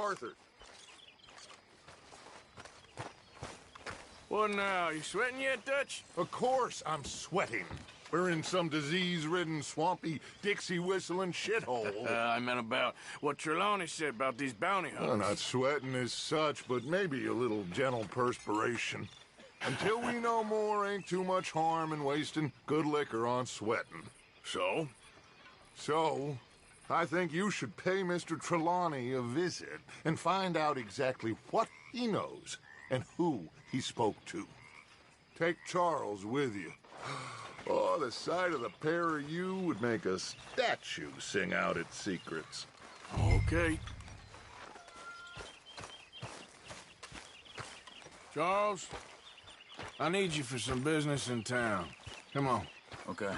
Arthur. What now? You sweating yet, Dutch? Of course I'm sweating. We're in some disease-ridden, swampy, Dixie-whistling shithole. I meant about what Trelawney said about these bounty hunters. Well, not sweating as such, but maybe a little gentle perspiration. Until we know more, ain't too much harm in wasting good liquor on sweating. So? So, I think you should pay Mr. Trelawney a visit and find out exactly what he knows and who he spoke to. Take Charles with you. Oh, the sight of the pair of you would make a statue sing out its secrets. Okay. Charles, I need you for some business in town. Come on. Okay.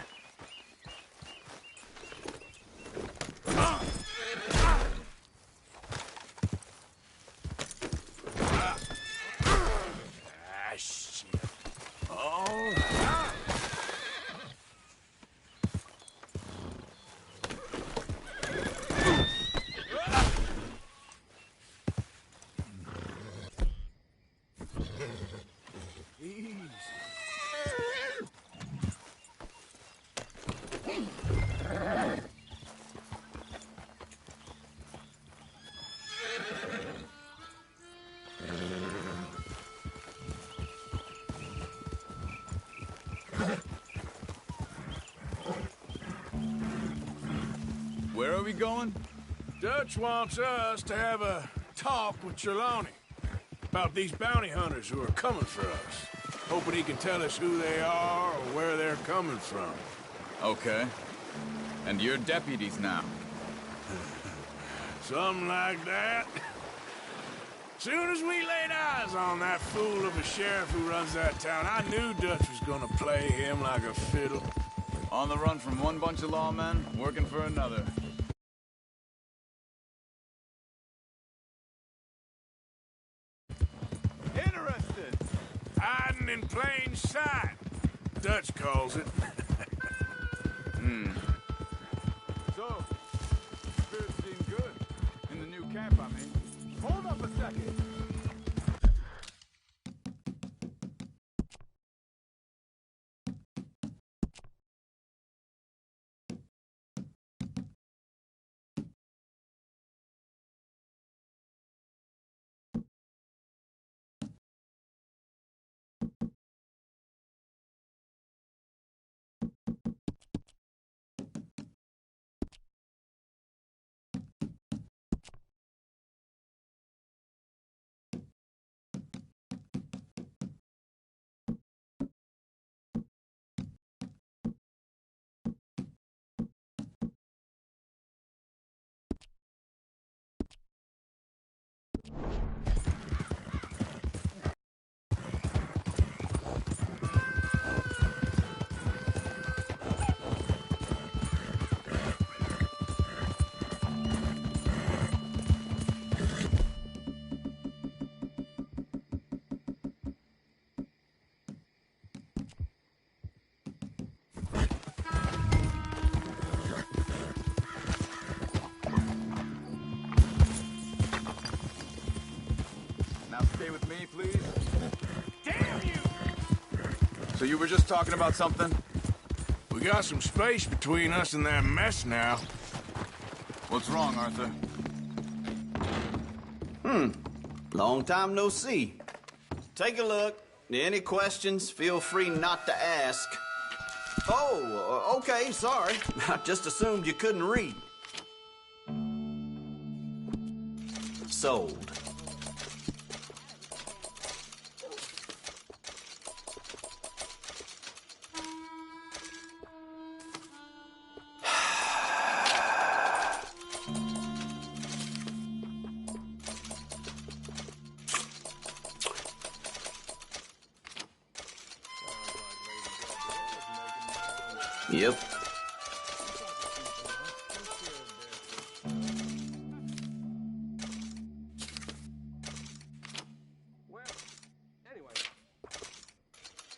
Shit. Oh. Where are we going? Dutch wants us to have a talk with Trelawney about these bounty hunters who are coming for us. Hoping he can tell us who they are or where they're coming from. Okay. And you're deputies now. Something like that. Soon as we laid eyes on that fool of a sheriff who runs that town, I knew Dutch was gonna play him like a fiddle. On the run from one bunch of lawmen, working for another. Interested. Hiding in plain sight, Dutch calls it. So, spirits seem good. In the new camp, I mean. Hold up a second. Now stay with me, please. Damn you! So you were just talking about something? We got some space between us and that mess now. What's wrong, Arthur? Long time no see. Take a look. Any questions, feel free not to ask. Oh, okay, sorry. I just assumed you couldn't read. Sold. Yep.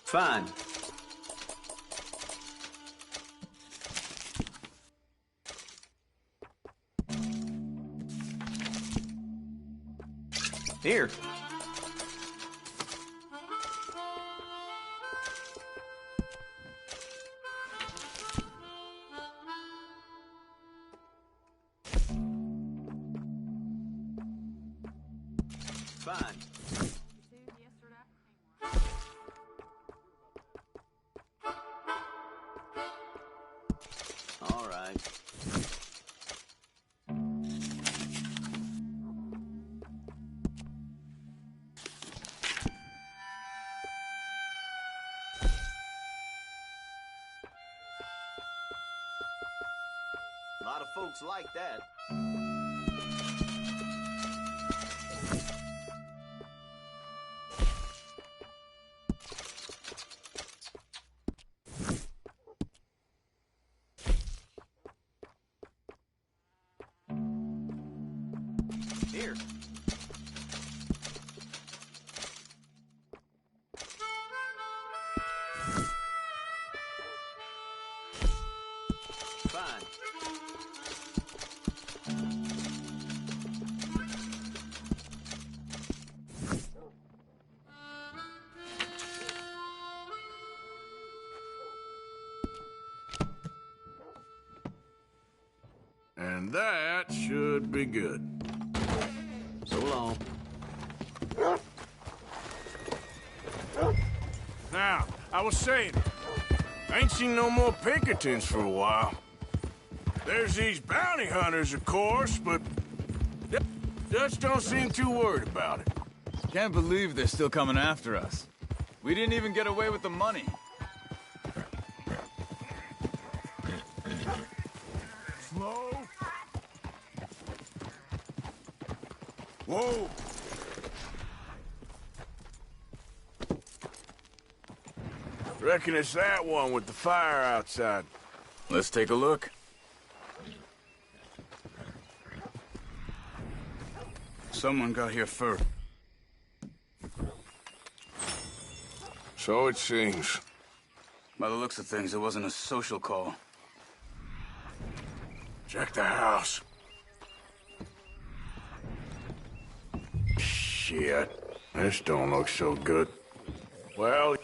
Fine. Here. Fine. All right. A lot of folks like that. Here. Fine. And that should be good. So long. Now, I was saying, I ain't seen no more Pinkertons for a while. There's these bounty hunters, of course, but Dutch don't seem too worried about it. Can't believe they're still coming after us. We didn't even get away with the money. Slow. Whoa. Reckon it's that one with the fire outside. Let's take a look. Someone got here first. So it seems. By the looks of things, it wasn't a social call. Check the house. Shit. This don't look so good. Well,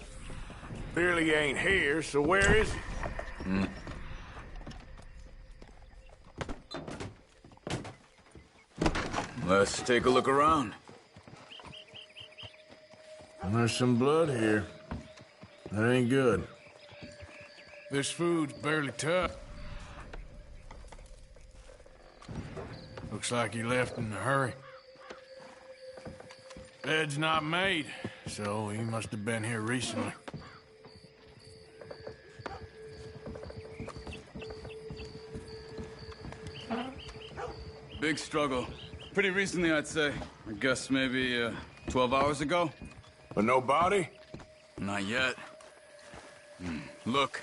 clearly ain't here, so where is he? Let's take a look around. There's some blood here. That ain't good. This food's barely tough. Looks like he left in a hurry. Bed's not made, so he must have been here recently. Big struggle. Pretty recently, I'd say. I guess maybe 12 hours ago? But no body? Not yet. Look.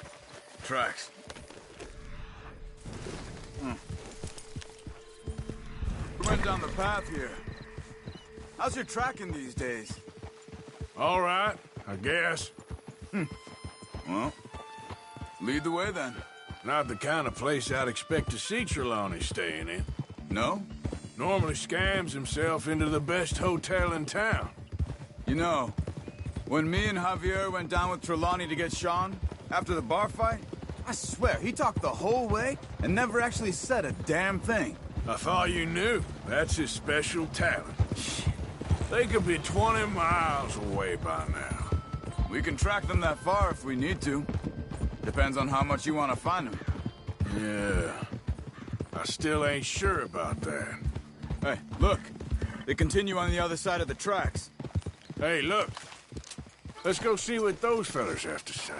Tracks. We went down the path here. How's your tracking these days? All right, I guess. Well, lead the way then. Not the kind of place I'd expect to see Trelawney staying in. No? Normally scams himself into the best hotel in town. You know, when me and Javier went down with Trelawney to get Sean, after the bar fight, I swear, he talked the whole way and never actually said a damn thing. I thought you knew. That's his special talent. They could be 20 miles away by now. We can track them that far if we need to. Depends on how much you want to find them. Yeah. I still ain't sure about that. Hey, look. They continue on the other side of the tracks. Hey, look. Let's go see what those fellas have to say.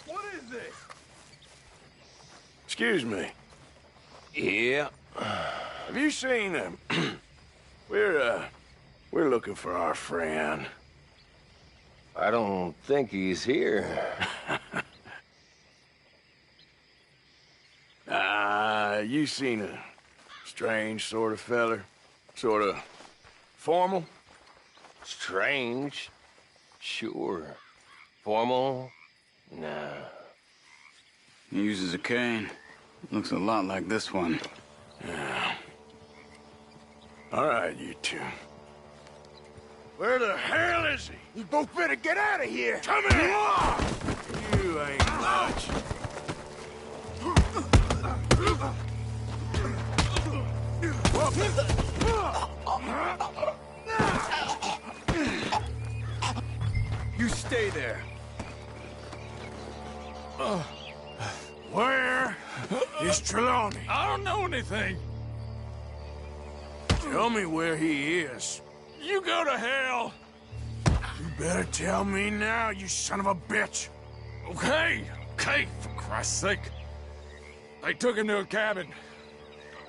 What is this? Excuse me. Yeah. Have you seen them? We're looking for our friend. I don't think he's here. You seen a strange sort of feller? Sort of formal? Strange? Sure. Formal? Nah. He uses a cane. Looks a lot like this one. Yeah. All right, you two. Where the hell is he? You both better get out of here! Come here! You ain't much. You stay there. Where is Trelawney? I don't know anything. Tell me where he is. You go to hell. You better tell me now, you son of a bitch. Okay, for Christ's sake. They took him to a cabin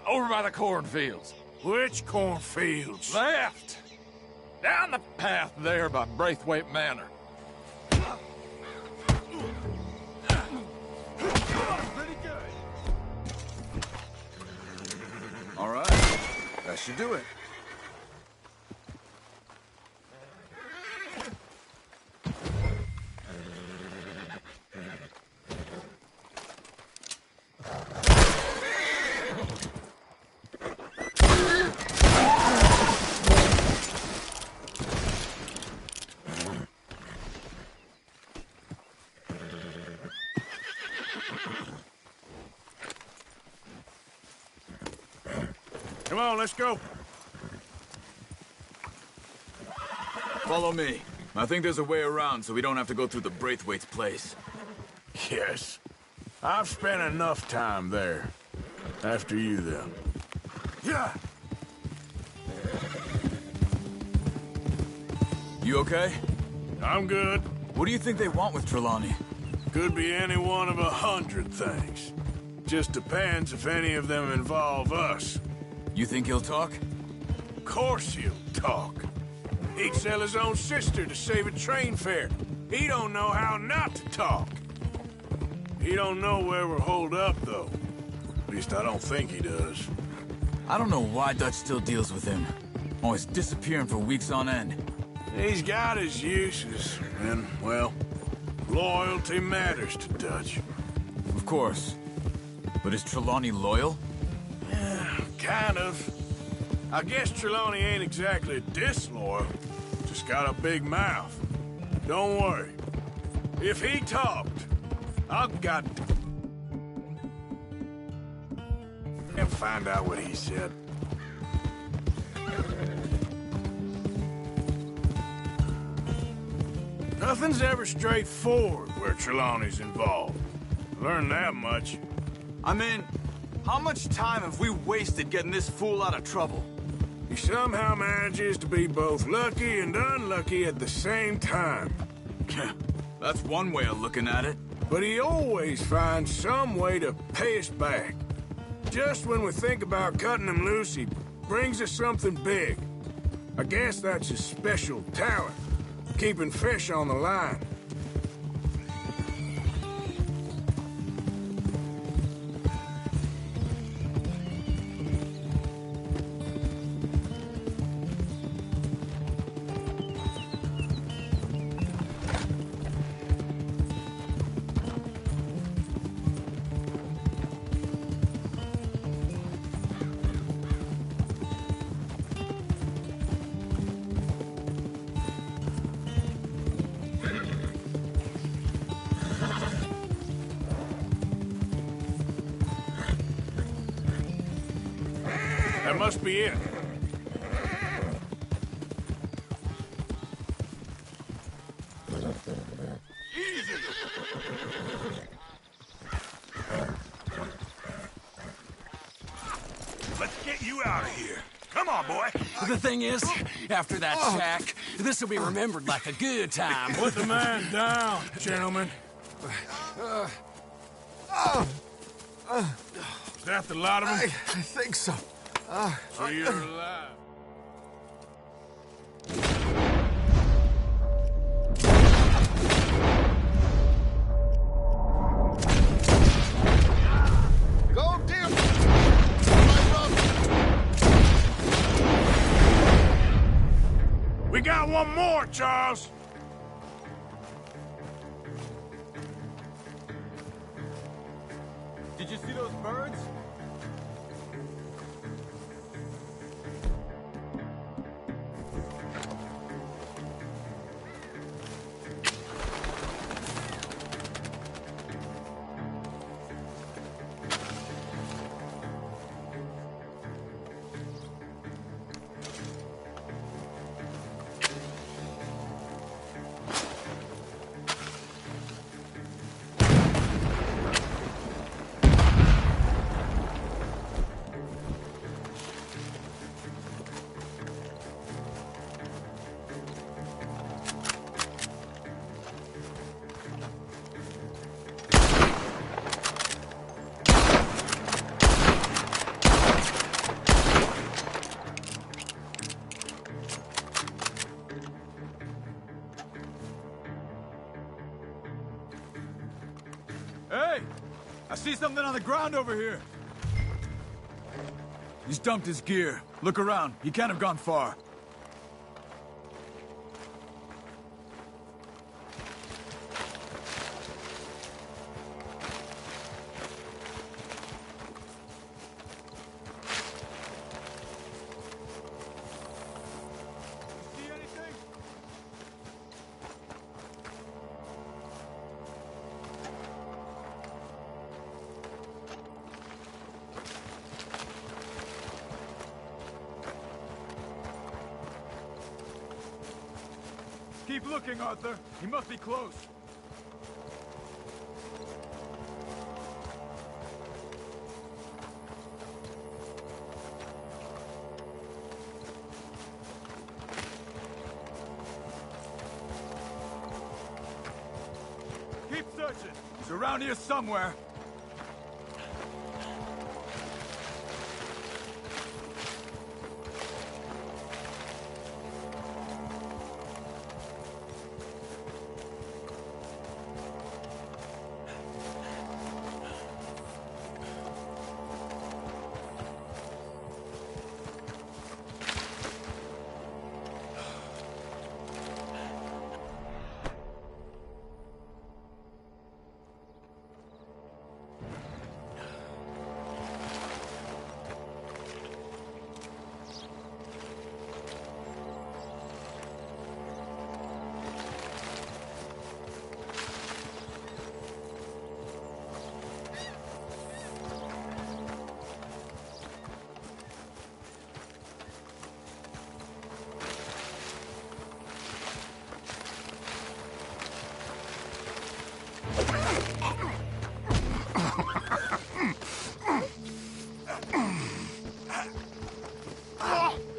over by the cornfields. Which cornfields? Left. Down the path there by Braithwaite Manor. All right. That should do it. Come on, let's go. Follow me. I think there's a way around so we don't have to go through the Braithwaite's place. Yes. I've spent enough time there. After you, then. Yeah. You okay? I'm good. What do you think they want with Trelawney? Could be any one of 100 things. Just depends if any of them involve us. You think he'll talk? Of course he'll talk. He'd sell his own sister to save a train fare. He don't know how not to talk. He don't know where we're holed up, though. At least I don't think he does. I don't know why Dutch still deals with him. Always disappearing for weeks on end. He's got his uses, and, well, loyalty matters to Dutch. Of course. But is Trelawney loyal? Yeah, kind of. I guess Trelawney ain't exactly disloyal. Just got a big mouth. Don't worry. If he talked, I've got and find out what he said. Nothing's ever straightforward where Trelawney's involved. Learn that much. I mean, how much time have we wasted getting this fool out of trouble? He somehow manages to be both lucky and unlucky at the same time. That's one way of looking at it. But he always finds some way to pay us back. Just when we think about cutting him loose, he brings us something big. I guess that's his special talent, keeping fish on the line. That must be it. Let's get you out of here. Come on, boy. The thing is, after that shack, this will be remembered like a good time. Put the man down, gentlemen. Is that the lot of them? I think so. So you're alive. Go, dear! We got one more, Charles. Did you see those birds? I see something on the ground over here. He's dumped his gear. Look around. He can't have gone far. See anything? Keep looking, Arthur. He must be close. Keep searching. He's around here somewhere.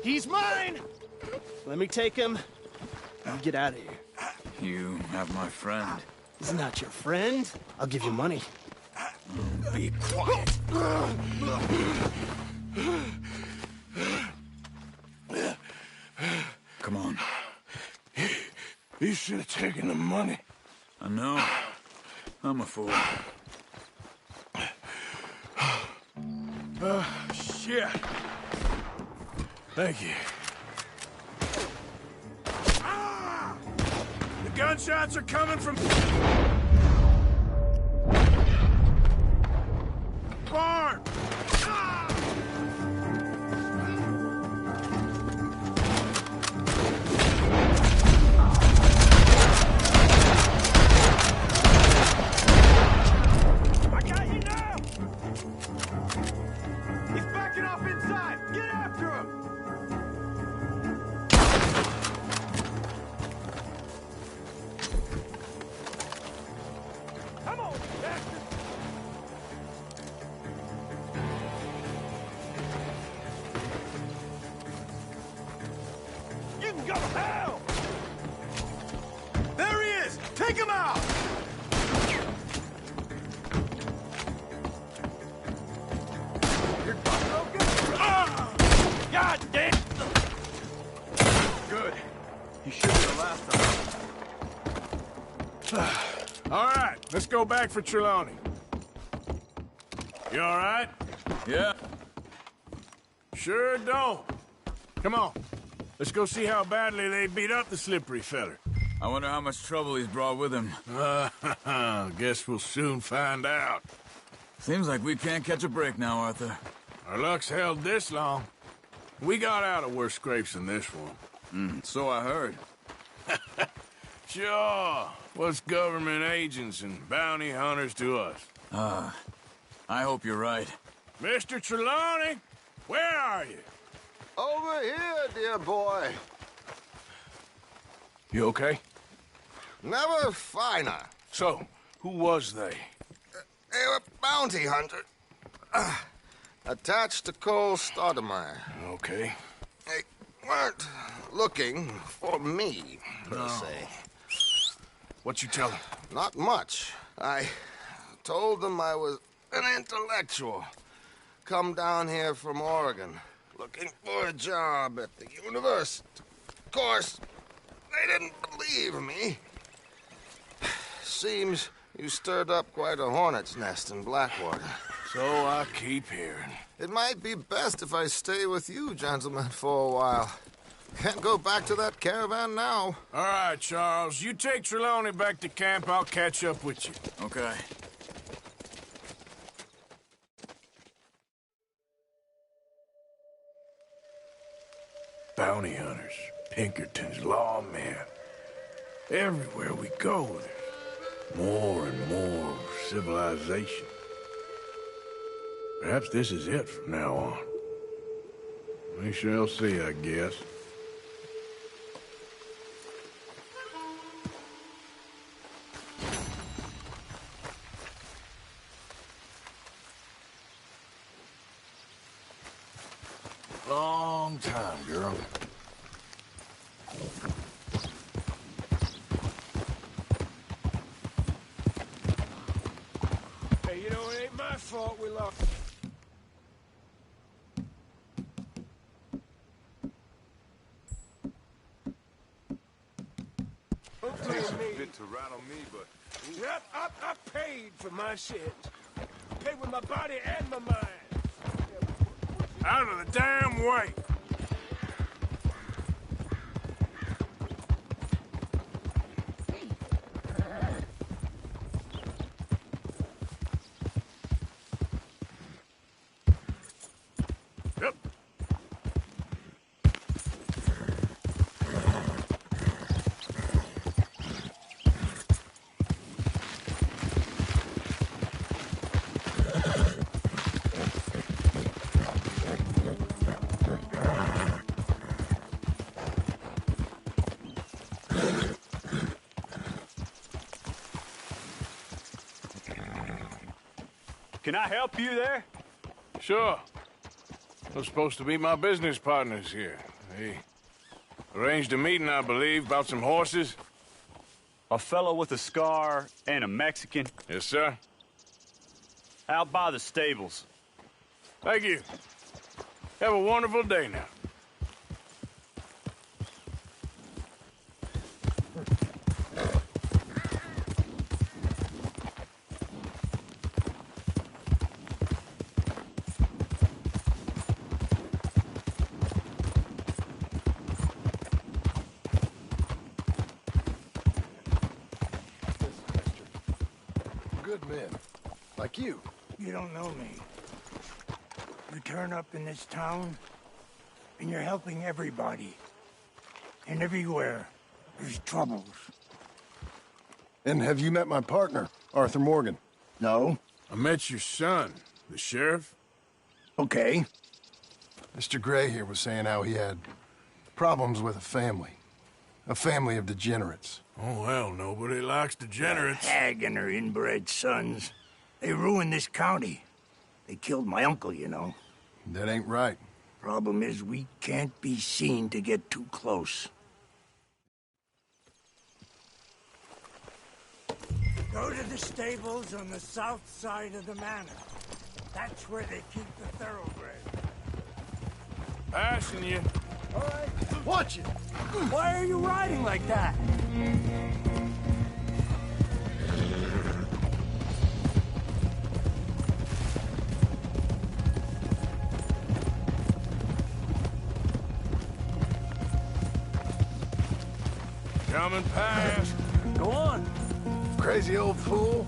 He's mine! Let me take him. You get out of here. You have my friend. He's not your friend. I'll give you money. Be quiet. Come on. You should have taken the money. I know. I'm a fool. Shit. Thank you. Ah! The gunshots are coming from... barn! Ah! I got you now! He's backing off inside! Get after him! Come on, bastard! You can go to hell! There he is! Take him out! You're broken? Ah! God damn! Good. He should be the last of us. All right, let's go back for Trelawney. You all right? Yeah. Sure don't. Come on. Let's go see how badly they beat up the slippery feller. I wonder how much trouble he's brought with him. Guess we'll soon find out. Seems like we can't catch a break now, Arthur. Our luck's held this long. We got out of worse scrapes than this one. So I heard. Sure. What's government agents and bounty hunters to us? I hope you're right. Mr. Trelawney, where are you? Over here, dear boy. You okay? Never finer. So, who was they? They were bounty hunter. Attached to Cole Stoudemire. Okay. They weren't looking for me, per se. What you tell them? Not much. I told them I was an intellectual. Come down here from Oregon, looking for a job at the university. Of course, they didn't believe me. Seems You stirred up quite a hornet's nest in Blackwater. So I keep hearing. It might be best if I stay with you, gentlemen, for a while. Can't go back to that caravan now. All right, Charles. You take Trelawney back to camp. I'll catch up with you. Okay. Bounty hunters, Pinkertons, lawmen. Everywhere we go, there's more and more civilization. Perhaps this is it from now on. We shall see, I guess. Long time, girl. Hey, you know, it ain't my fault we lost. Takes a bit to rattle me, but... Yep, I paid for my sins. Paid with my body and my mind. Out of the damn way! Yep. Can I help you there? Sure. They're supposed to be my business partners here. They arranged a meeting, I believe, about some horses. A fellow with a scar and a Mexican. Yes, sir. Out by the stables. Thank you. Have a wonderful day now. Good men. Like you. You don't know me. You turn up in this town, and you're helping everybody. And everywhere, there's troubles. And have you met my partner, Arthur Morgan? No? I met your son, the sheriff. Okay. Mr. Gray here was saying how he had problems with a family. A family of degenerates. Oh, well, nobody likes degenerates. That hag and her inbred sons. They ruined this county. They killed my uncle, you know. That ain't right. Problem is, we can't be seen to get too close. Go to the stables on the south side of the manor. That's where they keep the thoroughbred. Passing you. All right. Watch it! Why are you riding like that? Coming past. Go on. Crazy old fool.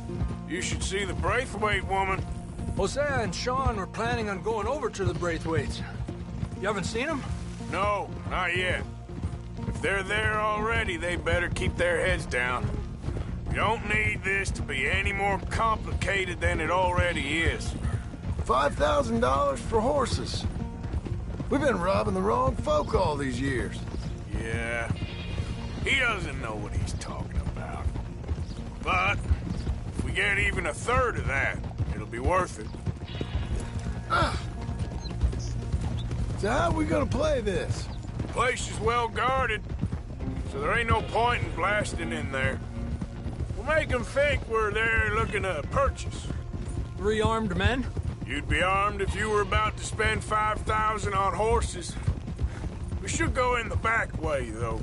You should see the Braithwaite woman. Hosea and Sean were planning on going over to the Braithwaites. You haven't seen them? No, not yet. If they're there already, they better keep their heads down. We don't need this to be any more complicated than it already is. $5,000 for horses. We've been robbing the wrong folk all these years. Yeah. He doesn't know what he's talking about. But if we get even a third of that, it'll be worth it. So how are we gonna play this? The place is well guarded, so there ain't no point in blasting in there. We'll make them think we're there looking to purchase. 3 armed men? You'd be armed if you were about to spend 5,000 on horses. We should go in the back way, though.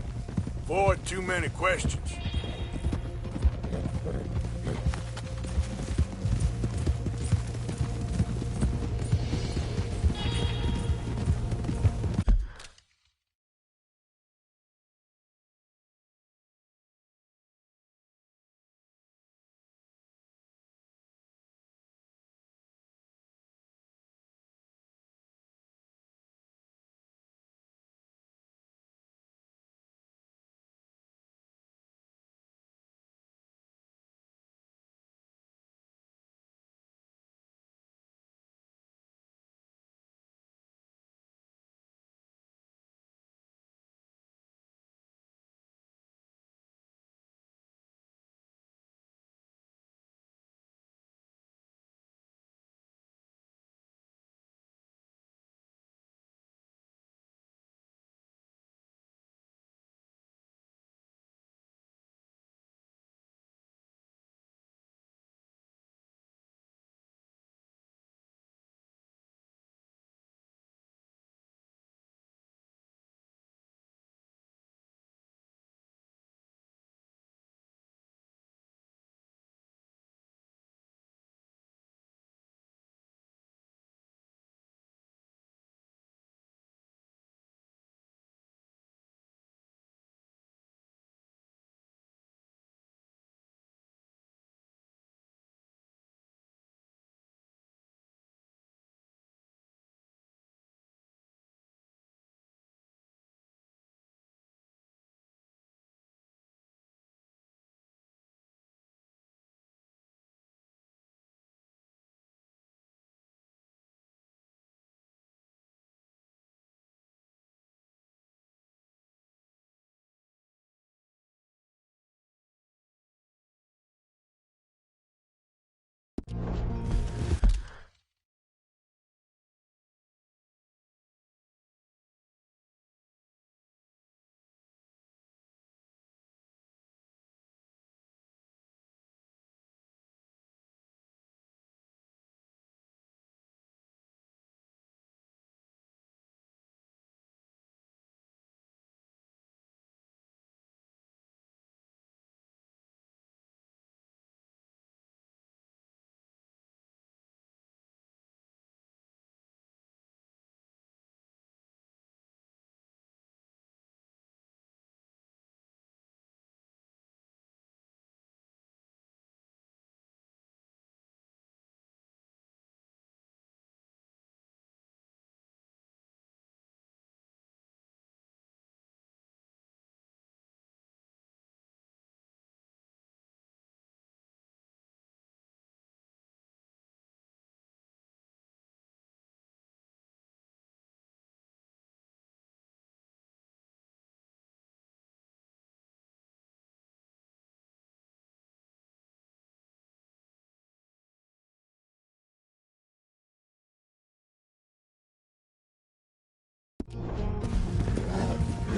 Avoid too many questions.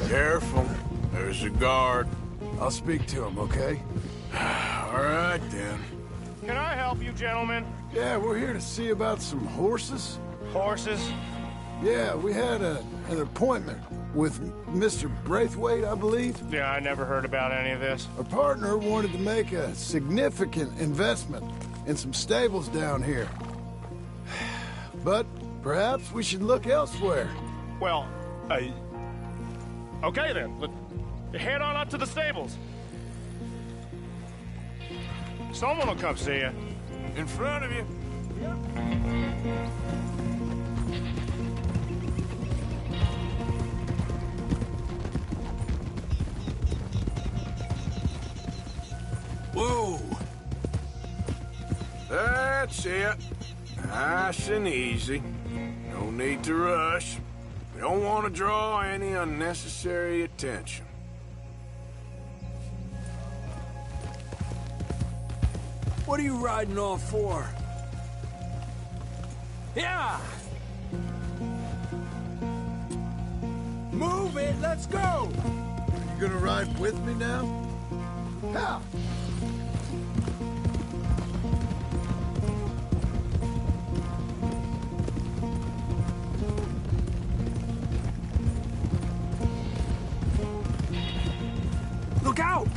Careful. There's a guard. I'll speak to him, okay? All right, then. Can I help you, gentlemen? Yeah, we're here to see about some horses. Horses? Yeah, we had an appointment with Mr. Braithwaite, I believe. Yeah, I never heard about any of this. Our partner wanted to make a significant investment in some stables down here. But perhaps we should look elsewhere. Well, okay then. Head on up to the stables. Someone will come see you. In front of you. Whoa. That's it. Nice and easy. No need to rush. We don't want to draw any unnecessary attention. What are you riding off for? Yeah! Move it, let's go! You gonna ride with me now? Ha! Look out!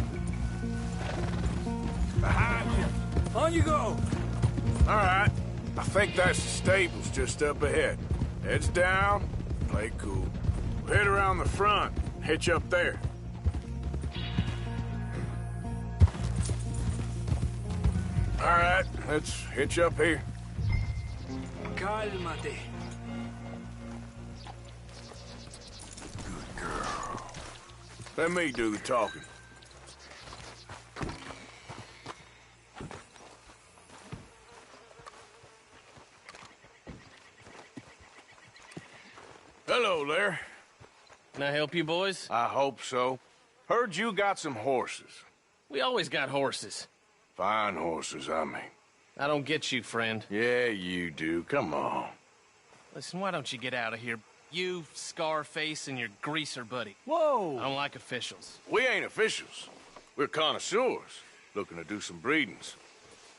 Behind you. On you go! All right. I think that's the stables just up ahead. Heads down, play cool. We'll head around the front, hitch up there. All right, let's hitch up here. Cálmate. Good girl. Let me do the talking. Hello there. Can I help you, boys? I hope so. Heard you got some horses. We always got horses. Fine horses, I mean. I don't get you, friend. Yeah, you do. Come on. Listen, why don't you get out of here? You, Scarface, and your greaser buddy. Whoa! I don't like officials. We ain't officials. We're connoisseurs, looking to do some breedings.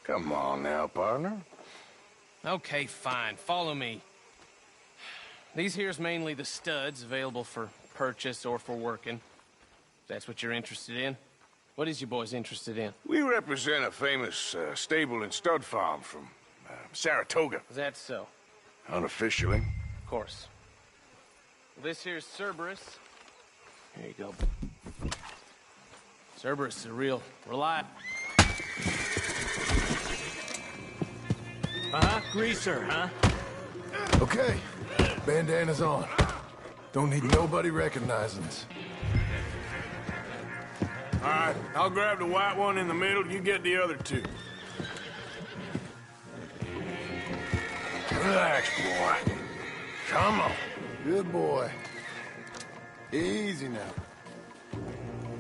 Come on now, partner. Okay, fine. Follow me. These here's mainly the studs available for purchase or for working. If that's what you're interested in. What is you boys interested in? We represent a famous stable and stud farm from Saratoga. Is that so? Unofficially. Of course. This here's Cerberus. Here you go. Cerberus is a real reliable. Greaser, huh? Okay, bandana's on. Don't need nobody recognizing us. All right, I'll grab the white one in the middle. You get the other two. Relax, boy. Come on. Good boy. Easy now.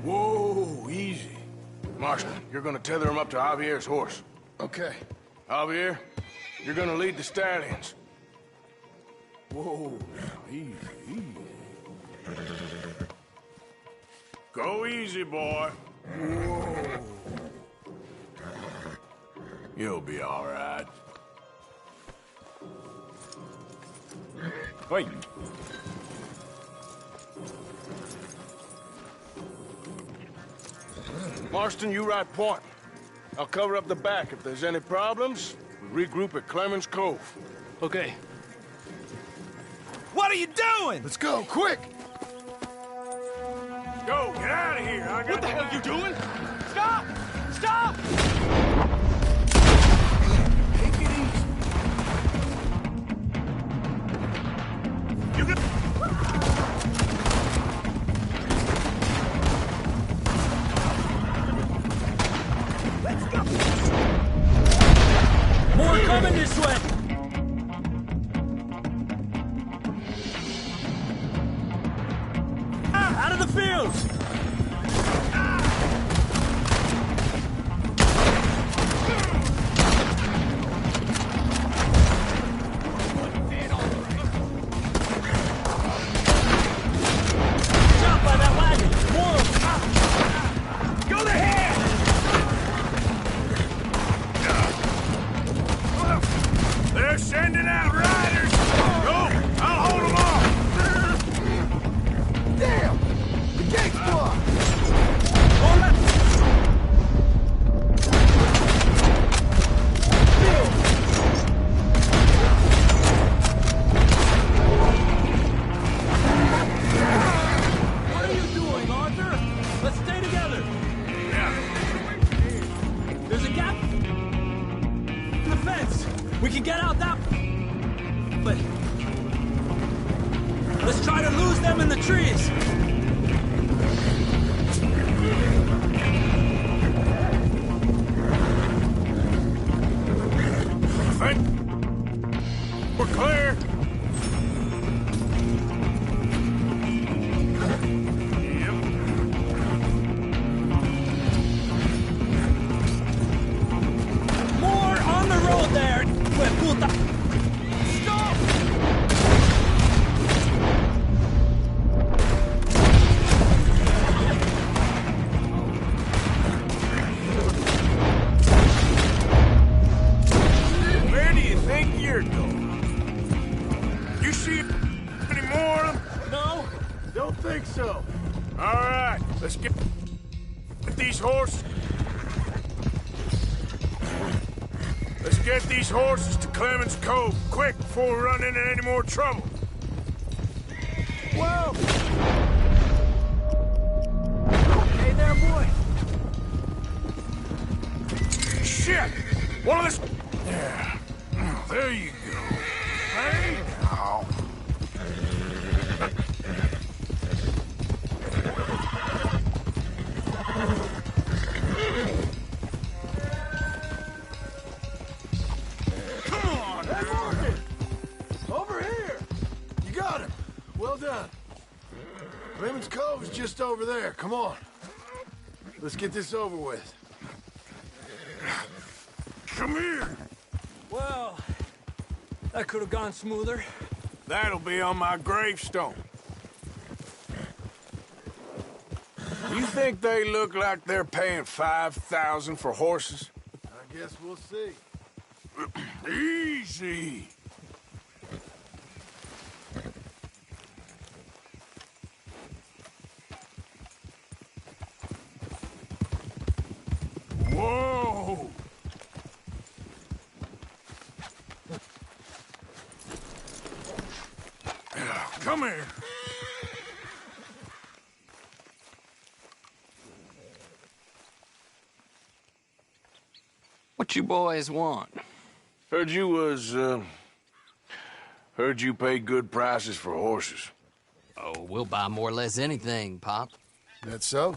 Whoa, easy. Marston, you're gonna tether him up to Javier's horse. Okay. Javier, you're gonna lead the stallions. Whoa, easy, easy. Go easy, boy. Whoa. You'll be all right. Wait. Marston, you right point. I'll cover up the back. If there's any problems, we regroup at Clemens Cove. Okay. What are you doing? Let's go, quick! Go, get out of here. What the hell are you doing? Stop! Stop! Take it easy. You got... Let's go! More coming this way! Out of the fields! Shot by that wagon! More of them! Go to head! They're sending out riders! Go! I'll hold them off! Damn! The gate's blocked! What are you doing, Arthur? Let's stay together! There's a gap in the fence. We can get out that way. Let's try to lose them in the trees. We're clear! More on the road there. Puta. Stop! Where do you think you're going? You see any more of them? No, Don't think so. All right, let's get these horses. Let's get these horses to Clemens Cove, quick, before we run into any more trouble. whoa! Hey there, boy. Shit! One of the... Yeah. There you go. Hey, now. Come on, Hey, Morgan! Over here! You got him. Well done. Clemens Cove is just over there. Come on. Let's get this over with. come here. Well, that could have gone smoother. That'll be on my gravestone. You think they look like they're paying 5,000 for horses? I guess we'll see. Easy. Whoa! Come here. What you boys want? Heard you pay good prices for horses. Oh, we'll buy more or less anything, Pop. That so?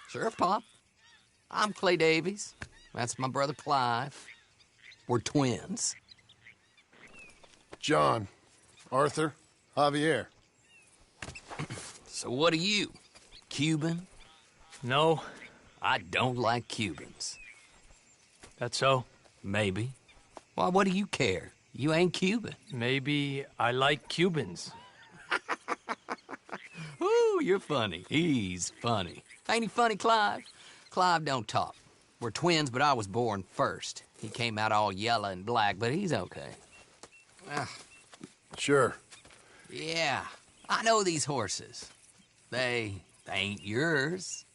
Sure, Pop. I'm Clay Davies. That's my brother Clive. We're twins. John, Arthur, Javier. So what are you? Cuban? No. I don't like Cubans. That so? Maybe. Why, what do you care? You ain't Cuban. Maybe I like Cubans. Ooh, you're funny. He's funny. Ain't he funny, Clive? Clive don't talk. We're twins, but I was born first. He came out all yellow and black, but he's okay. Sure. Yeah, I know these horses. They ain't yours.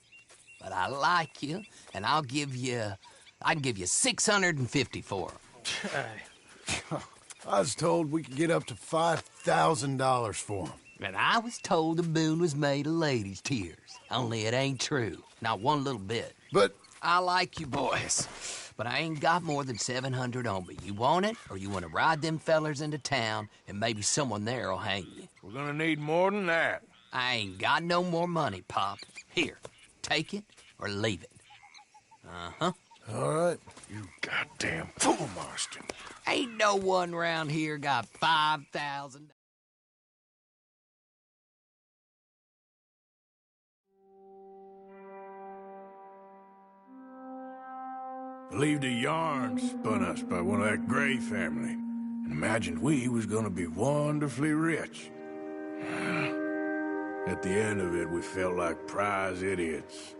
But I like you, and I can give you 650 for them. I was told we could get up to $5,000 for them. And I was told the moon was made of ladies' tears. Only it ain't true. Not one little bit. But I like you boys. But I ain't got more than 700 on me. You want it, or you want to ride them fellers into town, and maybe someone there'll hang you? We're gonna need more than that. I ain't got no more money, Pop. Here, take it or leave it. Uh-huh. All right. You goddamn fool, Marston. Ain't no one round here got 5,000. Believed a yarn spun us by one of that Gray family, and imagined we was gonna be wonderfully rich. At the end of it, we felt like prize idiots.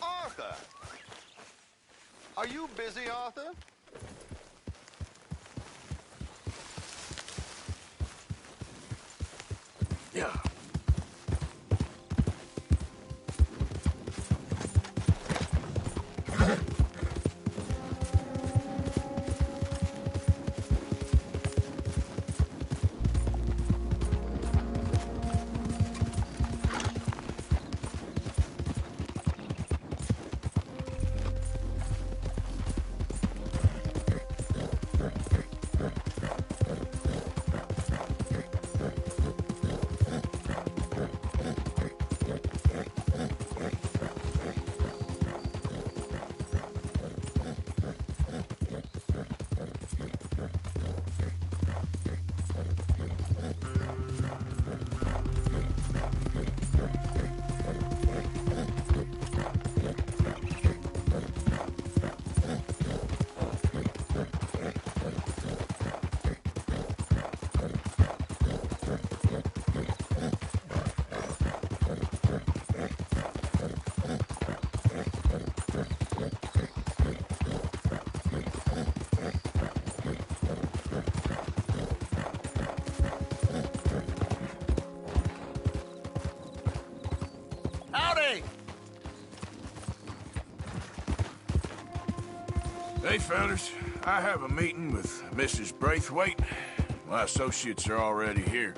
Arthur! Are you busy, Arthur? Yeah. Hey, fellas. I have a meeting with Mrs. Braithwaite. My associates are already here.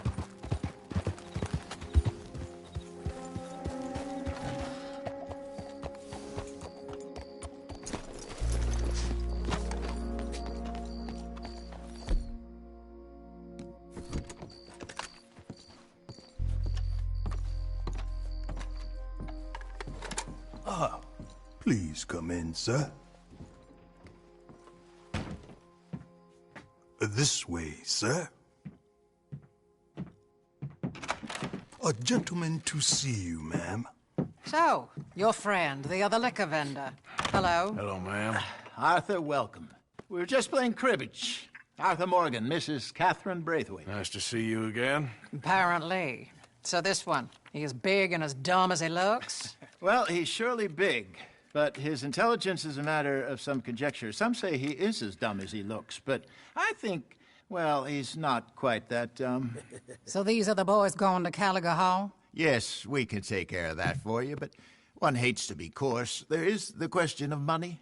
Please come in, sir. This way, sir. A gentleman to see you, ma'am. So, your friend, the other liquor vendor. Hello. Hello, ma'am. Arthur, welcome. We were just playing cribbage. Arthur Morgan, Mrs. Catherine Braithwaite. Nice to see you again. Apparently. So this one, he is big and as dumb as he looks? Well, he's surely big, but his intelligence is a matter of some conjecture. Some say he is as dumb as he looks, but I think, well, he's not quite that dumb. So these are the boys going to Caliga Hall? Yes, we can take care of that for you, but one hates to be coarse. There is the question of money.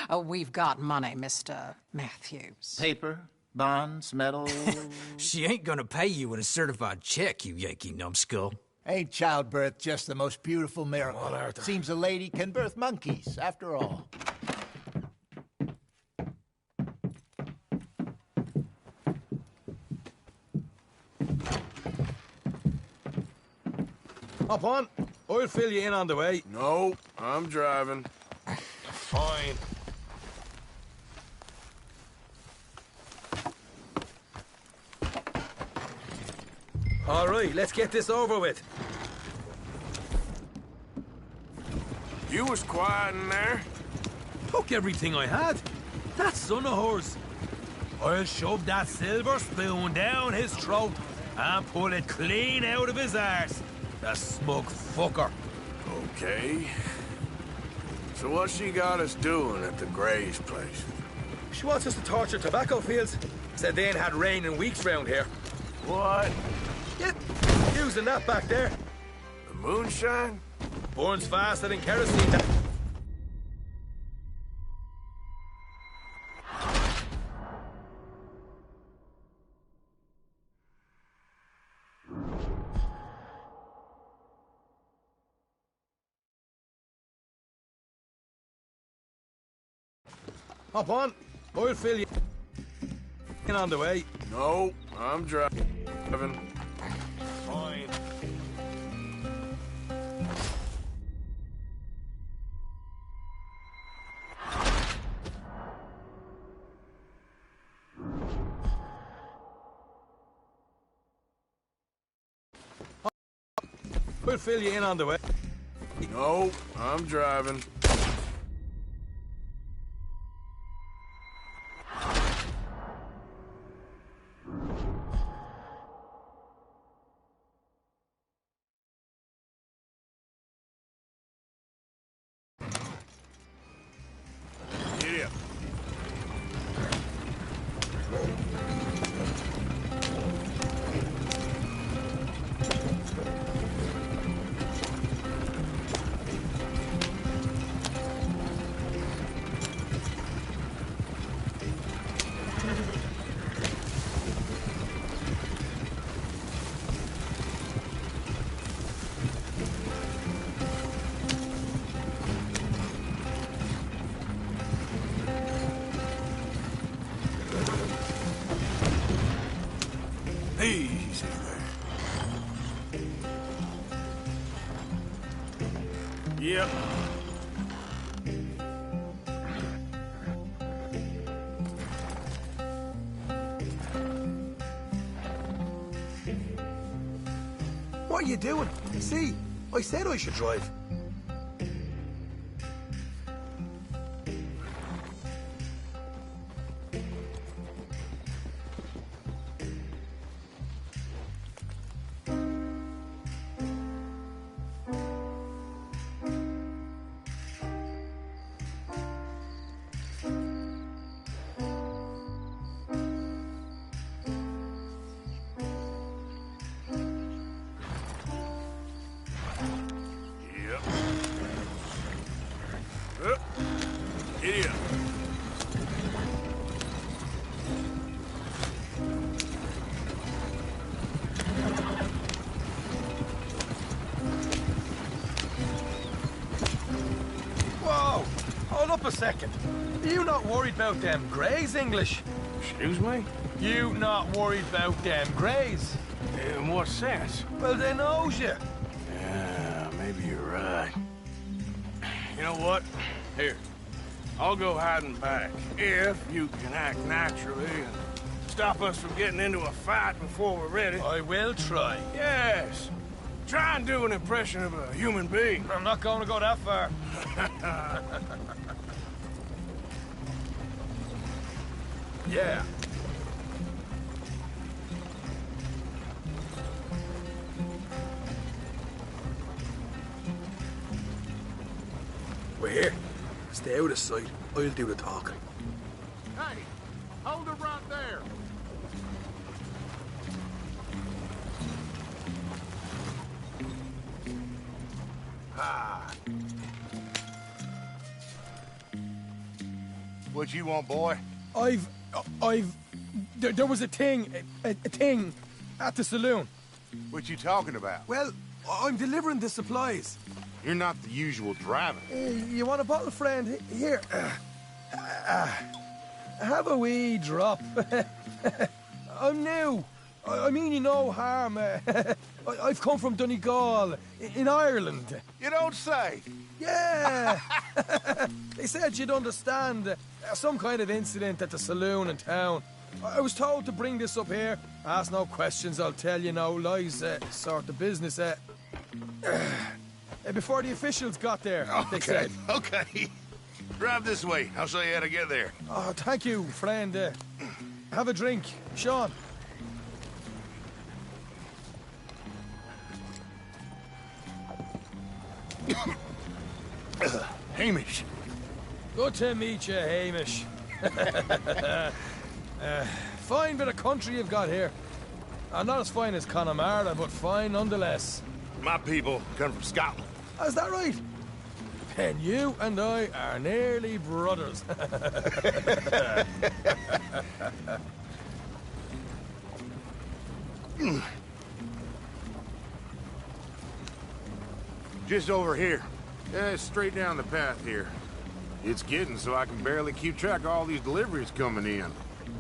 Oh, we've got money, Mr. Matthews. Paper, bonds, metals. She ain't gonna pay you with a certified check, you Yankee numbskull. Ain't childbirth just the most beautiful miracle? Well, Arthur. Seems a lady can birth monkeys, after all. Hop on. I'll fill you in on the way. No, I'm driving. Fine. All right, let's get this over with. You was quiet in there. Took everything I had. That son of hers. I'll shove that silver spoon down his throat and pull it clean out of his arse. The smug fucker. Okay. So what's she got us doing at the Gray's place? She wants us to torture tobacco fields. Said they ain't had rain in weeks round here. What? Yep, using that back there. The moonshine? Burns faster than kerosene. Hop on. I'll fill you in on the way. No, I'm driving. Fine. I'll fill you in on the way. No, I'm driving. Idiot. Easy there. Yep. What are you doing? See, I said I should drive. Idiot. Whoa! Hold up a second. You not worried about them Greys, English? Excuse me? You not worried about them Greys? In what sense? Well, they knows you. Yeah, maybe you're right. You know what? Here, I'll go hiding back. If you can act naturally and stop us from getting into a fight before we're ready. I will try. Yes. Try and do an impression of a human being. I'm not going to go that far. Yeah. We're here. Stay out of sight. I'll do the talking. Hey, hold it right there. Ah. What you want, boy? There was a thing at the saloon. What you talking about? Well, I'm delivering the supplies. You're not the usual driver. You want a bottle, friend? Here. Have a wee drop. I'm new. I mean you no harm. I've come from Donegal, in Ireland. You don't say. Yeah. They said you'd understand. Some kind of incident at the saloon in town. I was told to bring this up here. Ask no questions, I'll tell you no lies. Sort of business. Before the officials got there, they said. Okay. Drive this way. I'll show you how to get there. Oh, thank you, friend. Have a drink. Sean. Hamish. Good to meet you, Hamish. Fine bit of country you've got here. Not as fine as Connemara, but fine nonetheless. My people come from Scotland. Is that right? Then you and I are nearly brothers. Just over here. Straight down the path here. It's getting so I can barely keep track of all these deliveries coming in.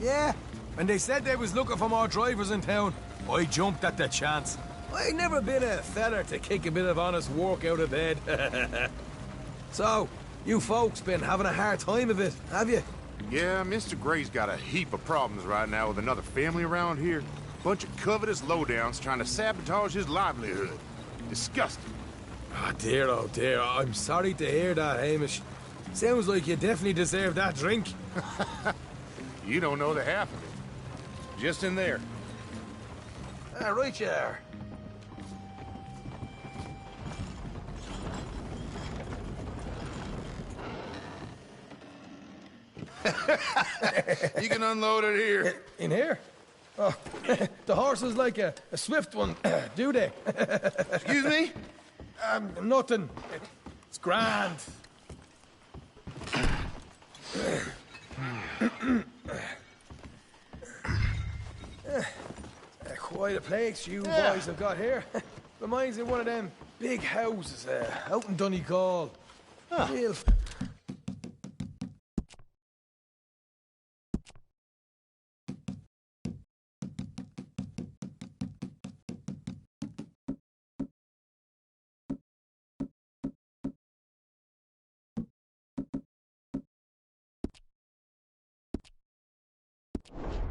Yeah, when they said they was looking for more drivers in town, I jumped at the chance. I never been a feller to kick a bit of honest work out of bed. So, you folks been having a hard time of it, have you? Yeah, Mr. Gray's got a heap of problems right now with another family around here. Bunch of covetous lowdowns trying to sabotage his livelihood. Disgusting. Oh dear, I'm sorry to hear that, Hamish. Sounds like you definitely deserve that drink. You don't know the half of it. Just in there. Right you are. You can unload it here. In here? Oh, the horse is like a swift one, do they? Excuse me? Nothing. It's grand. Quite a place you boys have got here. Reminds me of one of them big houses out in Donegal. Real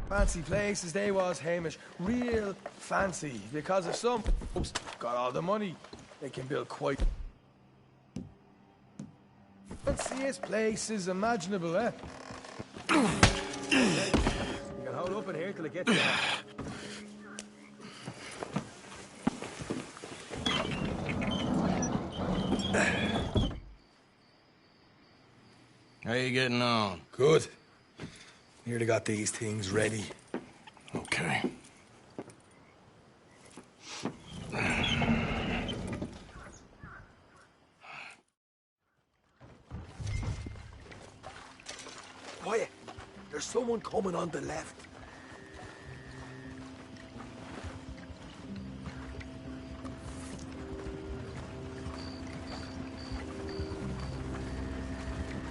fancy places they was, Hamish. Real fancy. Because if some folks got all the money, they can build quite fanciest places imaginable, eh? You can hold up in here till it gets you. How you getting on? Good. Nearly got these things ready. Okay. Quiet. There's someone coming on the left.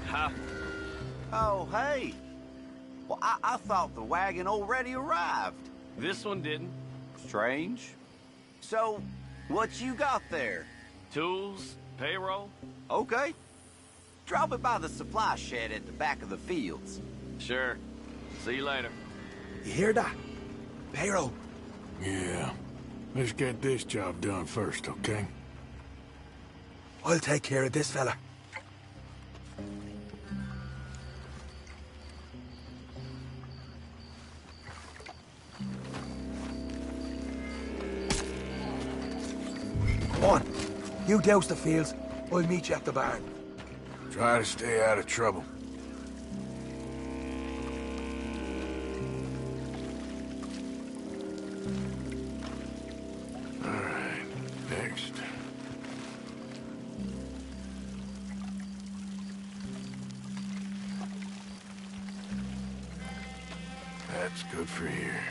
Ha. Oh, hey. Well, I thought the wagon already arrived. This one didn't. Strange. So, what you got there? Tools, payroll. Okay. Drop it by the supply shed at the back of the fields. Sure. See you later. You hear that? Payroll. Yeah. Let's get this job done first, okay? I'll take care of this fella. Come on. You douse the fields. I'll meet you at the barn. Try to stay out of trouble. All right, next. That's good for here.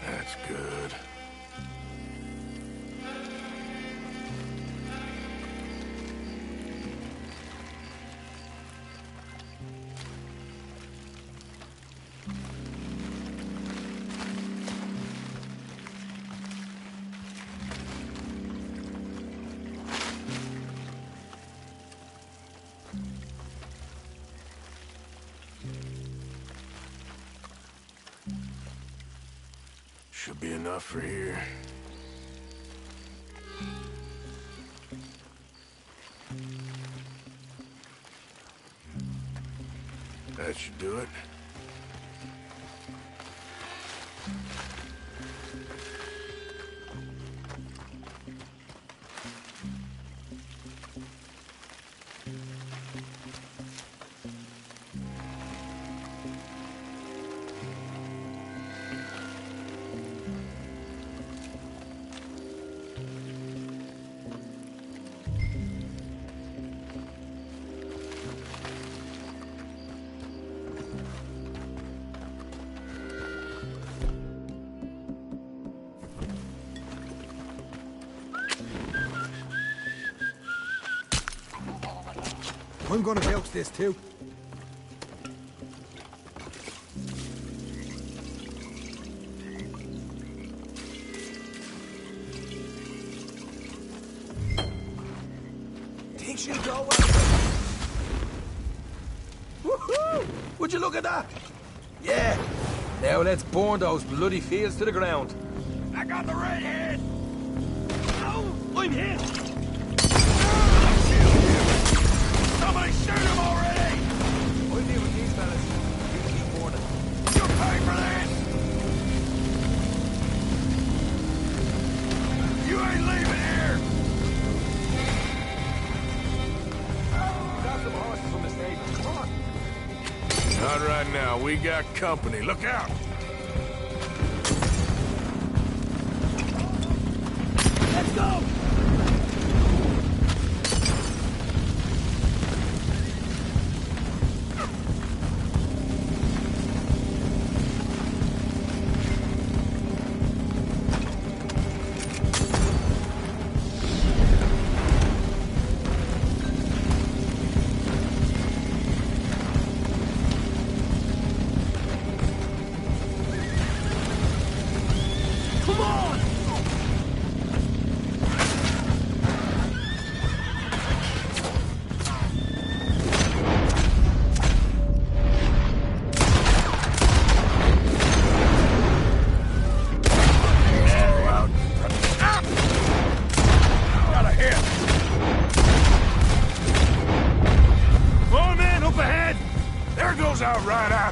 That's good. Should be enough for here. That should do it. I'm gonna belch this too. Think she'll go well? Woohoo! Would you look at that? Yeah. Now let's burn those bloody fields to the ground. I got the redhead! Oh, I'm hit! Somebody shoot him already! I'll deal with these fellas. You keep warning. You'll pay for this! You ain't leaving here! Got some horses from the stable. Come on. Not right now. We got company. Look out! Let's go! Come on! Got a hit! Oh, man, up ahead! There goes our rider!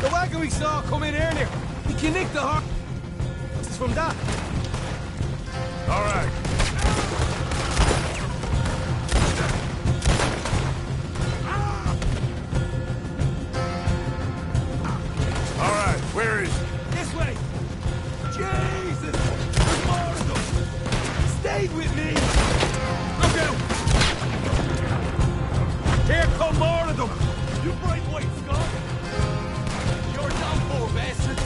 The wagon we saw come in earlier. We can nick the horse from that. All Stayed with me! Look out! Here come more of them! You bright white, Scott! You're done for, bastard!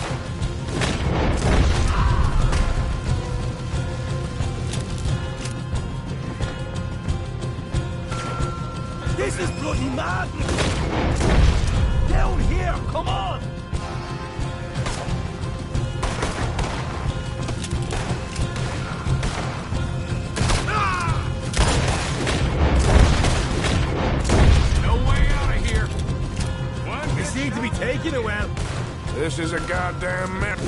This is bloody madness! Down here, come on! Seem to be taking a while. This is a goddamn mess.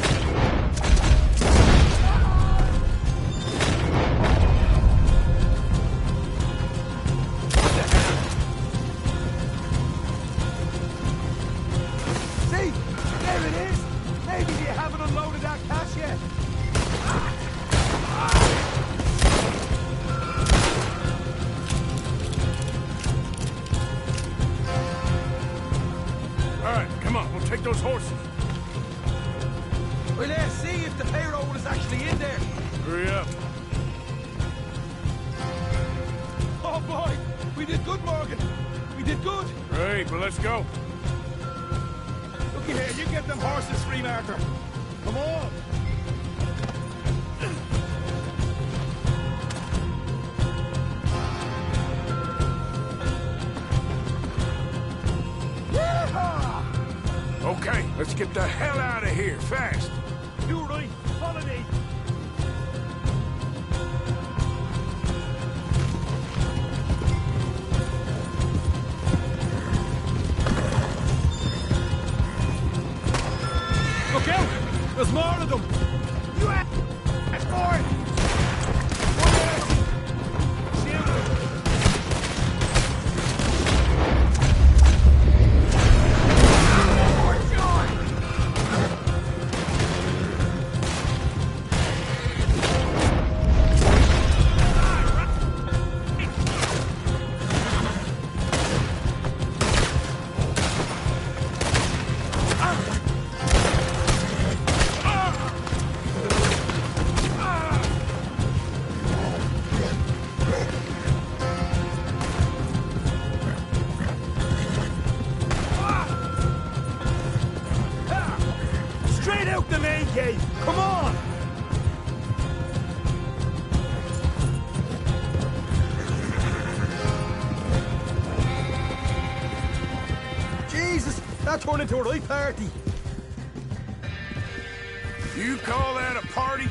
See? There it is! Maybe you haven't unloaded that cash yet. Take those horses. Well, let's see if the payroll is actually in there. Hurry up. Oh, boy. We did good, Morgan. We did good. Great, but let's go. Looky here. You get them horses free, Martha. Come on. Okay, let's get the hell out of here, fast. You right, follow me. Look out! There's more of them! You ass boy! Come on! Jesus, that turned into a right party. You call that a party?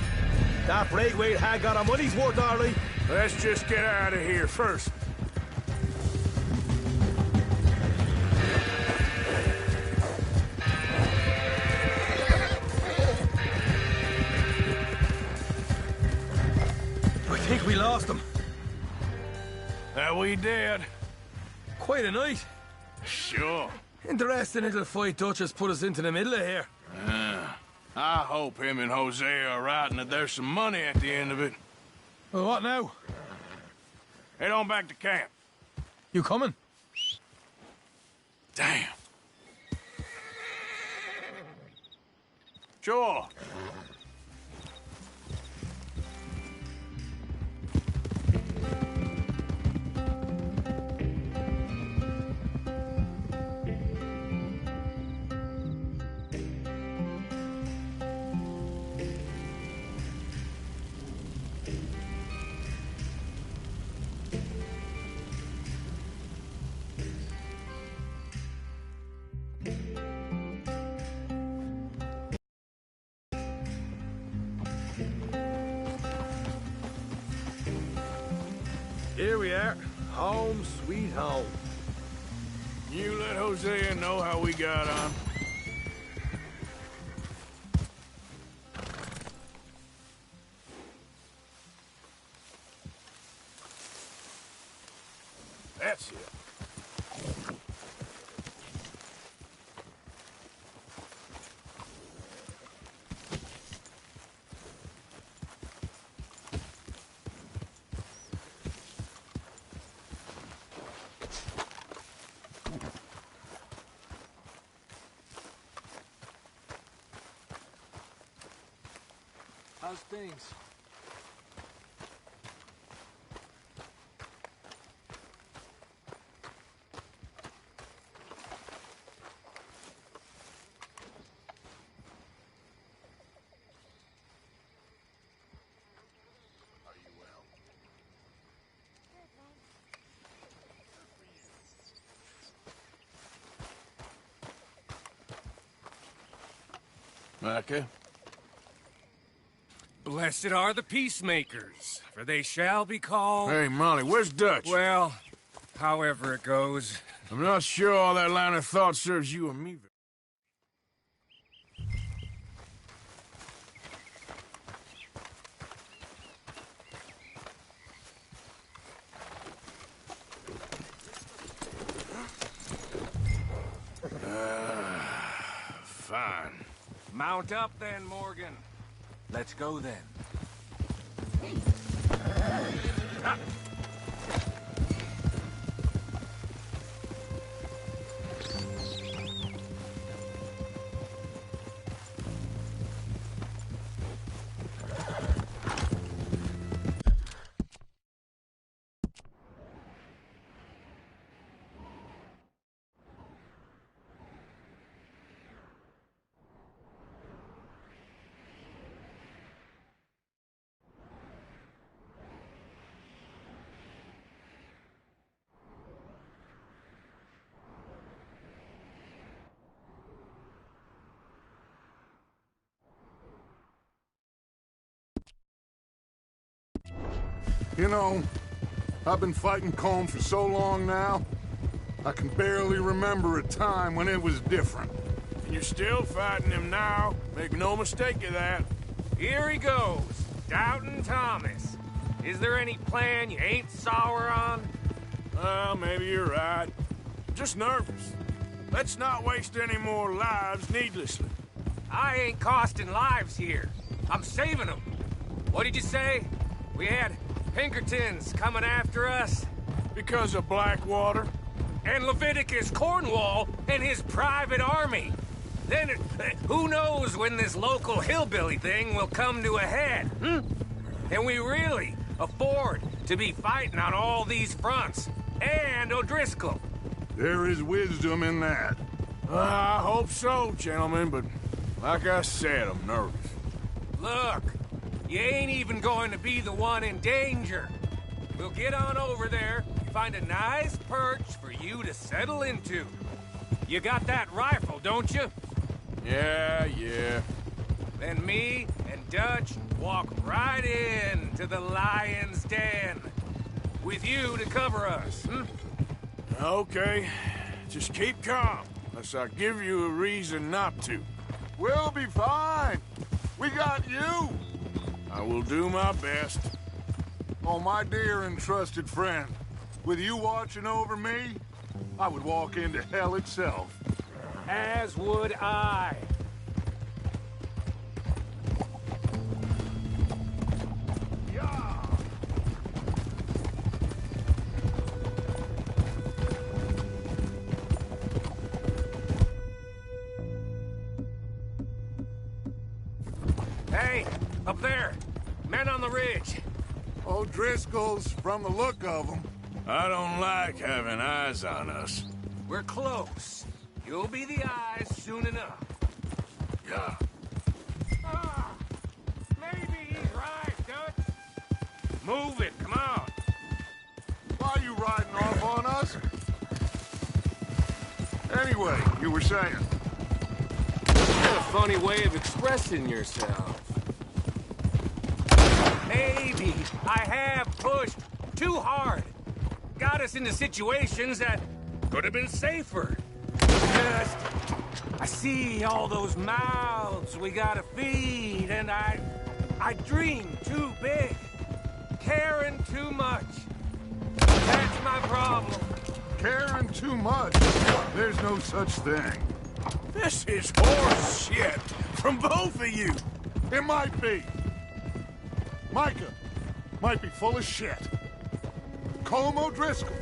That Braithwaite had got our money's worth, all right. Let's just get out of here first. I think we lost them. That we did. Quite a night. Sure. Interesting little fight Dutch put us into the middle of here. I hope him and Hosea are right and that there's some money at the end of it. Well, what now? Head on back to camp. You coming? Damn. Sure. Here we are. Home sweet home. You let Hosea know how we got on. That's it. How's things? Micah? Blessed are the peacemakers, for they shall be called... Hey, Molly, where's Dutch? Well, however it goes. I'm not sure all that line of thought serves you or me. Fine. Mount up then, Morgan. Let's go then. You know, I've been fighting Colm for so long now, I can barely remember a time when it was different. And you're still fighting him now. Make no mistake of that. Here he goes, Doubting Thomas. Is there any plan you ain't sour on? Well, maybe you're right. Just nervous. Let's not waste any more lives needlessly. I ain't costing lives here. I'm saving them. What did you say? We had Pinkertons coming after us? Because of Blackwater? And Leviticus Cornwall and his private army. Then, who knows when this local hillbilly thing will come to a head, Can we really afford to be fighting on all these fronts? And O'Driscoll. There is wisdom in that. I hope so, gentlemen, but like I said, I'm nervous. Look, you ain't even going to be the one in danger. We'll get on over there, find a nice perch for you to settle into. You got that rifle, don't you? Yeah. Then me and Dutch walk right in to the lion's den. With you to cover us, Okay. Just keep calm, unless I give you a reason not to. We'll be fine. We got you. I will do my best. Oh, my dear and trusted friend, with you watching over me, I would walk into hell itself. As would I. Hey, up there. Men on the ridge. O'Driscoll's from the look of them. I don't like having eyes on us. We're close. You'll be the eyes soon enough. Yeah. Maybe he's right, Dutch. Move it, come on. Why are you riding off on us? Anyway, you were saying. What a funny way of expressing yourself. Maybe I have pushed too hard. Got us into situations that could have been safer. Just, I see all those mouths we gotta feed, and I dream too big. Caring too much. That's my problem. Caring too much? There's no such thing. This is horse shit from both of you. It might be. Micah might be full of shit. Colm O'Driscoll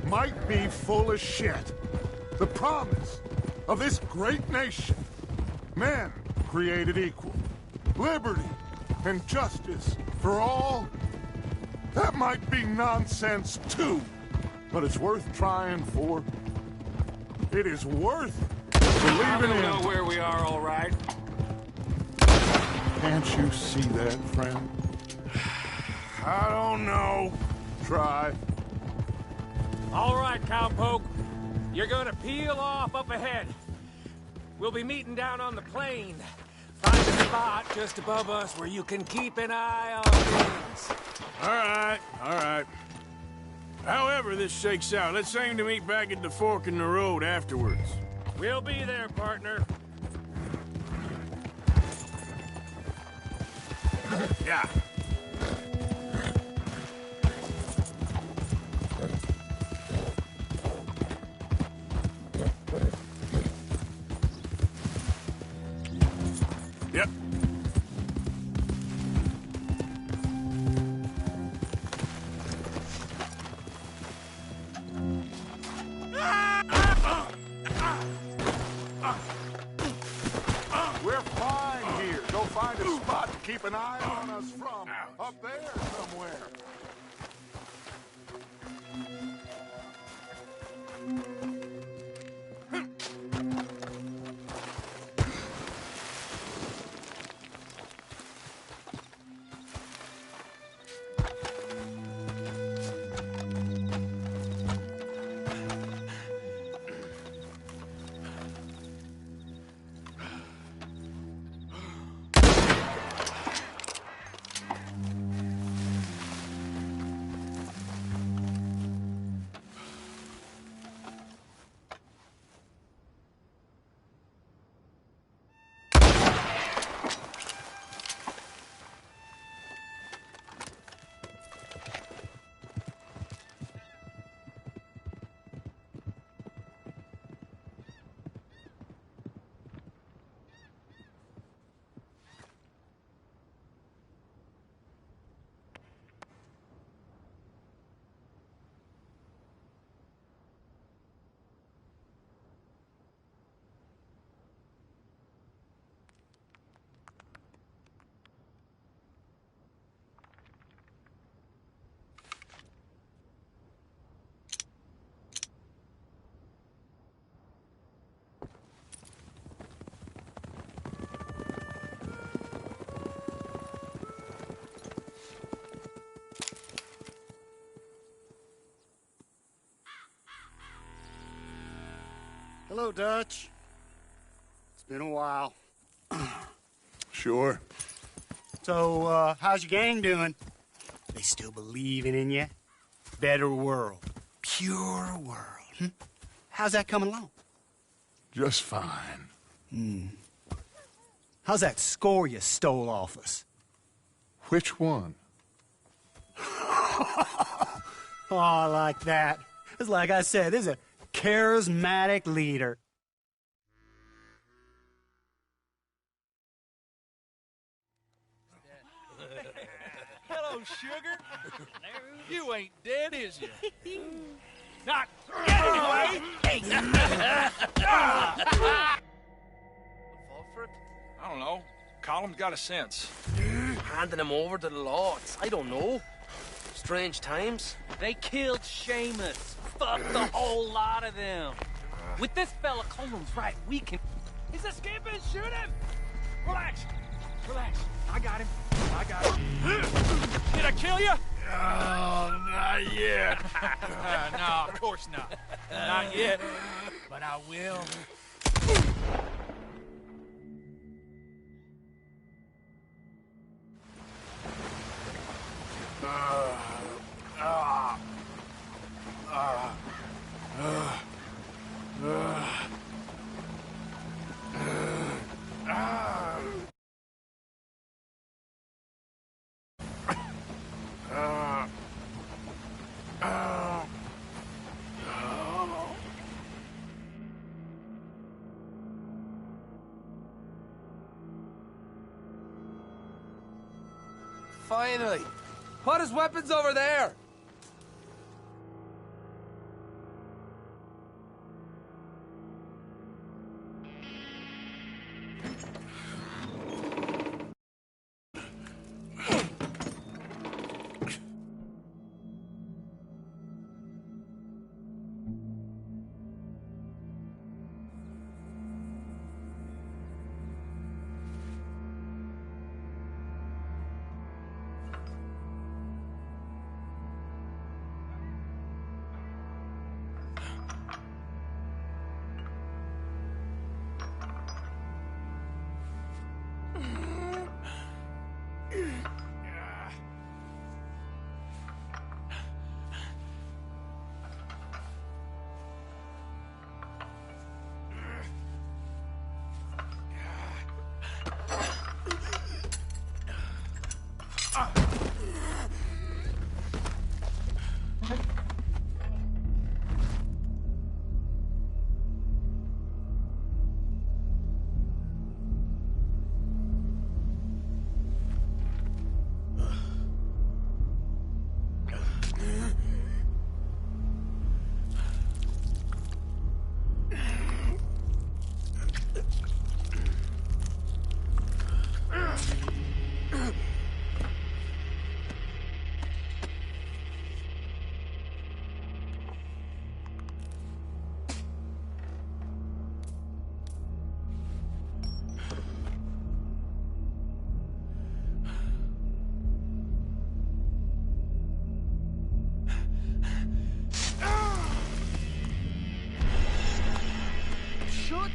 might be full of shit. The promise of this great nation. Men created equal. Liberty and justice for all. That might be nonsense too. But it's worth trying for. It is worth believing in. I know where we are, all right. Can't you see that, friend? I don't know. Try. All right, cowpoke. You're gonna peel off up ahead. We'll be meeting down on the plain Find a spot just above us where you can keep an eye on things. All right, all right. However this shakes out, let's aim to meet back at the fork in the road afterwards. We'll be there, partner. Yeah. Yep. We're fine here. Go find a spot to keep an eye on us from. Up there somewhere. Hello, Dutch. It's been a while. Sure. So, how's your gang doing? They still believing in you? Better world. Pure world. How's that coming along? Just fine. How's that score you stole off us? Which one? Oh, I like that. It's like I said, this is a charismatic leader. Hello, sugar. You ain't dead, is you? Not yet, anyway! I don't know. Column's got a sense. Handing him over to the lords. I don't know. Strange times. They killed Seamus. Fuck the whole lot of them. With this fella Coleman's right, we can... He's escaping! Shoot him! Relax. Relax. I got him. I got him. Did I kill you? Oh, not yet. No, of course not. Not yet. But I will. Finally! Put his weapons over there!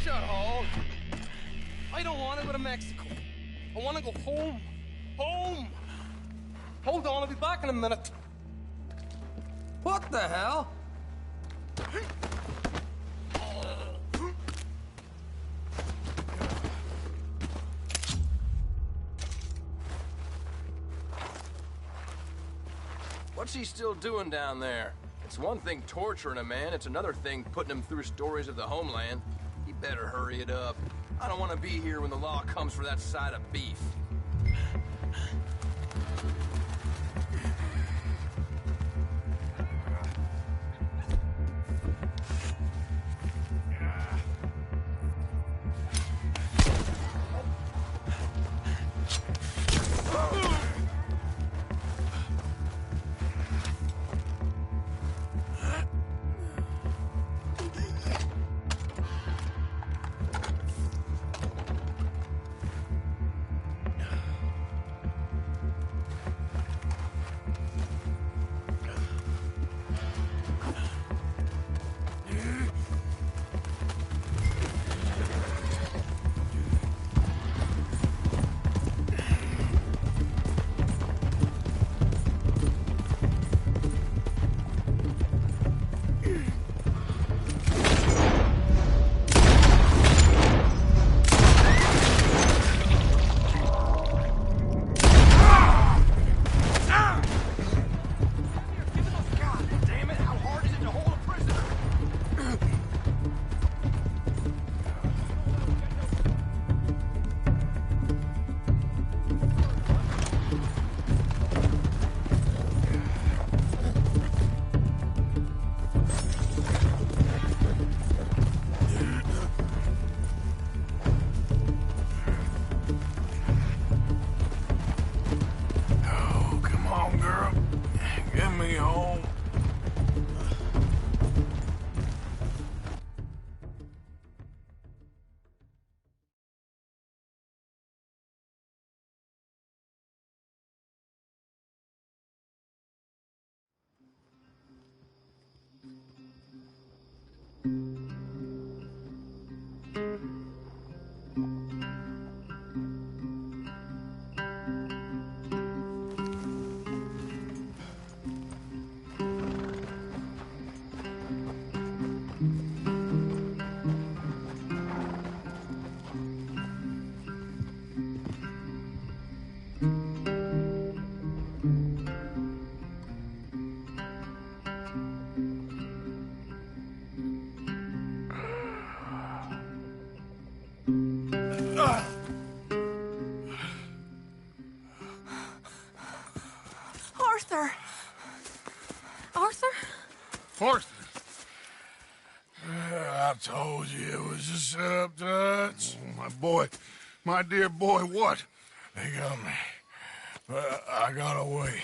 Charles! I don't want to go to Mexico. I want to go home. Home! Hold on, I'll be back in a minute. What the hell? What's he still doing down there? It's one thing torturing a man, it's another thing putting him through stories of the homeland. He better hurry it up. I don't want to be here when the law comes for that side of beef. Arthur! Arthur? Arthur! I told you it was a setup, Dutch. Oh, my boy. My dear boy, what? They got me. But I got away.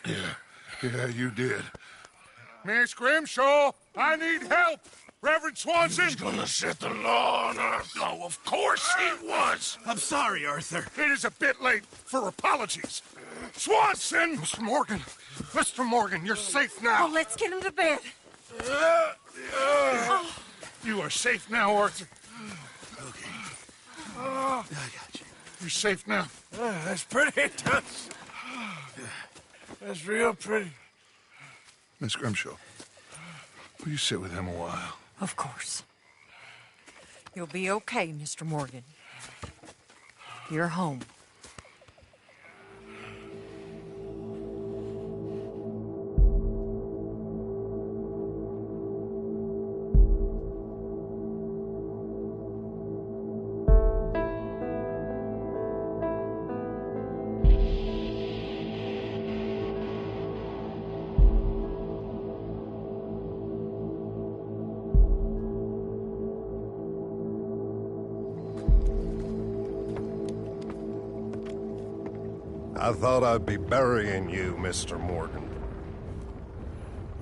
Yeah, you did. Miss Grimshaw, I need help! Reverend Swanson! He's gonna set the law on us. Oh, of course he was! I'm sorry, Arthur. It is a bit late for apologies. Swanson! Mr. Morgan! Mr. Morgan, you're safe now. Oh, let's get him to bed. You are safe now, Arthur. Okay. I got you. You're safe now. That's pretty, Dutch. That's real pretty. Miss Grimshaw, will you sit with him a while? Of course. You'll be okay, Mr. Morgan. You're home. I thought I'd be burying you, Mr. Morgan.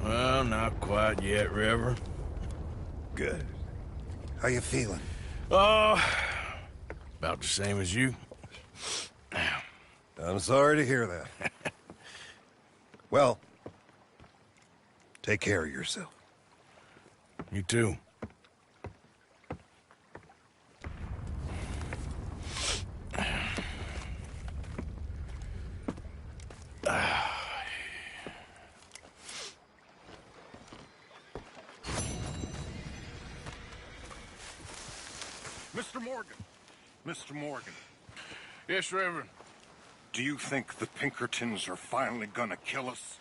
Well, not quite yet, Reverend. Good. How you feeling? Oh, about the same as you. I'm sorry to hear that. Well, take care of yourself. You too. Mr. Morgan. Mr. Morgan. Yes, Reverend. Do you think the Pinkertons are finally gonna kill us?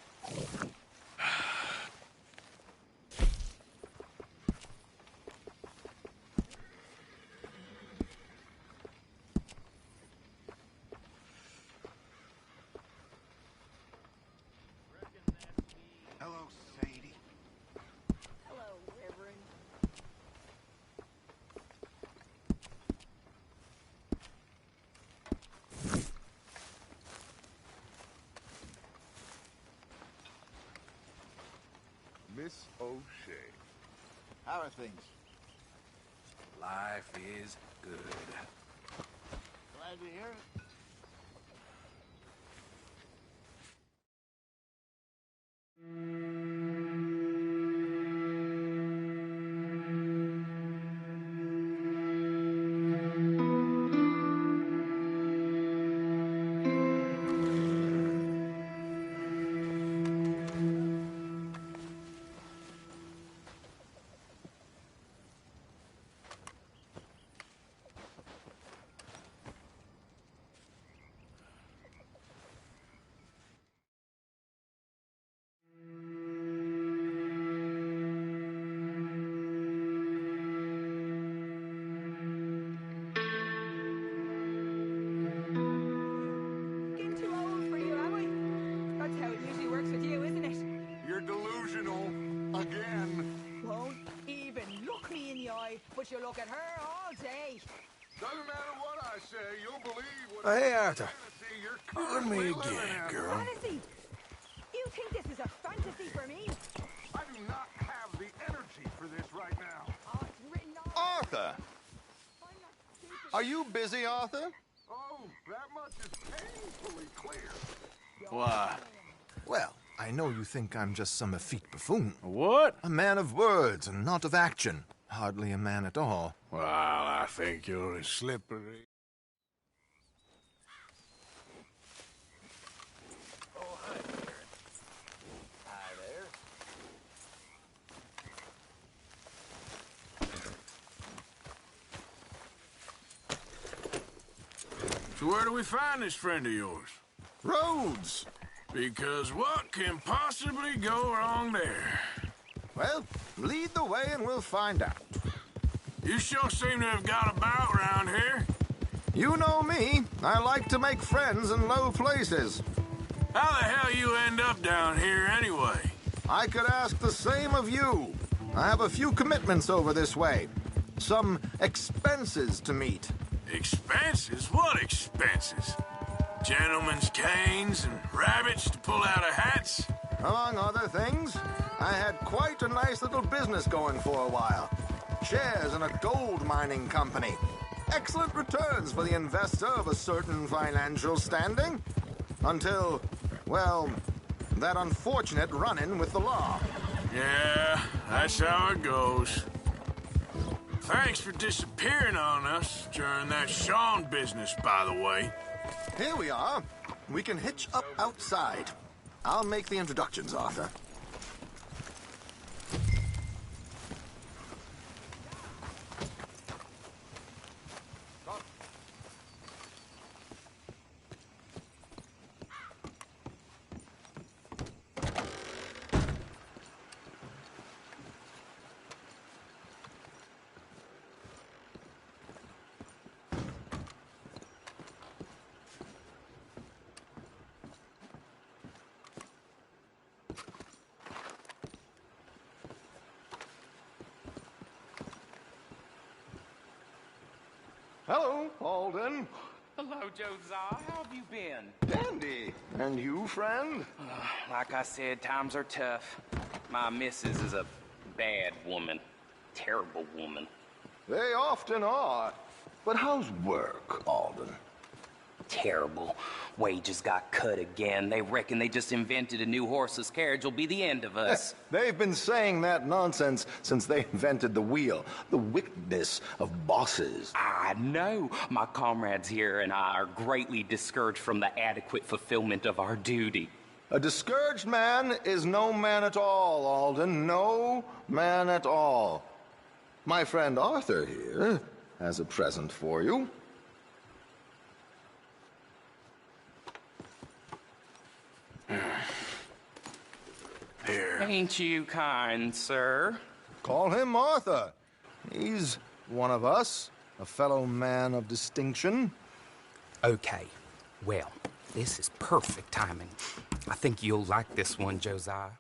Hello, Sadie. Hello, Reverend. Miss O'Shea. How are things? Life is good. Glad to hear it. Getting too old for you, am I? That's how it usually works with you, isn't it? You're delusional. Again. Won't even look me in the eye, but you look at her all day. Doesn't matter what I say, you'll believe what Hey, Arthur. fantasy you're On me currently living again, in. girl. Fantasy? You think this is a fantasy for me? I do not have the energy for this right now. Oh, it's written all Arthur! Are you busy, Arthur? Oh, that much is painfully clear. Why? Well, I know you think I'm just some effete buffoon. What? A man of words and not of action. Hardly a man at all. Well, I think you're as slippery. Oh, hi there. Hi there. So where do we find this friend of yours? Roads! Because what can possibly go wrong there? Well, lead the way and we'll find out. You sure seem to have got about around here. You know me. I like to make friends in low places. How the hell you end up down here anyway? I could ask the same of you. I have a few commitments over this way. Some expenses to meet. Expenses? What expenses? Gentlemen's canes and rabbits to pull out of hats? Among other things, I had quite a nice little business going for a while. Shares in a gold mining company. Excellent returns for the investor of a certain financial standing. Until, well, that unfortunate run-in with the law. Yeah, that's how it goes. Thanks for disappearing on us during that Sean business, by the way. Here we are. We can hitch up outside. I'll make the introductions, Arthur. Hello, Alden. Hello, Josiah. How have you been? Dandy. And you, friend? Like I said, times are tough. My missus is a bad woman. Terrible woman. They often are. But how's work, Alden? Terrible. Wages got cut again. They reckon they just invented a new horseless carriage will be the end of us. They've been saying that nonsense since they invented the wheel. The wickedness of bosses. I know. My comrades here and I are greatly discouraged from the adequate fulfillment of our duty. A discouraged man is no man at all, Alden. No man at all. My friend Arthur here as a present for you. Here. Ain't you kind, sir? Call him Arthur. He's one of us, a fellow man of distinction. Okay. Well, this is perfect timing. I think you'll like this one, Josiah.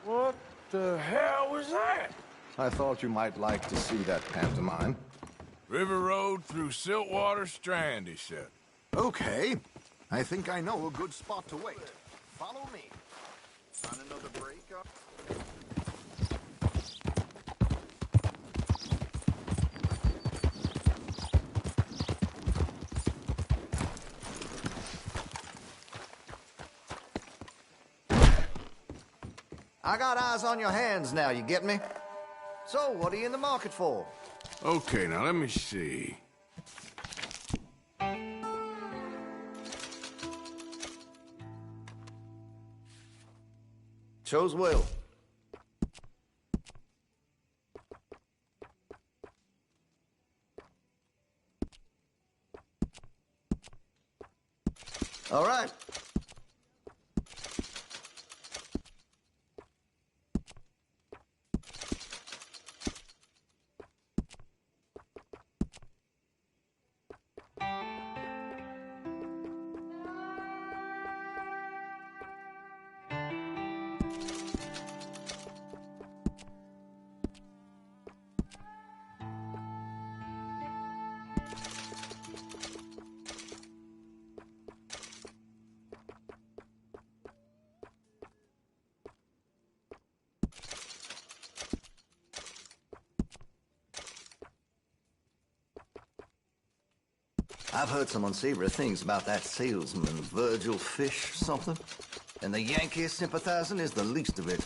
What the hell was that? I thought you might like to see that pantomime. River Road through Siltwater Strand, he said. Okay. I think I know a good spot to wait. Follow me. Find another break up. I got eyes on your hands now, you get me? So, what are you in the market for? Okay, now let me see. Chose well. All right. I've heard some unsavory things about that salesman, Virgil Fish something. And the Yankee sympathizing is the least of it.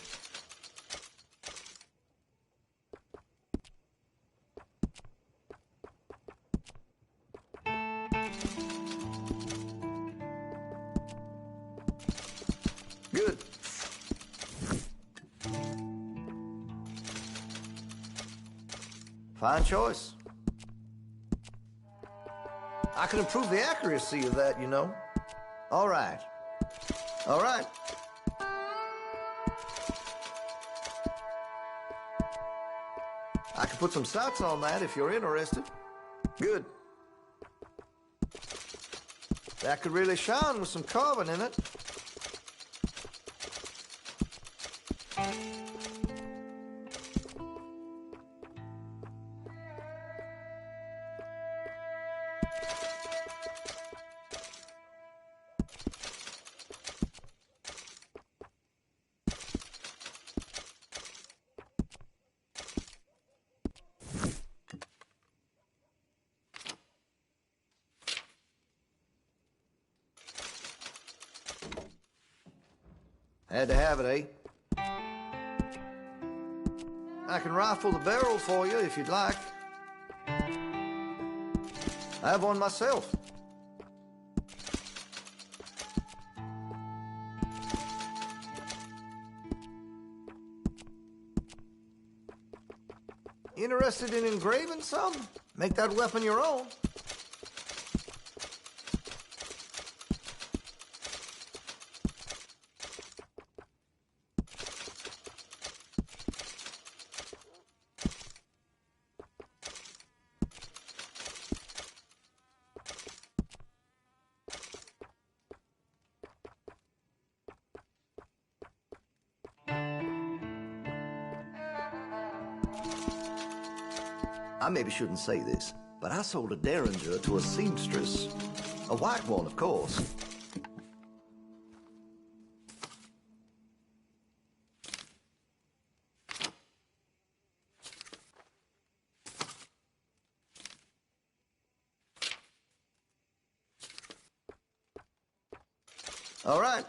Good. Fine choice. I can improve the accuracy of that, you know. All right. All right. I can put some sights on that if you're interested. Good. That could really shine with some carbon in it. Had to have it, eh? I can rifle the barrel for you if you'd like. I have one myself. Interested in engraving some? Make that weapon your own. I maybe shouldn't say this, but I sold a derringer to a seamstress. A white one, of course. All right.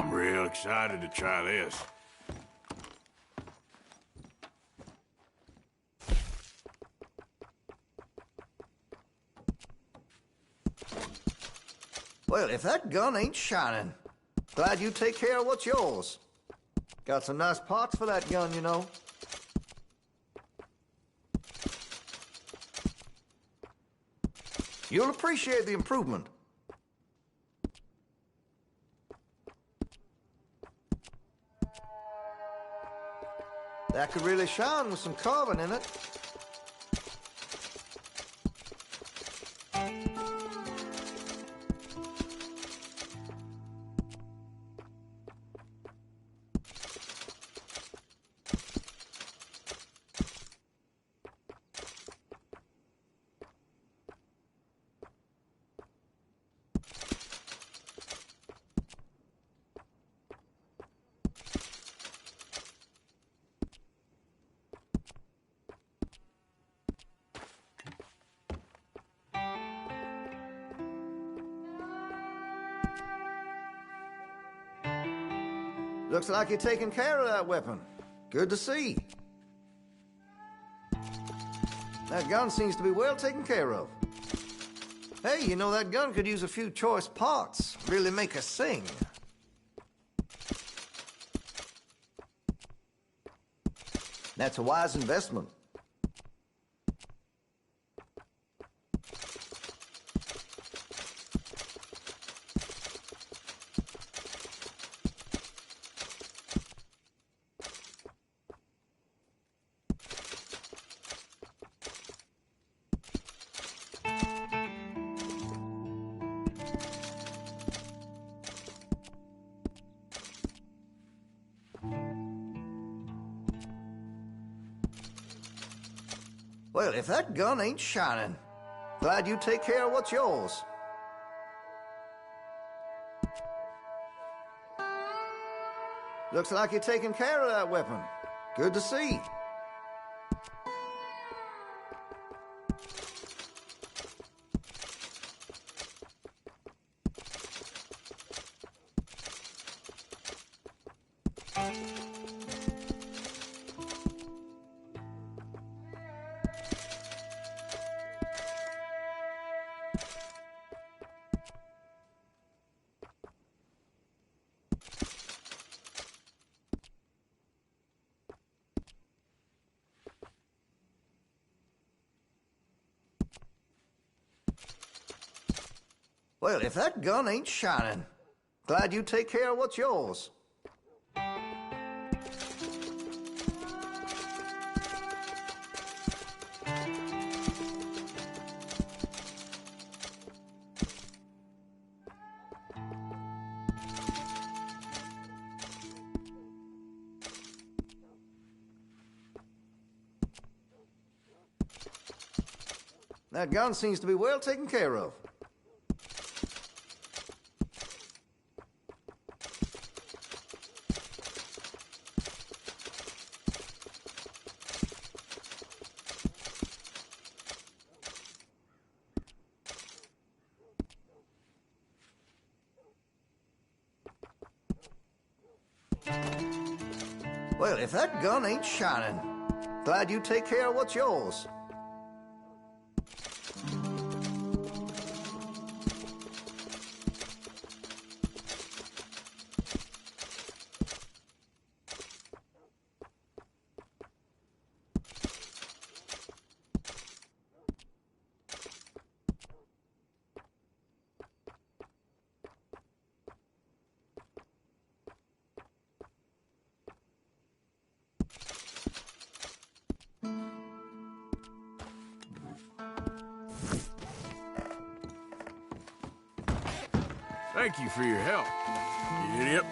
I'm real excited to try this. Well, if that gun ain't shining, glad you take care of what's yours. Got some nice parts for that gun, you know. You'll appreciate the improvement. That could really shine with some carbon in it. Looks like you're taking care of that weapon. Good to see. That gun seems to be well taken care of. Hey, you know, that gun could use a few choice parts. Really make us sing. That's a wise investment. Well, if that gun ain't shining, glad you take care of what's yours. Looks like you're taking care of that weapon. Good to see. Well, if that gun ain't shining, glad you take care of what's yours. That gun seems to be well taken care of. Well, if that gun ain't shining, glad you take care of what's yours. Thank you for your help, you idiot.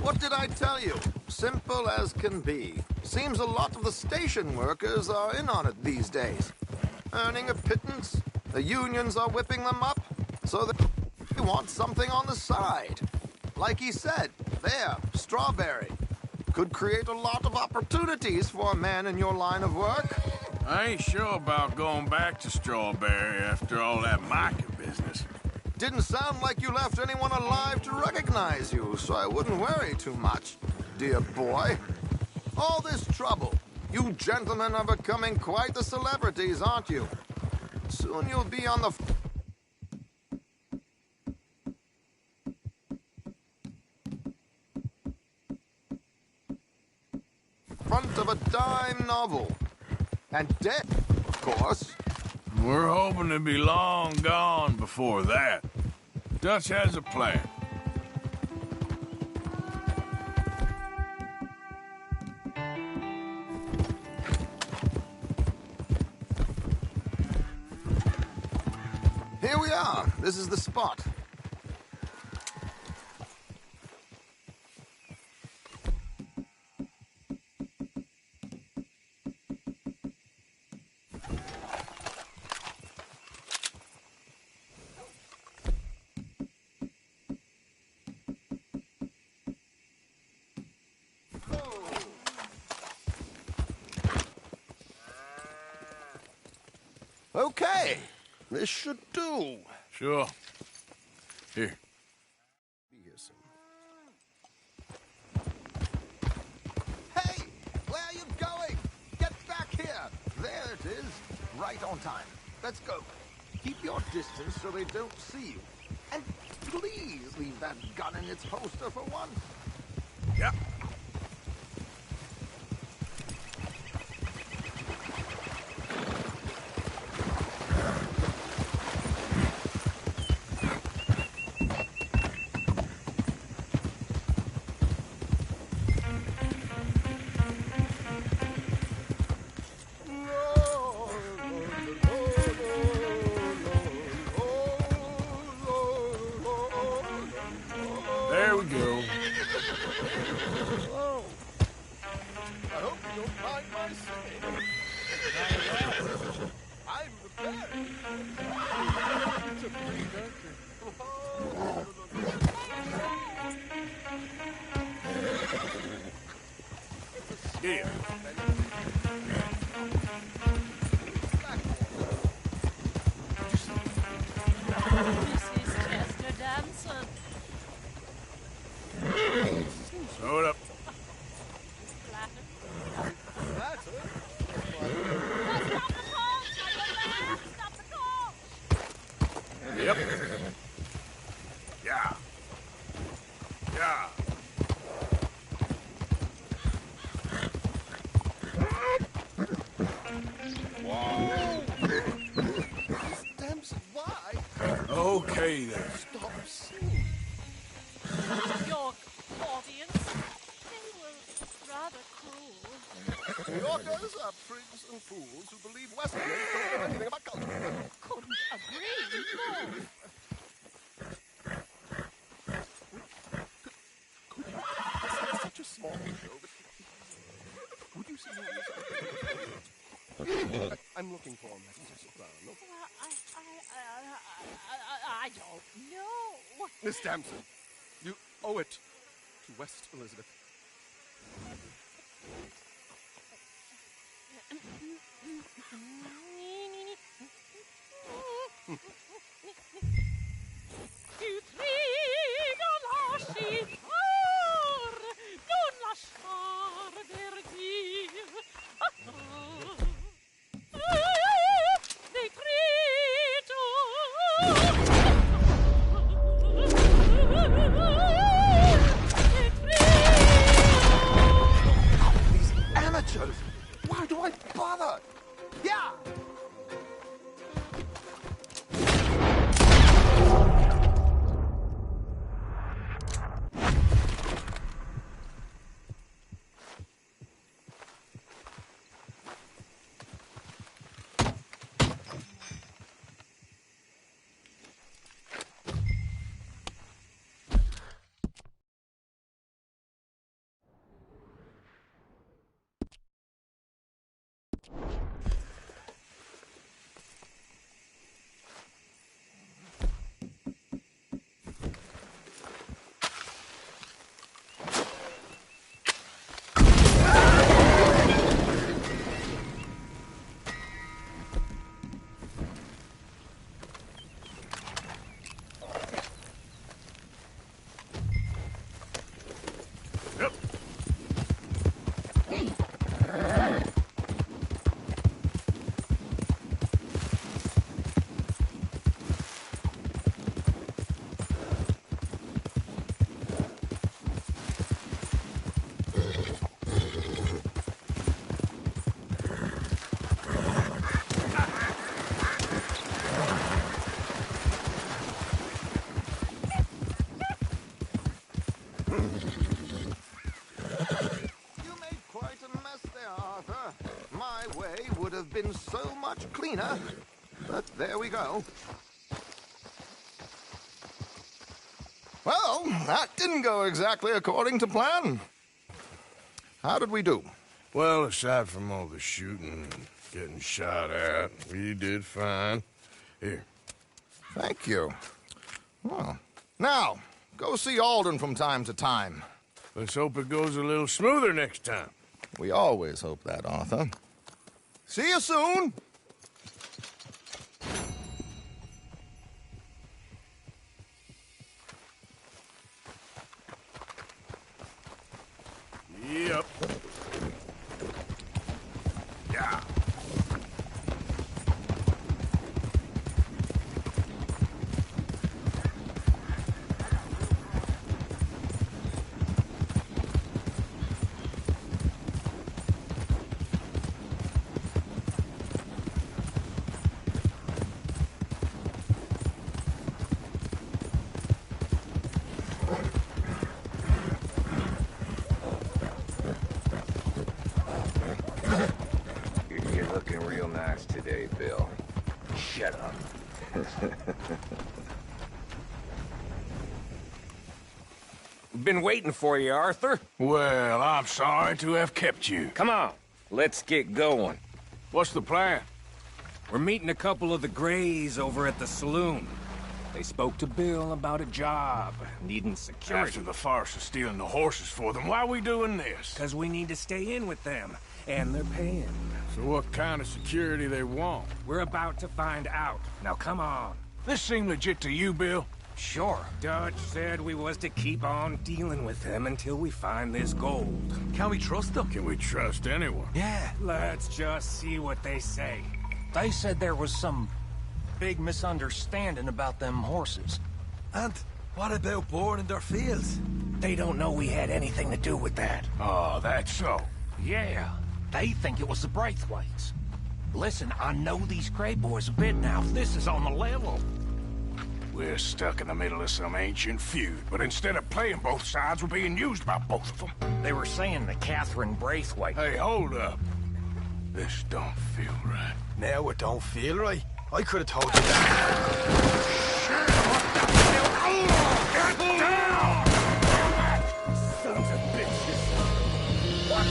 What did I tell you? Simple as can be. Seems a lot of the station workers are in on it these days. Earning a pittance, the unions are whipping them up, so they want something on the side. Like he said, there, Strawberry. Could create a lot of opportunities for a man in your line of work. I ain't sure about going back to Strawberry after all that Micah business. Didn't sound like you left anyone alive to recognize you, so I wouldn't worry too much, dear boy. All this trouble. You gentlemen are becoming quite the celebrities, aren't you? Soon you'll be on the front of a dime novel. And dead, of course. We're hoping to be long gone before that. Dutch has a plan. Here we are. This is the spot. Okay, this should do. Sure. Here. Be here soon. Hey, where are you going? Get back here. There it is, right on time. Let's go. Keep your distance so they don't see you. And please leave that gun in its holster for one. Yep. There we go. Oh. I hope you don't mind my singing. I'm prepared. It's a pretty Yeah. This is Chester Damson. Throw it up. That's it. Stop the call! Yep. Yeah. Yeah. Damson, why? Okay then. Stop singing. York audience, they were rather cruel. Yorkers are prigs and fools who believe Westerners don't know anything about culture. Couldn't agree more. Such a small show, but would you see who I'm looking for Mrs. Soprano. I don't know. Miss Damson, you owe it to West Elizabeth. Amateurs! Why do I bother? Yeah! seems so much cleaner. But there we go. Well, that didn't go exactly according to plan. How did we do? Well, aside from all the shooting and getting shot at, we did fine. Here. Thank you. Well, now, go see Alden from time to time. Let's hope it goes a little smoother next time. We always hope that, Arthur. See you soon! Yep. Yeah. You're looking real nice today, Bill. Shut up. Been waiting for you, Arthur. Well, I'm sorry to have kept you. Come on, let's get going. What's the plan? We're meeting a couple of the Greys over at the saloon. They spoke to Bill about a job, needing security. After the farce of stealing the horses for them, why are we doing this? Because we need to stay in with them, and they're paying. So what kind of security they want? We're about to find out. Now come on. This seem legit to you, Bill? Sure. Dutch said we was to keep on dealing with them until we find this gold. Can we trust them? Can we trust anyone? Yeah. Let's just see what they say. They said there was some big misunderstanding about them horses. And what about boring their fields? They don't know we had anything to do with that. Oh, that's so. Yeah, they think it was the Braithwaites. Listen, I know these Grey boys a bit now. This is on the level. We're stuck in the middle of some ancient feud, but instead of playing both sides, we're being used by both of them. They were saying that Catherine Braithwaite... Hey, hold up. This don't feel right. Now it don't feel right. I could have told you that. Get down! Sons of bitches. What?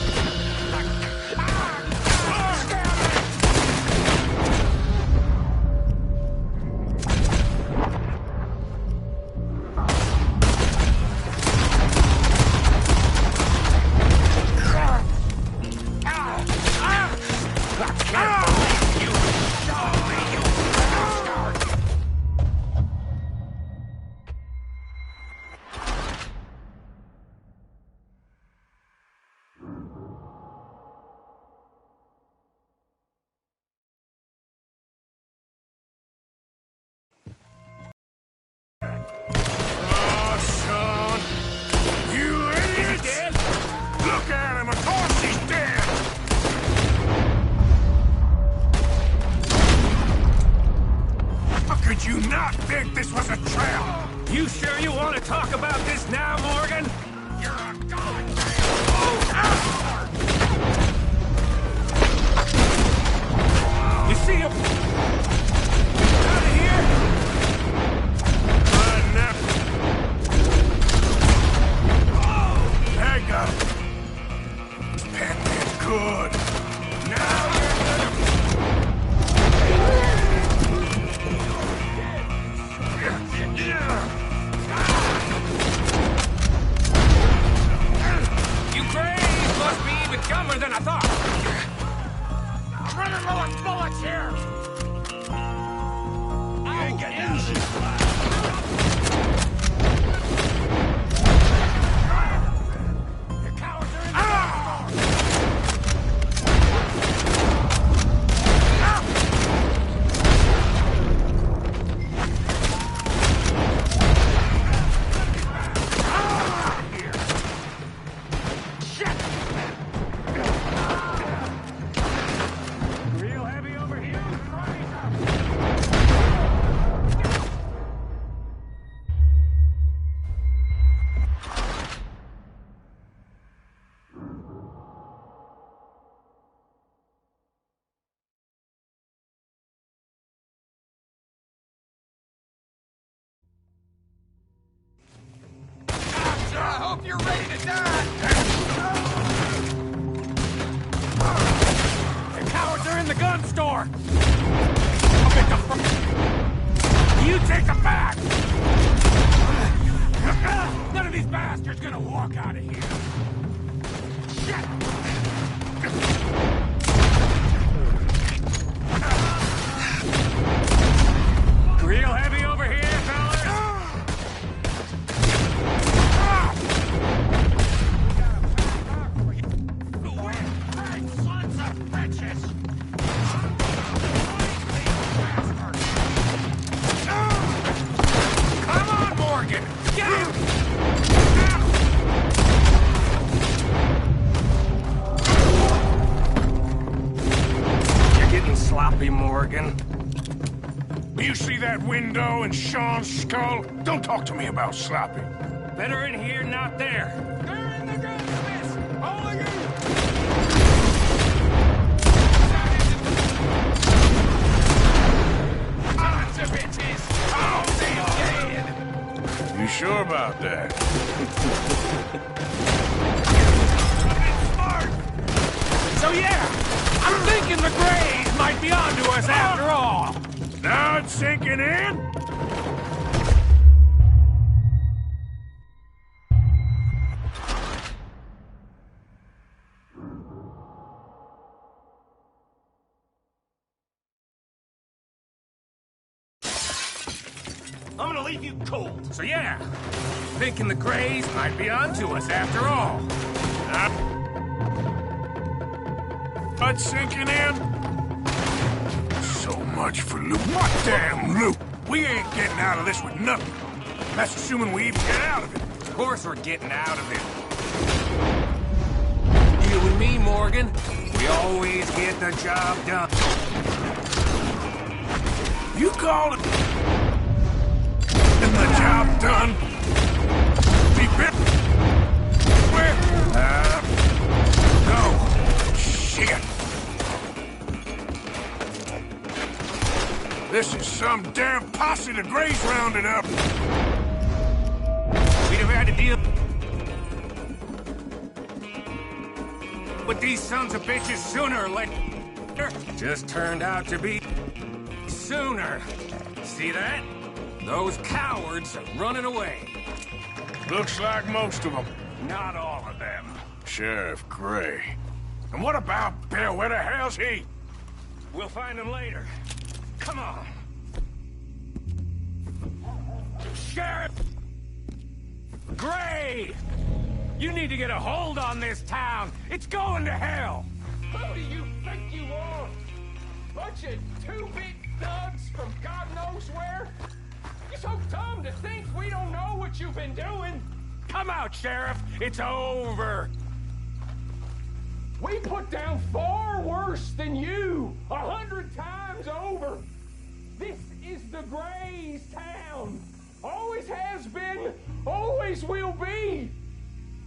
Did you not think this was a trap? You sure you want to talk about this now, Morgan? You're a goddamn... You see him? Out of here! There you go. Batman's good. Now you Greys must be even dumber than I thought. I'm running low on bullets here. hope you're ready to die! The cowards are in the gun store! I'll get the You take them back! None of these bastards gonna walk out of here! Shit! Real heavy over here, fellas! Sons of bitches! Come on, Morgan! Get him! You're getting sloppy, Morgan. You see that window and Sean's skull? Don't talk to me about sloppy. Better in here, not there. They're in the gunsmiths! All of you! Sons of bitches! All dead! You sure about that? So yeah, I'm thinking the Greys might be onto us after all. Now it's sinking in? I'm gonna leave you cold. So yeah, thinking the Greys might be onto us after all. What's sinking in? So much for loot. What damn loot? We ain't getting out of this with nothing. That's assuming we even get out of it. Of course we're getting out of it. You and me, Morgan, we always get the job done. You call it and the job done? Be bit. Where? No. Shit. This is some damn posse the Greys rounded up. We'd have had to deal with these sons of bitches sooner or later. Just turned out to be sooner. See that? Those cowards are running away. Looks like most of them. Not all of them. Sheriff Gray. And what about Bill? Where the hell's he? We'll find him later. Come on. Sheriff Gray! You need to get a hold on this town. It's going to hell. Who do you think you are? Bunch of two-bit thugs from God knows where? You're so dumb to think we don't know what you've been doing. Come out, Sheriff. It's over. We put down far worse than you. 100 times over. This is the Greys' town. Always has been, always will be.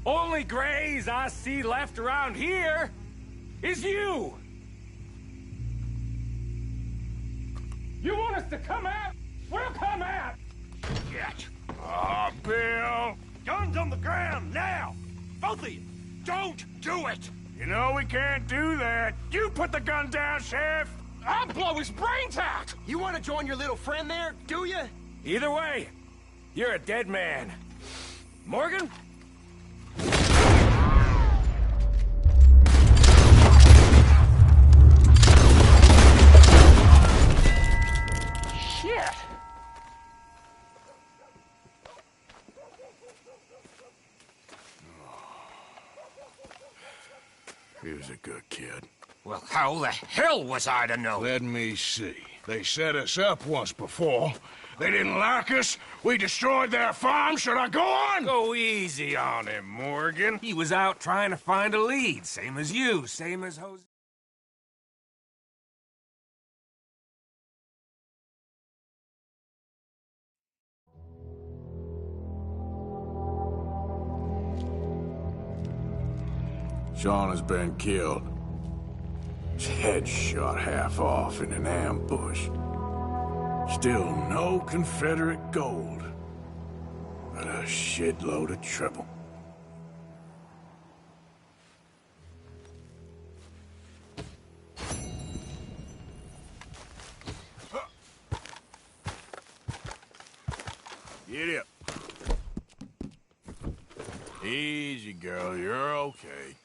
Only Greys I see left around here is you. You want us to come out? We'll come out. Shit. Oh, Bill. Guns on the ground, now. Both of you. Don't do it. You know we can't do that. You put the gun down, Sheriff. I'll blow his brains out. You want to join your little friend there, do you? Either way, you're a dead man. Morgan? Shit. He was a good kid. Well, how the hell was I to know? Let me see. They set us up once before. They didn't like us. We destroyed their farm. Should I go on? Go easy on him, Morgan. He was out trying to find a lead, same as you, same as Jose. Sean has been killed. His head shot half off in an ambush. Still no Confederate gold, but a shitload of trouble. Get up. Easy, girl. You're okay.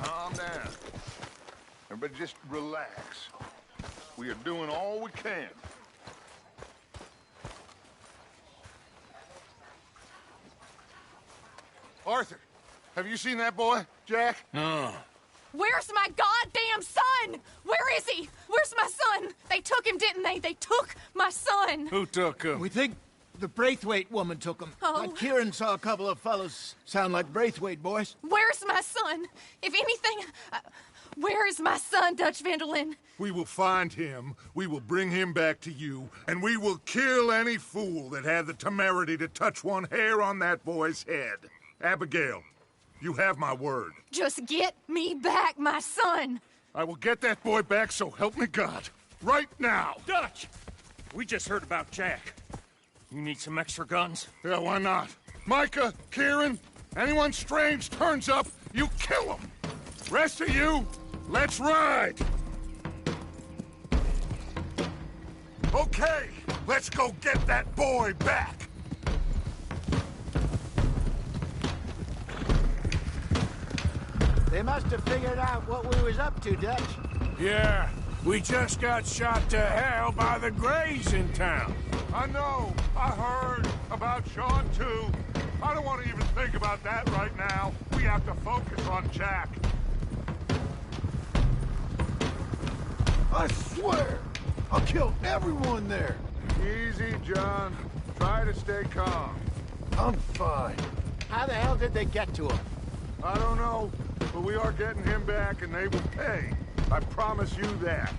Calm down. Everybody just relax. We are doing all we can. Arthur, have you seen that boy, Jack? No. Where's my goddamn son? Where is he? Where's my son? They took him, didn't they? They took my son. Who took him? We think the Braithwaite woman took him. Oh. But Kieran saw a couple of fellows sound like Braithwaite boys. Where's my son? If anything, where is my son, Dutch Vanderlyn? We will find him, we will bring him back to you, and we will kill any fool that had the temerity to touch one hair on that boy's head. Abigail, you have my word. Just get me back my son. I will get that boy back, so help me God. Right now. Dutch! We just heard about Jack. You need some extra guns? Yeah, why not? Micah, Kieran, anyone strange turns up, you kill him. Rest of you, let's ride. Okay, let's go get that boy back. They must have figured out what we was up to, Dutch. Yeah, we just got shot to hell by the Greys in town. I know. I heard about Sean, too. I don't want to even think about that right now. We have to focus on Jack. I swear, I'll kill everyone there. Easy, John. Try to stay calm. I'm fine. How the hell did they get to him? I don't know, but we are getting him back and they will pay. I promise you that.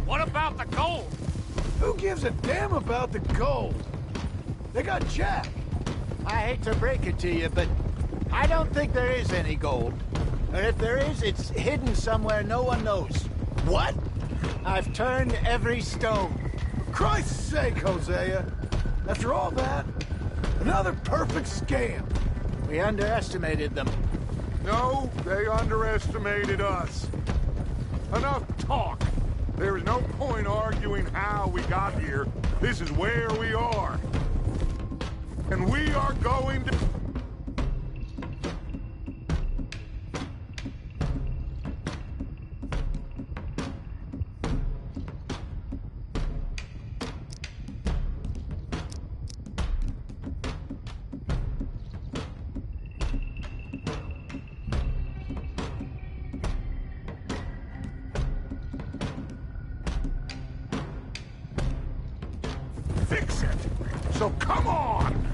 What about the gold? Who gives a damn about the gold? They got Jack. I hate to break it to you, but I don't think there is any gold. And if there is, it's hidden somewhere no one knows. What? I've turned every stone. For Christ's sake, Hosea. After all that, another perfect scam. We underestimated them. No, they underestimated us. Enough talk. There is no point arguing how we got here. This is where we are. And we are going to... fix it. So come on!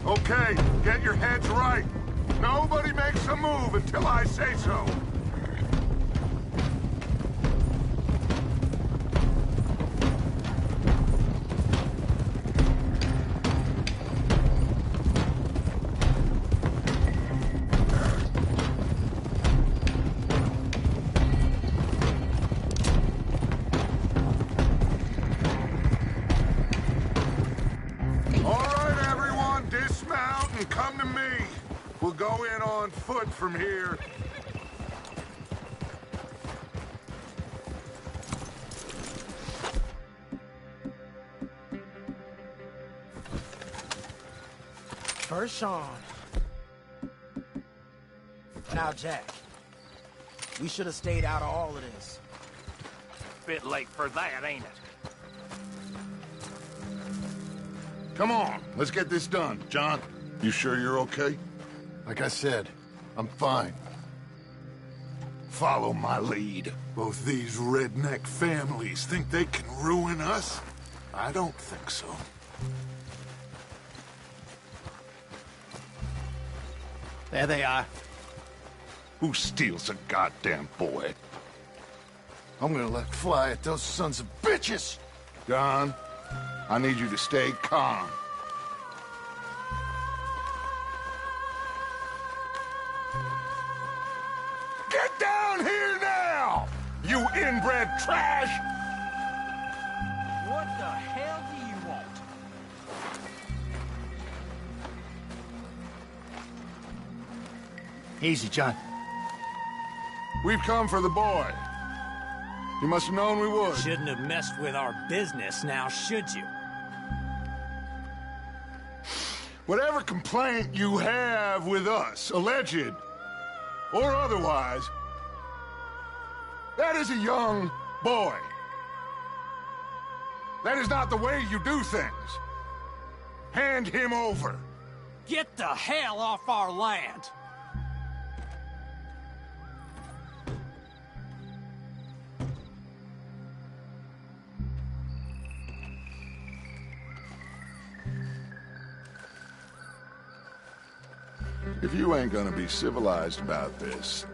Okay, get your heads right. Nobody makes a move until I say so. Come to me. We'll go in on foot from here. First Sean. Now Jack. We should have stayed out of all of this. Bit late for that, ain't it? Come on, let's get this done. John, you sure you're okay? Like I said, I'm fine. Follow my lead. Both these redneck families think they can ruin us? I don't think so. There they are. Who steals a goddamn boy? I'm gonna let fly at those sons of bitches! Don, I need you to stay calm. Get down here now, you inbred trash! What the hell do you want? Easy, John. We've come for the boy. You must have known we would. Shouldn't have messed with our business now, should you? Whatever complaint you have with us, alleged or otherwise, that is a young boy. That is not the way you do things. Hand him over. Get the hell off our land! If you ain't gonna be civilized about this...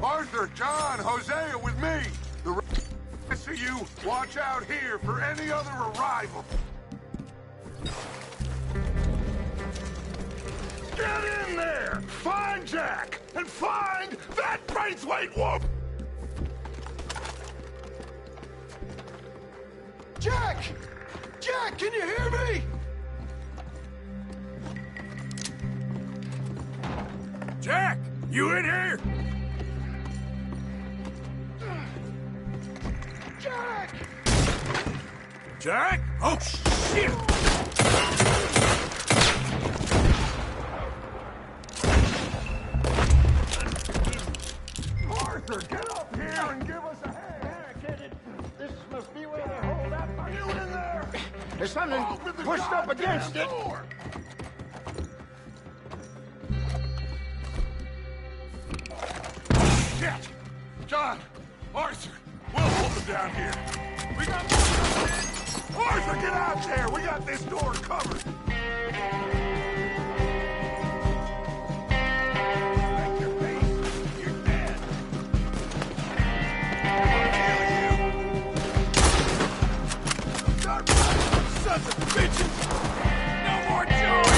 Arthur, John, Hosea with me. The rest of you, watch out here for any other arrival. Get in there! Find Jack! And find that Braithwaite woman! Jack! Jack, can you hear me? Jack, you in here? Jack! Jack? Oh, shit! Arthur, get up here and give us a hand! This must be where they hold that. Are you in there? There's something pushed up against it. Shit! John! Arthur! We'll hold them down here. We got more. Arthur, get out there! We got this door covered. Make your face. You're dead. I'll kill you. Start running, sons of bitches! No more joy!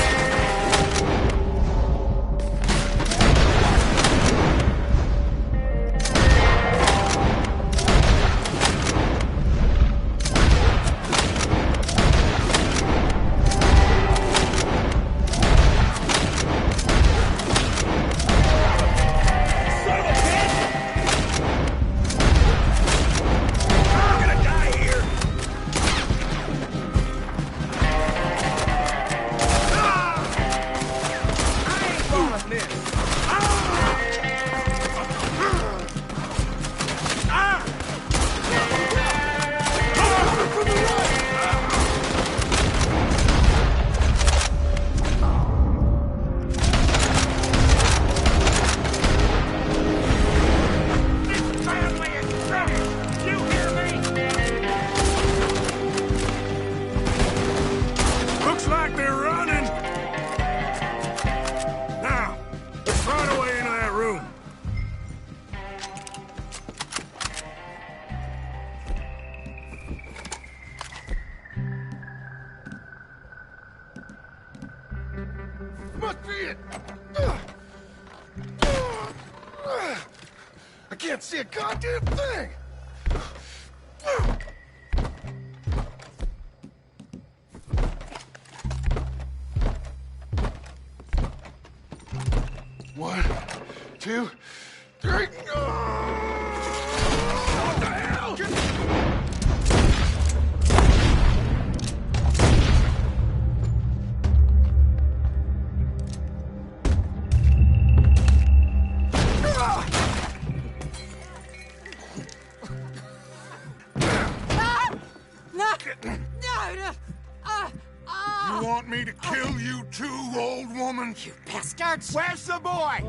Must be it. I can't see a goddamn thing. One, two, three. What the hell? You want me to kill you too, old woman? You bastards! Where's the boy?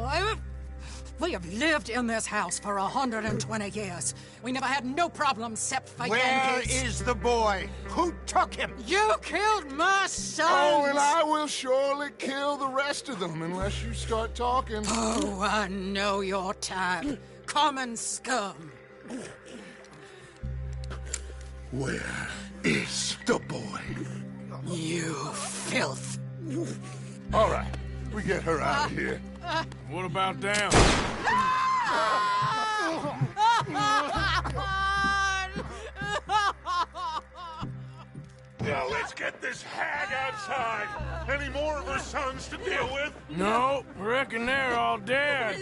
We have lived in this house for 120 years. We never had no problems except for Where Yankees. is the boy? Who took him? You killed my son! Oh, and I will surely kill the rest of them unless you start talking. Oh, I know your type. Common scum. Where is the boy? You filth. All right, we get her out of here. What about down? Now let's get this hag outside. Any more of her sons to deal with? No, reckon they're all dead.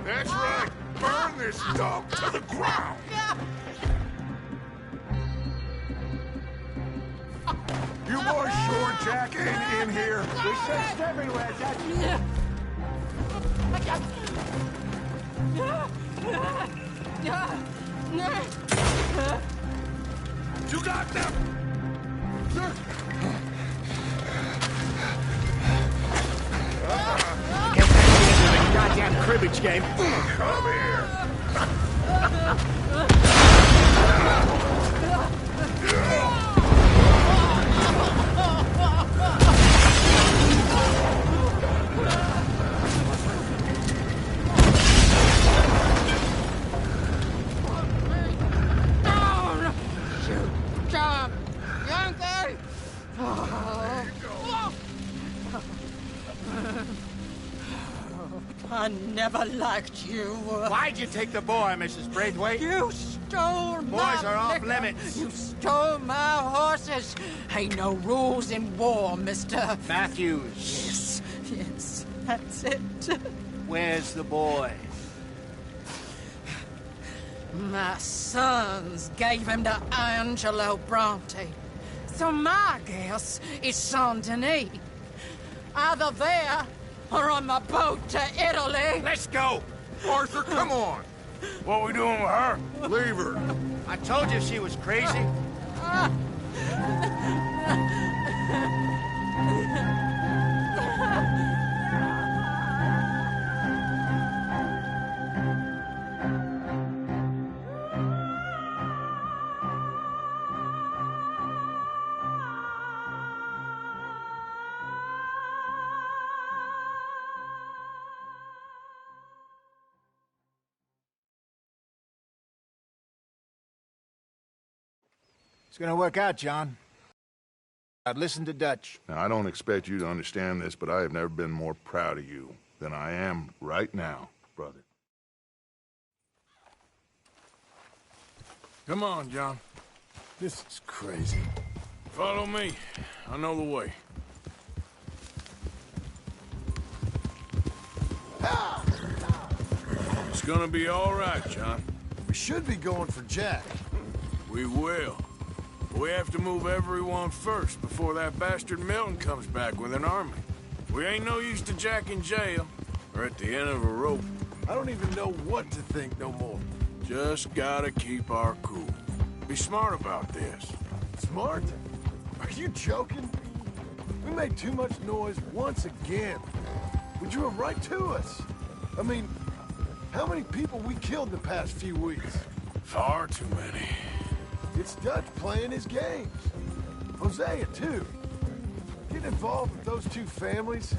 That's right. Burn this dog to the ground. You boys sure Jack ain't in here? We searched everywhere, Judge. You got them? Get back into the goddamn cribbage game. Come here. I never liked you. Why'd you take the boy, Mrs. Braithwaite? You stole my Boys are off liquor. limits. You stole my horses. Ain't no rules in war, mister. Matthews. Yes, that's it. Where's the boy? My sons gave him to Angelo Bronte. So my guess is Saint-Denis. Either there or on the boat to Italy. Let's go. Arthur, come on. What we doing with her? Leave her. I told you she was crazy. It's gonna work out, John. I'd listen to Dutch. Now, I don't expect you to understand this, but I have never been more proud of you than I am right now, brother. Come on, John. This is crazy. Follow me. I know the way. It's gonna be all right, John. We should be going for Jack. We will. But we have to move everyone first before that bastard Milton comes back with an army. We ain't no use to Jack in jail or at the end of a rope. I don't even know what to think no more. Just gotta keep our cool. Be smart about this. Smart? Are you joking? We made too much noise once again. We drew them right to us. I mean, how many people we killed the past few weeks? Far too many. It's Dutch playing his games. Hosea, too. Getting involved with those two families.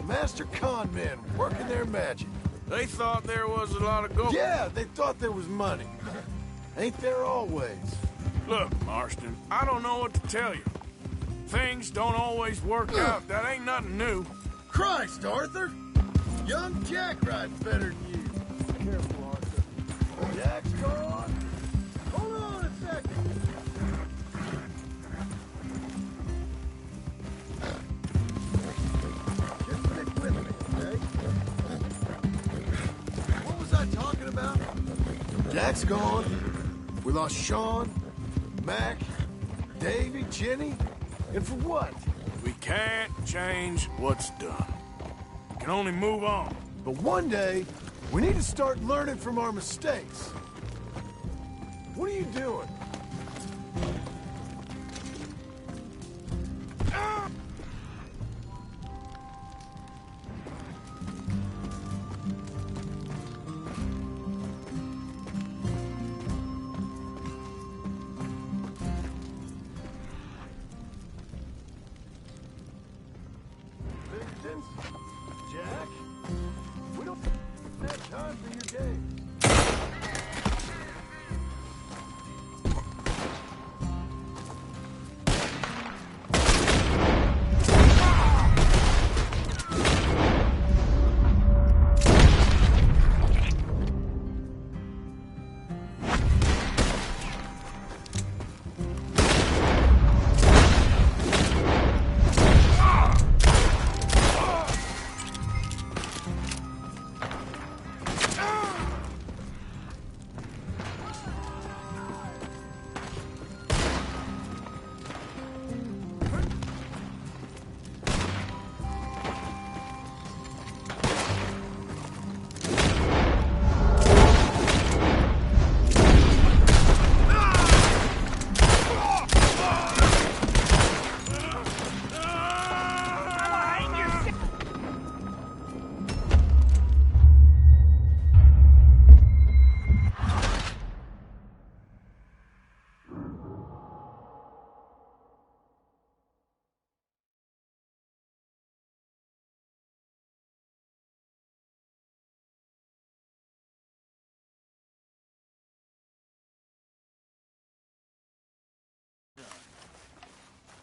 Master con men working their magic. They thought there was a lot of gold. Yeah, they thought there was money. Ain't there always? Look, Marston, I don't know what to tell you. Things don't always work out. That ain't nothing new. Christ, Arthur! Young Jack rides better than you. Careful, Arthur. Jack's gone. Hold on a second. Just stick with me, okay? What was I talking about? Jack's gone. We lost Sean, Mac, Davy, Jenny. And for what? We can't change what's done. We can only move on. But one day, we need to start learning from our mistakes. What are you doing? Jack? We don't have time for your games.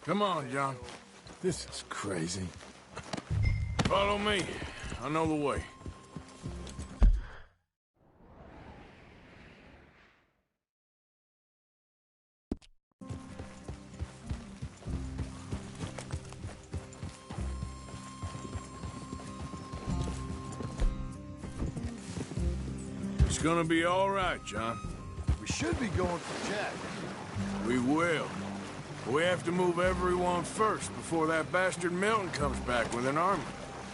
Come on, John. This is crazy. Follow me. I know the way. It's gonna be all right, John. We should be going for Jack. We will. We have to move everyone first before that bastard Milton comes back with an army.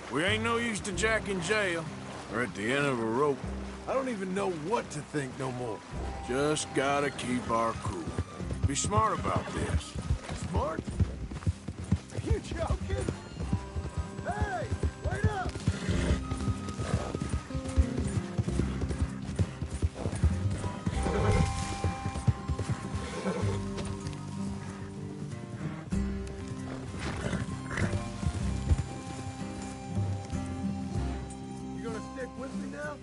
We ain't no use to Jack in jail or at the end of a rope. I don't even know what to think no more. Just gotta keep our cool. Be smart about this. Smart? Are you joking? Hey, wait up! You gonna stick with me now?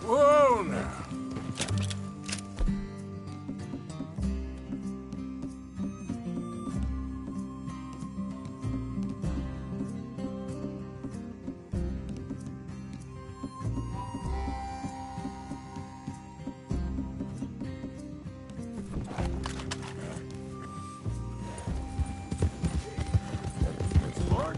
Whoa, now. Smart?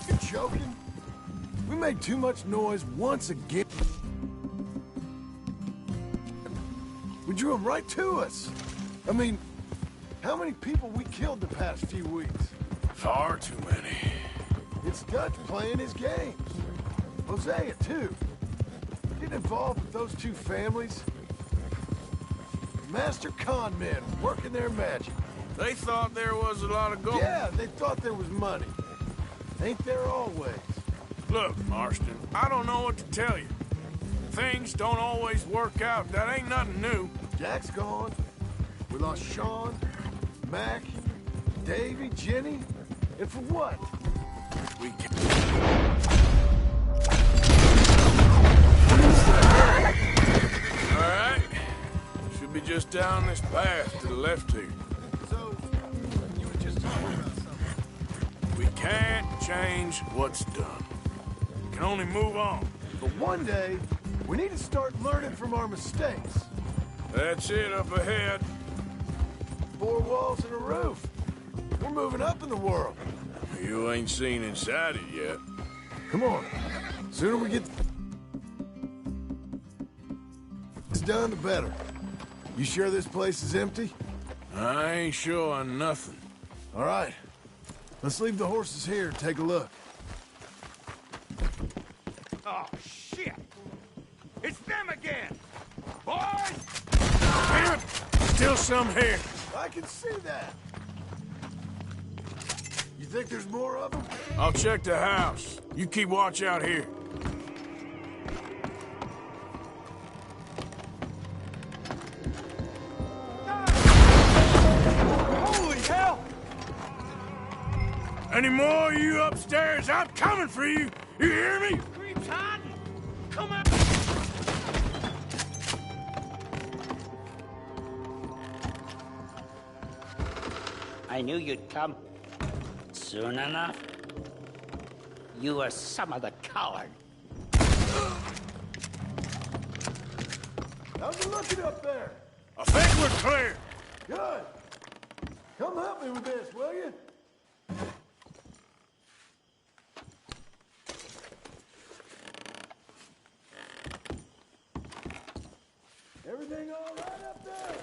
You joking? We made too much noise once again. We drew them right to us. I mean, how many people we killed the past few weeks? Far too many. It's Dutch playing his games. Hosea, too. Getting involved with those two families. Master con men working their magic. They thought there was a lot of gold. Yeah, they thought there was money. Ain't there always? Look, Marston, I don't know what to tell you. Things don't always work out. That ain't nothing new. Jack's gone. We lost Sean, Mac, Davy, Jenny. And for what? We can... All right. Should be just down this path to the left here. So, you were just talking about something. We can't change what's done. We can only move on. But one day, we need to start learning from our mistakes. That's it up ahead. 4 walls and a roof. We're moving up in the world. You ain't seen inside it yet. Come on. Sooner we get this done, the better. You sure this place is empty? I ain't sure on nothing. All right. Let's leave the horses here and take a look. Oh, shit! It's them again! Boys! Damn it! Still some here. I can see that. You think there's more of them? I'll check the house. You keep watch out here. Holy hell! Any more of you upstairs? I'm coming for you. You hear me? Creeps hiding! Come on! I knew you'd come. Soon enough. You were some of the coward. How's it looking up there? I think we're clear. Good. Come help me with this, will you? Everything all right up there?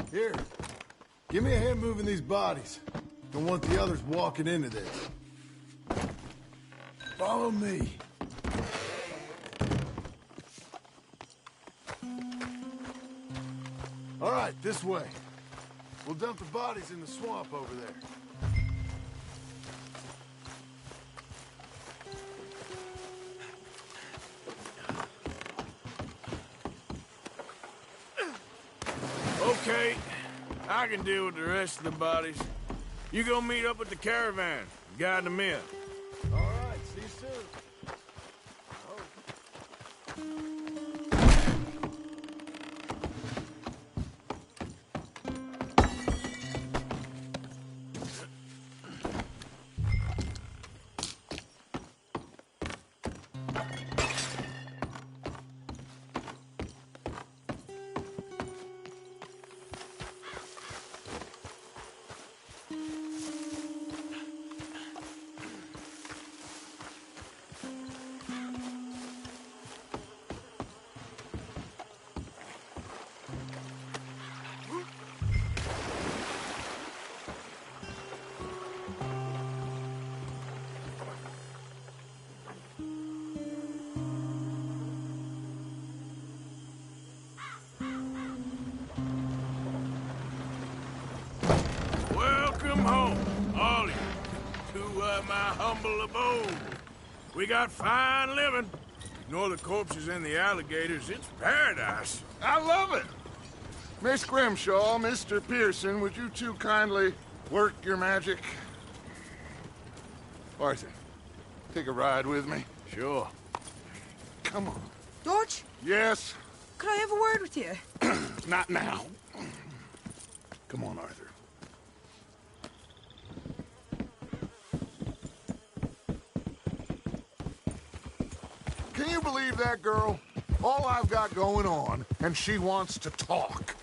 Here, give me a hand moving these bodies. Don't want the others walking into this. Follow me. All right, this way. We'll dump the bodies in the swamp over there. Okay, I can deal with the rest of the bodies. You go meet up with the caravan, guide them in. All right, see you soon. Welcome home, all of you, to my humble abode. We got fine living. Ignore the corpses and the alligators. It's paradise. I love it. Miss Grimshaw, Mr. Pearson, would you two kindly work your magic? Arthur, take a ride with me. Sure. Come on. George? Yes? Could I have a word with you? Not now. Come on, Arthur. Can you believe that girl? All I've got going on, and she wants to talk.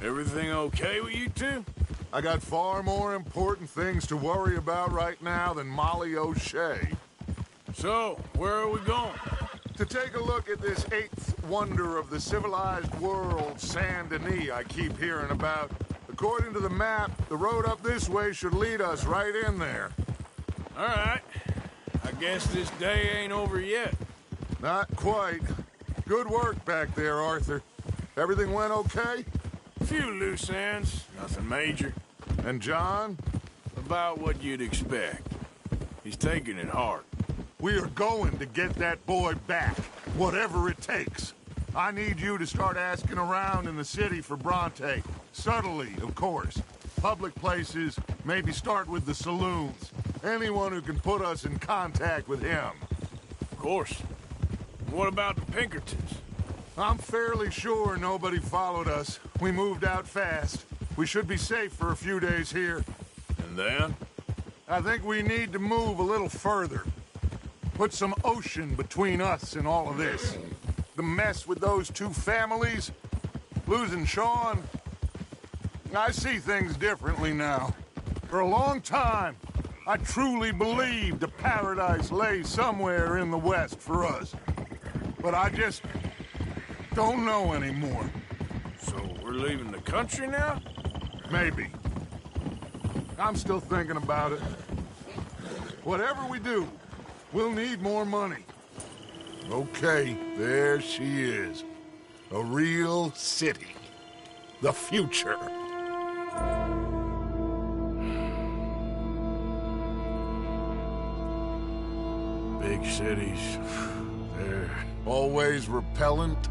Everything okay with you two? I got far more important things to worry about right now than Molly O'Shea. So, where are we going? To take a look at this eighth wonder of the civilized world, Saint Denis, I keep hearing about. According to the map, the road up this way should lead us right in there. All right. I guess this day ain't over yet. Not quite. Good work back there, Arthur. Everything went okay? A few loose ends, nothing major. And John? About what you'd expect. He's taking it hard. We are going to get that boy back, whatever it takes. I need you to start asking around in the city for Bronte. Subtly, of course. Public places, maybe start with the saloons. Anyone who can put us in contact with him. Of course. What about the Pinkertons? I'm fairly sure nobody followed us. We moved out fast. We should be safe for a few days here. And then? I think we need to move a little further. Put some ocean between us and all of this. The mess with those two families, losing Sean. I see things differently now. For a long time, I truly believed a paradise lay somewhere in the West for us. But I just don't know anymore. So we're leaving the country now? Maybe. I'm still thinking about it. Whatever we do, we'll need more money. Okay, there she is. A real city. The future. Big cities. They're always repellent.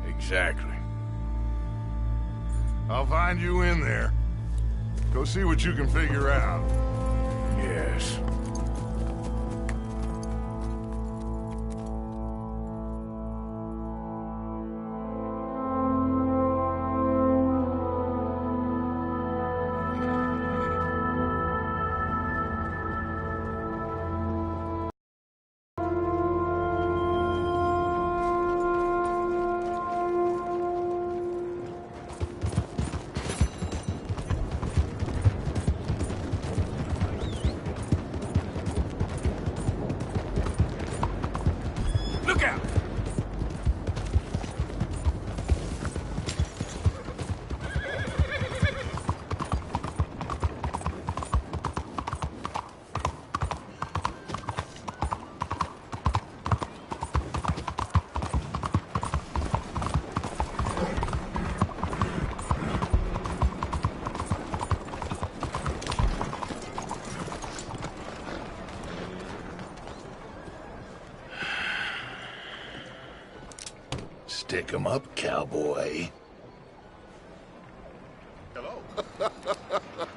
Exactly. I'll find you in there. Go see what you can figure out. Yes. Look out! Stick 'em up, cowboy. Hello.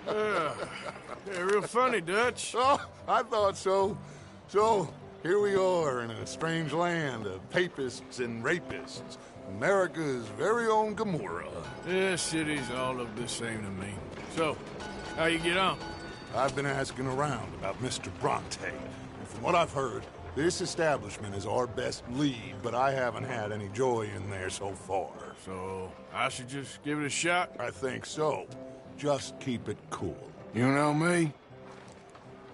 Yeah, real funny, Dutch. Oh, I thought so. So, here we are in a strange land of papists and rapists. America's very own Gomorrah. Yeah, cities all look the same to me. So, how you get on? I've been asking around about Mr. Bronte, and from what I've heard, this establishment is our best lead, but I haven't had any joy in there so far. So, I should just give it a shot? I think so. Just keep it cool. You know me?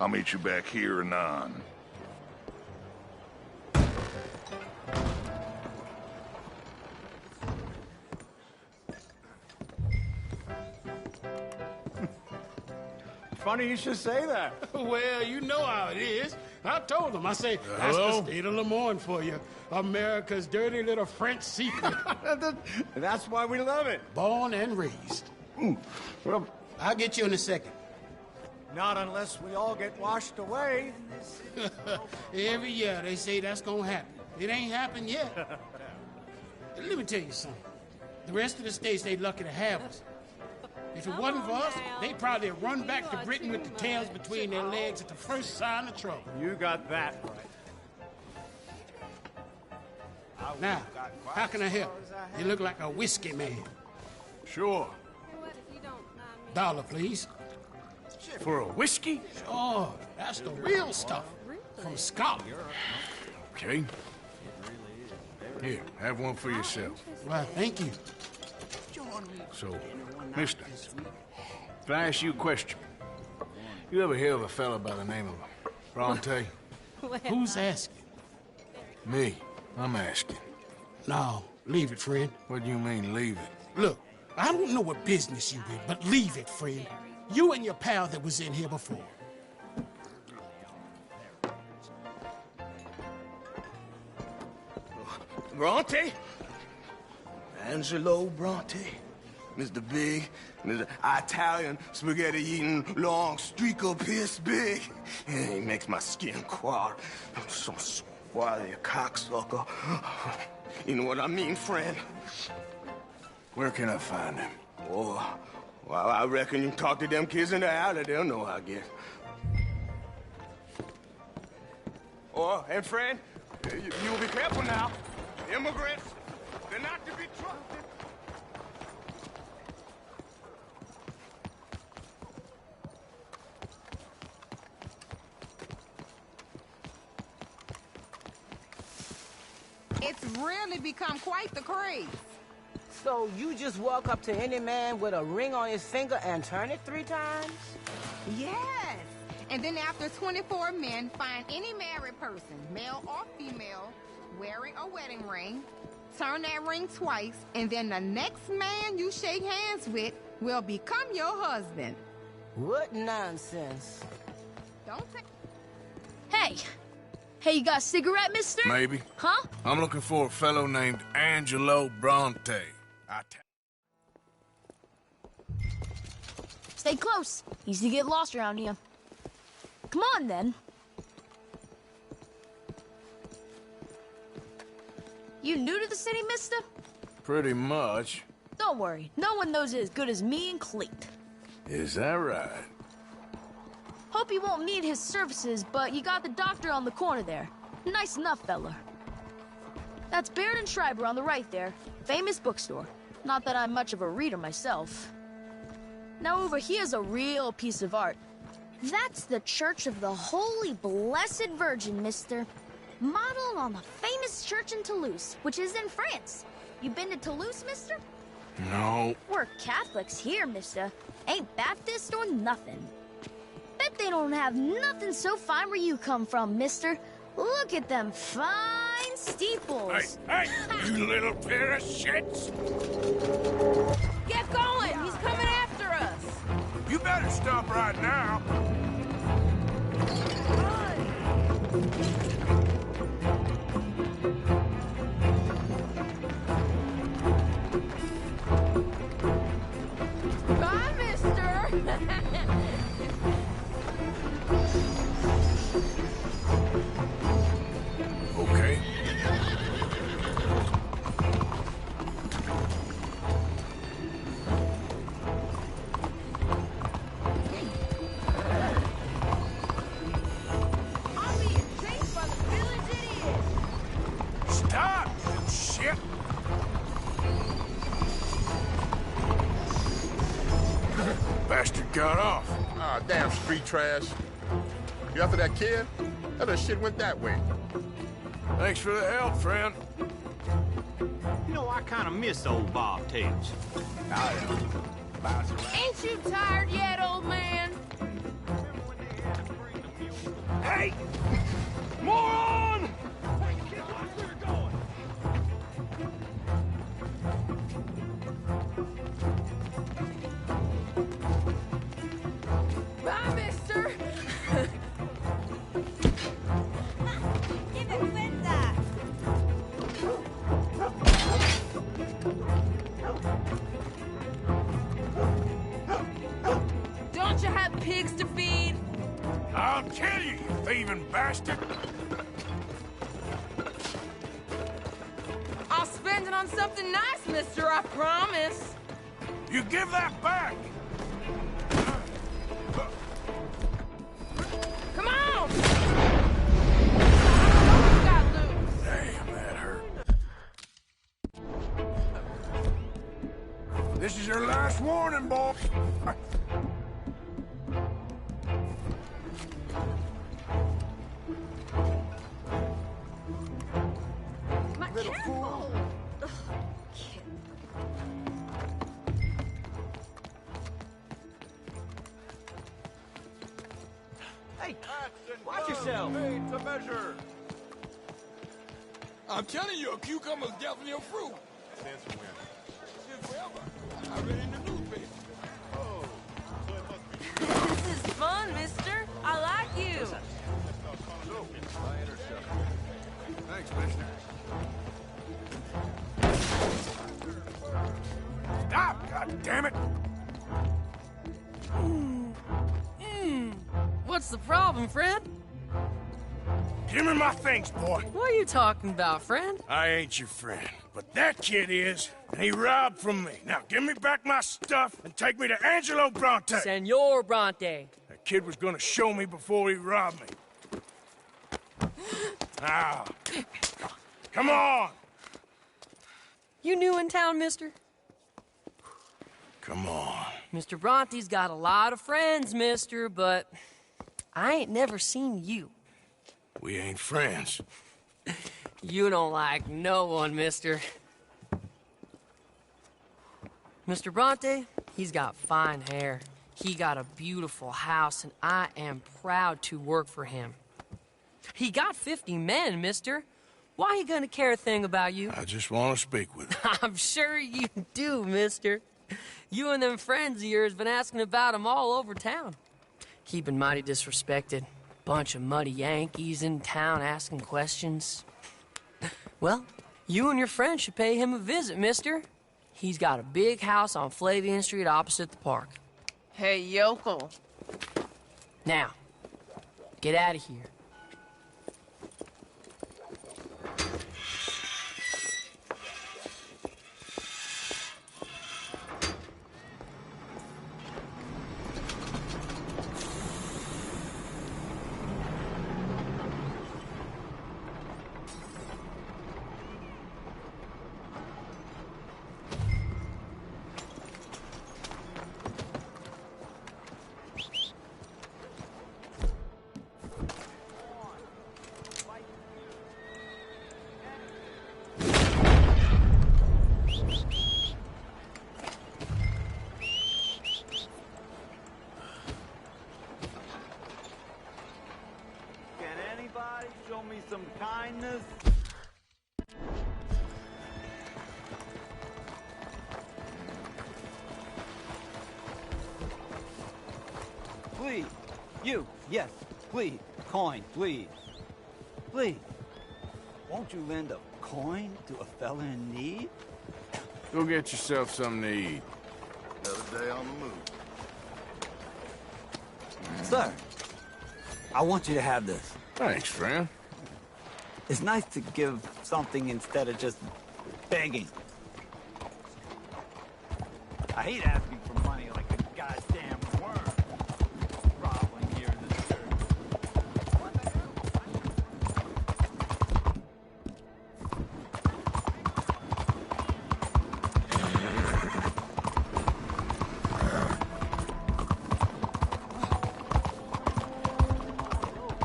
I'll meet you back here anon. Funny you should say that. Well, you know how it is. I told them. I say, that's Hello? the state of Lemoyne for you. America's dirty little French secret. That's why we love it. Born and raised. Well, I'll get you in a second. not unless we all get washed away. Every year they say that's gonna happen. It ain't happened yet. Let me tell you something. The rest of the states, they lucky to have us. If it wasn't for us, they'd probably run back to Britain with the tails between their legs at the first sign of trouble. You got that right. Now, how can I help? You look like a whiskey man. Sure. $1, please. For a whiskey? Sure, that's the real stuff. From Scotland. Okay. Here, have one for yourself. Well, thank you. So, mister, can I ask you a question? You ever hear of a fella by the name of Bronte? Who's asking? Me. I'm asking. No, leave it, friend. What do you mean, leave it? Look, I don't know what business you in, but leave it, friend. You and your pal that was in here before. Bronte? Angelo Bronte? Mr. Big, Mr. Italian spaghetti-eating long streaker piss big. He makes my skin crawl. So swally, a cocksucker. You know what I mean, friend? Where can I find him? Oh, well, I reckon you can talk to them kids in the alley. They'll know, I guess. Oh, and friend, you'll be careful now. Immigrants, they're not to be trusted. It's really become quite the craze. So you just walk up to any man with a ring on his finger and turn it 3 times? Yes. And then after 24 men find any married person, male or female, wearing a wedding ring, turn that ring twice, and then the next man you shake hands with will become your husband. What nonsense. Don't take... Hey! Hey, you got a cigarette, mister? Maybe. Huh? I'm looking for a fellow named Angelo Bronte. Stay close. Easy to get lost around here. Come on, then. You new to the city, mister? Pretty much. Don't worry. No one knows it as good as me and Cleet. Is that right? Hope you won't need his services, but you got the doctor on the corner there. Nice enough fella. That's Baird and Schreiber on the right there. Famous bookstore. Not that I'm much of a reader myself. Now over here's a real piece of art. That's the Church of the Holy Blessed Virgin, mister. Modeled on the famous church in Toulouse, which is in France. You been to Toulouse, mister? No. We're Catholics here, mister. Ain't Baptist or nothing. Bet they don't have nothing so fine where you come from, mister. Look at them fine steeples. Hey, you little pair of shits! Get going! He's coming after us! You better stop right now. Bye, mister! Okay. Stop, you shit! Bastard got off. Ah, damn street trash. You after that kid? That little shit went that way. Thanks for the help, friend. You know, I kind of miss old Bob Tails. Ain't you tired yet, old man? Hey! Moron! Bye, mister! Give it Linda! Don't you have pigs to feed? I'll kill you, you thieving bastard! I'll spend it on something nice, mister, I promise. You give that back! Come on! Damn, that hurt. This is your last warning, boy. My little fool! Hey, watch yourself. Made to measure. I'm telling you, a cucumber's definitely a fruit. Since when? Since forever. I read it in the newspaper. Oh, so it must be. This is fun, mister. I like you. Thanks, mister. Stop, God damn it! What's the problem, friend? Give me my things, boy. What are you talking about, friend? I ain't your friend, but that kid is, and he robbed from me. Now give me back my stuff and take me to Angelo Bronte. Senor Bronte. That kid was gonna show me before he robbed me. Now, come on! You new in town, mister? Come on. Mr. Bronte's got a lot of friends, mister, but I ain't never seen you. We ain't friends. You don't like no one, mister. Mr. Bronte, he's got fine hair. He got a beautiful house, and I am proud to work for him. He got 50 men, mister. Why he gonna care a thing about you? I just want to speak with him. I'm sure you do, mister. You and them friends of yours been asking about him all over town. He been mighty disrespected. Bunch of muddy Yankees in town asking questions. Well, you and your friend should pay him a visit, mister. He's got a big house on Flavian Street opposite the park. Hey, yokel. Now, get out of here. Show me some kindness. Please. You. Yes. Please. Coin, please. Please. Won't you lend a coin to a fella in need? Go get yourself something to eat. Another day on the move. Sir, I want you to have this. Thanks, friend. It's nice to give something instead of just begging. I hate asking for money like a goddamn worm. Groveling here in this dirt.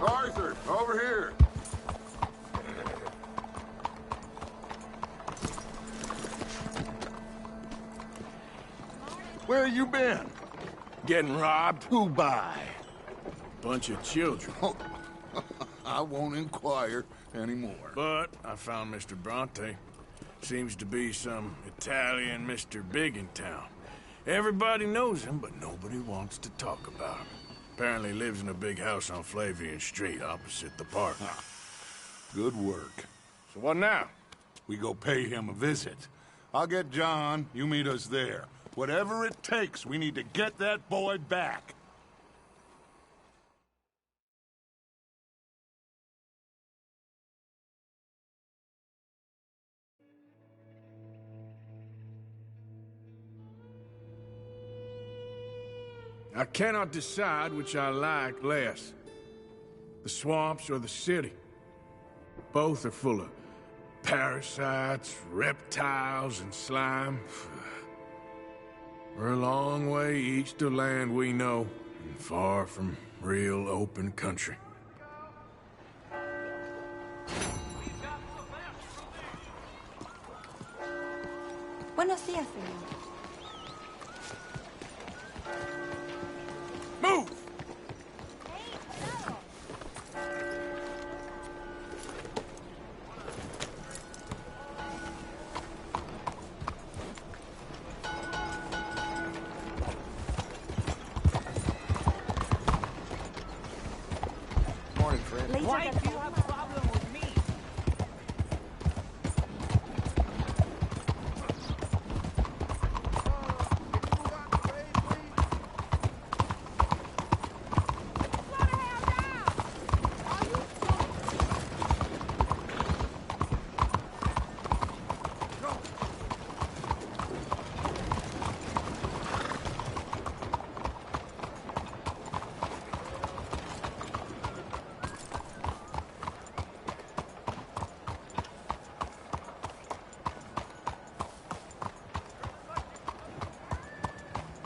Arthur, over here. Where you been? Getting robbed? Who by? Bunch of children. Oh, I won't inquire anymore. But I found Mr. Bronte. Seems to be some Italian Mr. Big in town. Everybody knows him, but nobody wants to talk about him. Apparently lives in a big house on Flavian Street opposite the park. Good work. So what now? We go pay him a visit. I'll get John, you meet us there. Whatever it takes, we need to get that boy back. I cannot decide which I like less. The swamps or the city. Both are full of parasites, reptiles, and slime. We're a long way east of land we know, and far from real open country. Buenos días, señor. Move! Later, Why do you have a problem with me?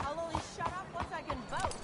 I'll only shut up once I can vote.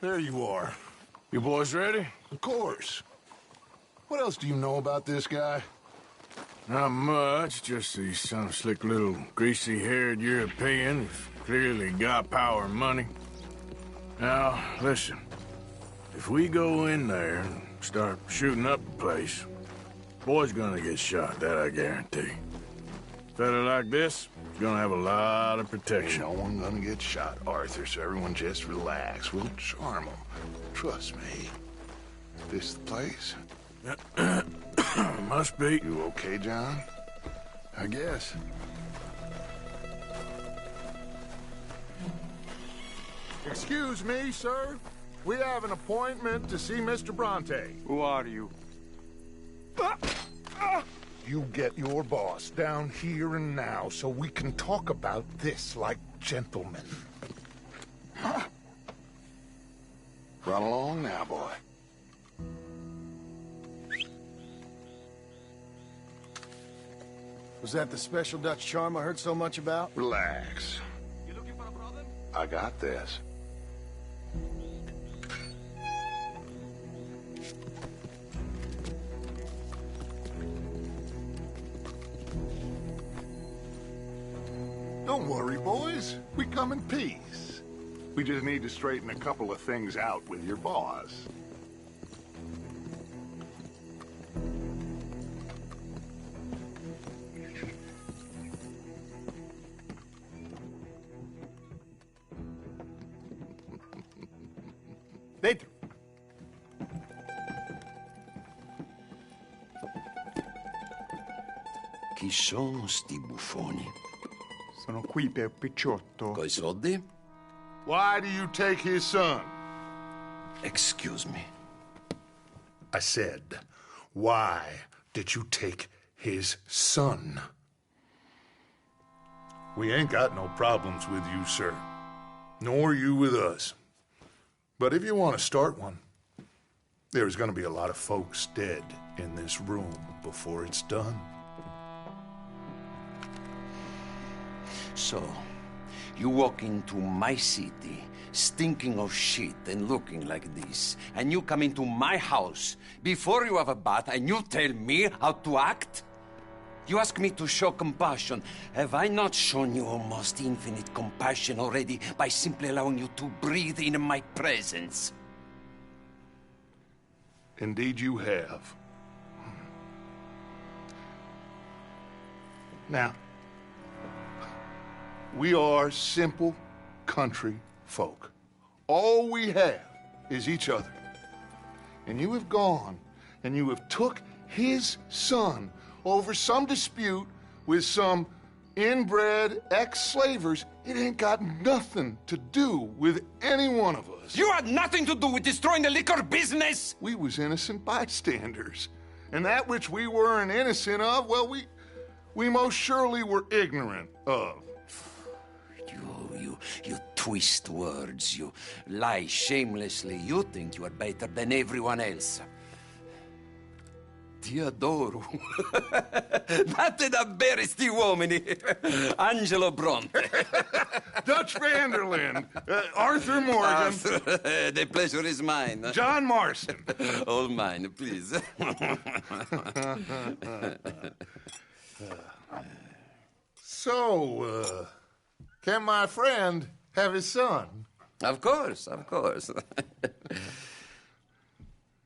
There you are. You boys ready? Of course. What else do you know about this guy? Not much, just he's some slick little greasy-haired European who's clearly got power and money. Now, listen. If we go in there and start shooting up the place, boy's gonna get shot, that I guarantee. Fella like this is gonna have a lot of protection. Ain't no one gonna get shot, Arthur, so everyone just relax. We'll charm them. Trust me. This the place? Must be. You okay, John? I guess. Excuse me, sir. We have an appointment to see Mr. Bronte. Who are you? You get your boss down here and now so we can talk about this like gentlemen. Run along now, boy. Was that the special Dutch charm I heard so much about? Relax. You looking for a problem? I got this. Don't worry, boys. We come in peace. We just need to straighten a couple of things out with your boss. Dentro. Chi sono sti buffoni? Sono qui per Picciotto. Coi soldi? Why do you take his son? Excuse me. I said, why did you take his son? We ain't got no problems with you, sir. Nor you with us. But if you want to start one, there's going to be a lot of folks dead in this room before it's done. So, you walk into my city, stinking of shit and looking like this, and you come into my house before you have a bath and you tell me how to act? You ask me to show compassion. Have I not shown you almost infinite compassion already by simply allowing you to breathe in my presence? Indeed you have. Now, we are simple country folk. All we have is each other. And you have gone and you have took his son over some dispute with some inbred ex-slavers. It ain't got nothing to do with any one of us. was. You had nothing to do with destroying the liquor business! We was innocent bystanders. And that which we weren't innocent of, well, we most surely were ignorant of. You twist words, you lie shamelessly. You think you are better than everyone else. Ti adoro. Vattene da bere sti uomini. Angelo Bronte. Dutch Vanderlyn. Arthur Morgan. Arthur, the pleasure is mine. John Marston. All mine, please. So, can my friend have his son? Of course, of course.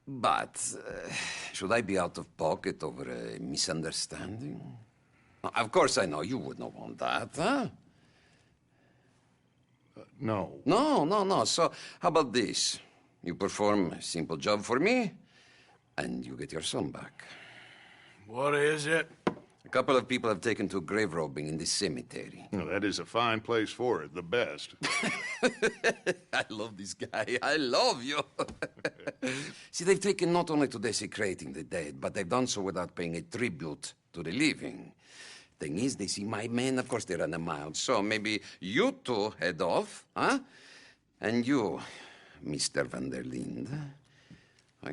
But, should I be out of pocket over a misunderstanding? Of course I know you would not want that, huh? No. No. So, how about this? You perform a simple job for me, and you get your son back. What is it? A couple of people have taken to grave robbing in this cemetery. Well, that is a fine place for it, the best. I love this guy. I love you. See, they've taken not only to desecrating the dead, but they've done so without paying a tribute to the living. Thing is, they see my men, of course they run a mile. So maybe you two head off, huh? And you, Mr. Van der Linde,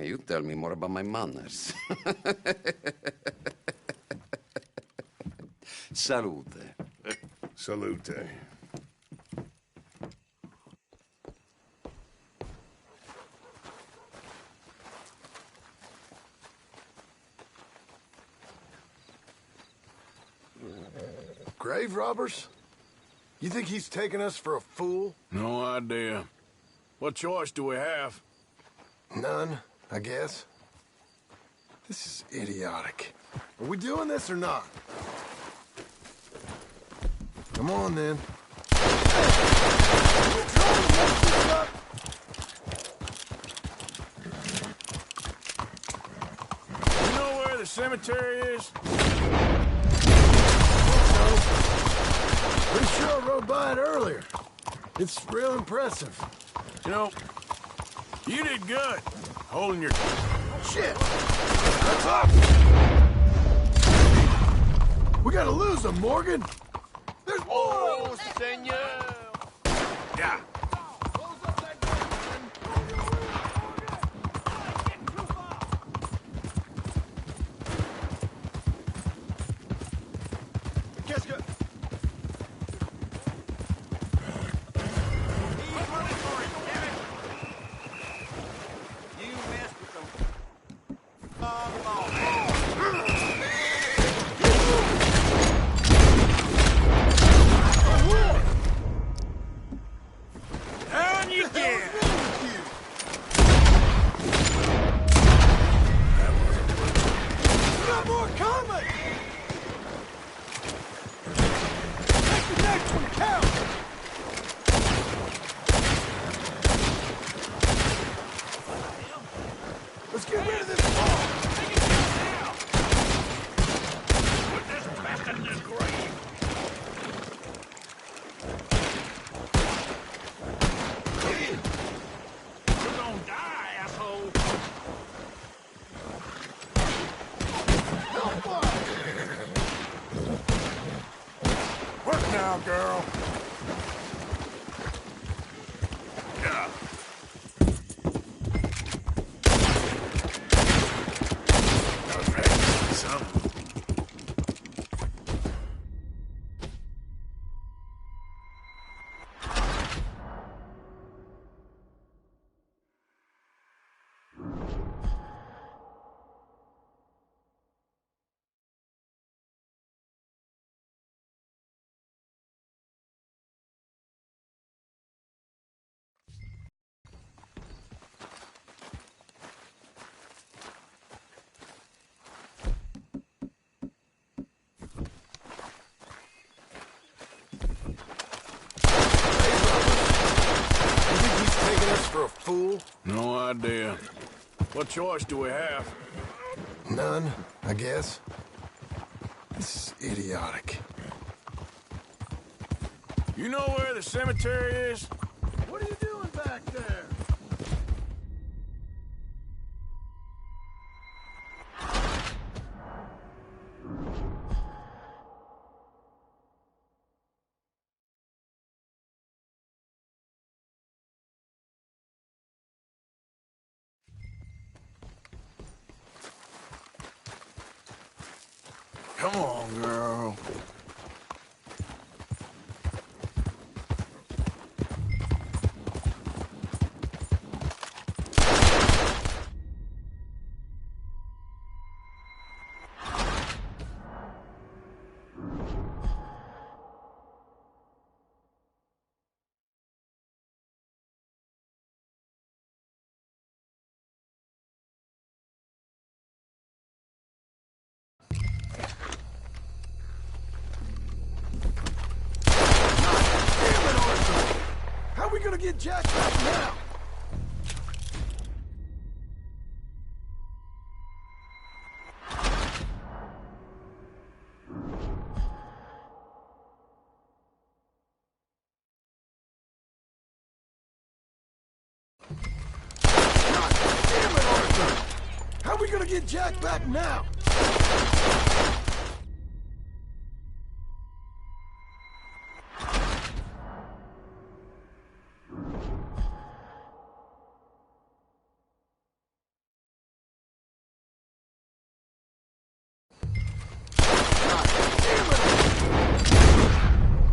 you tell me more about my manners. Salute. Salute. Grave robbers? You think he's taking us for a fool? No idea. What choice do we have? None, I guess. This is idiotic. Are we doing this or not? Come on, then. You know where the cemetery is? Pretty sure I rode by it earlier. It's real impressive. You know, you did good holding your... Shit! That's up! We gotta lose them, Morgan! There's more! Oh, senor! Yeah. Let's get rid of this ball! Put this bastard in his grave! You're gonna die, asshole! Work now, girl. Yeah. For a fool? No idea. What choice do we have? None, I guess. This is idiotic. You know where the cemetery is? What are you doing back there? Come on, girl. How are we gonna get Jack back now? God damn it, Arthur! How are we gonna get Jack back now?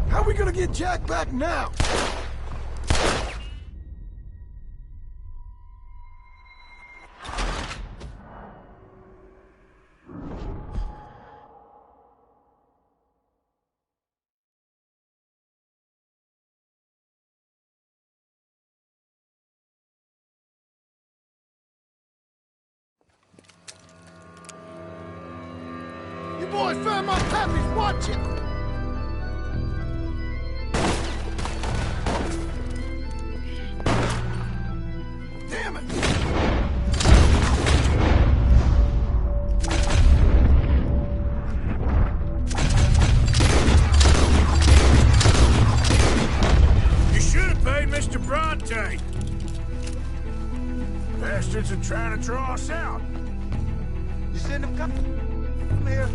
How are we gonna get Jack back now? You boys found my puppies, watch it! Damn it! You should have paid Mr. Bronte. Bastards are trying to draw us out. You send him come here.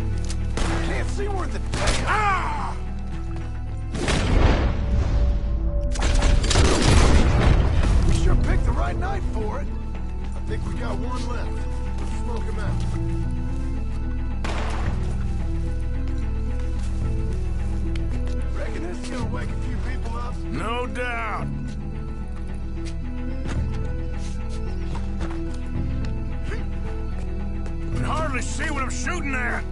Can't see where the damn. Ah! We sure picked the right night for it. I think we got one left. Let's smoke him out. Reckon this is gonna wake a few people up? No doubt. I can hardly see what I'm shooting at.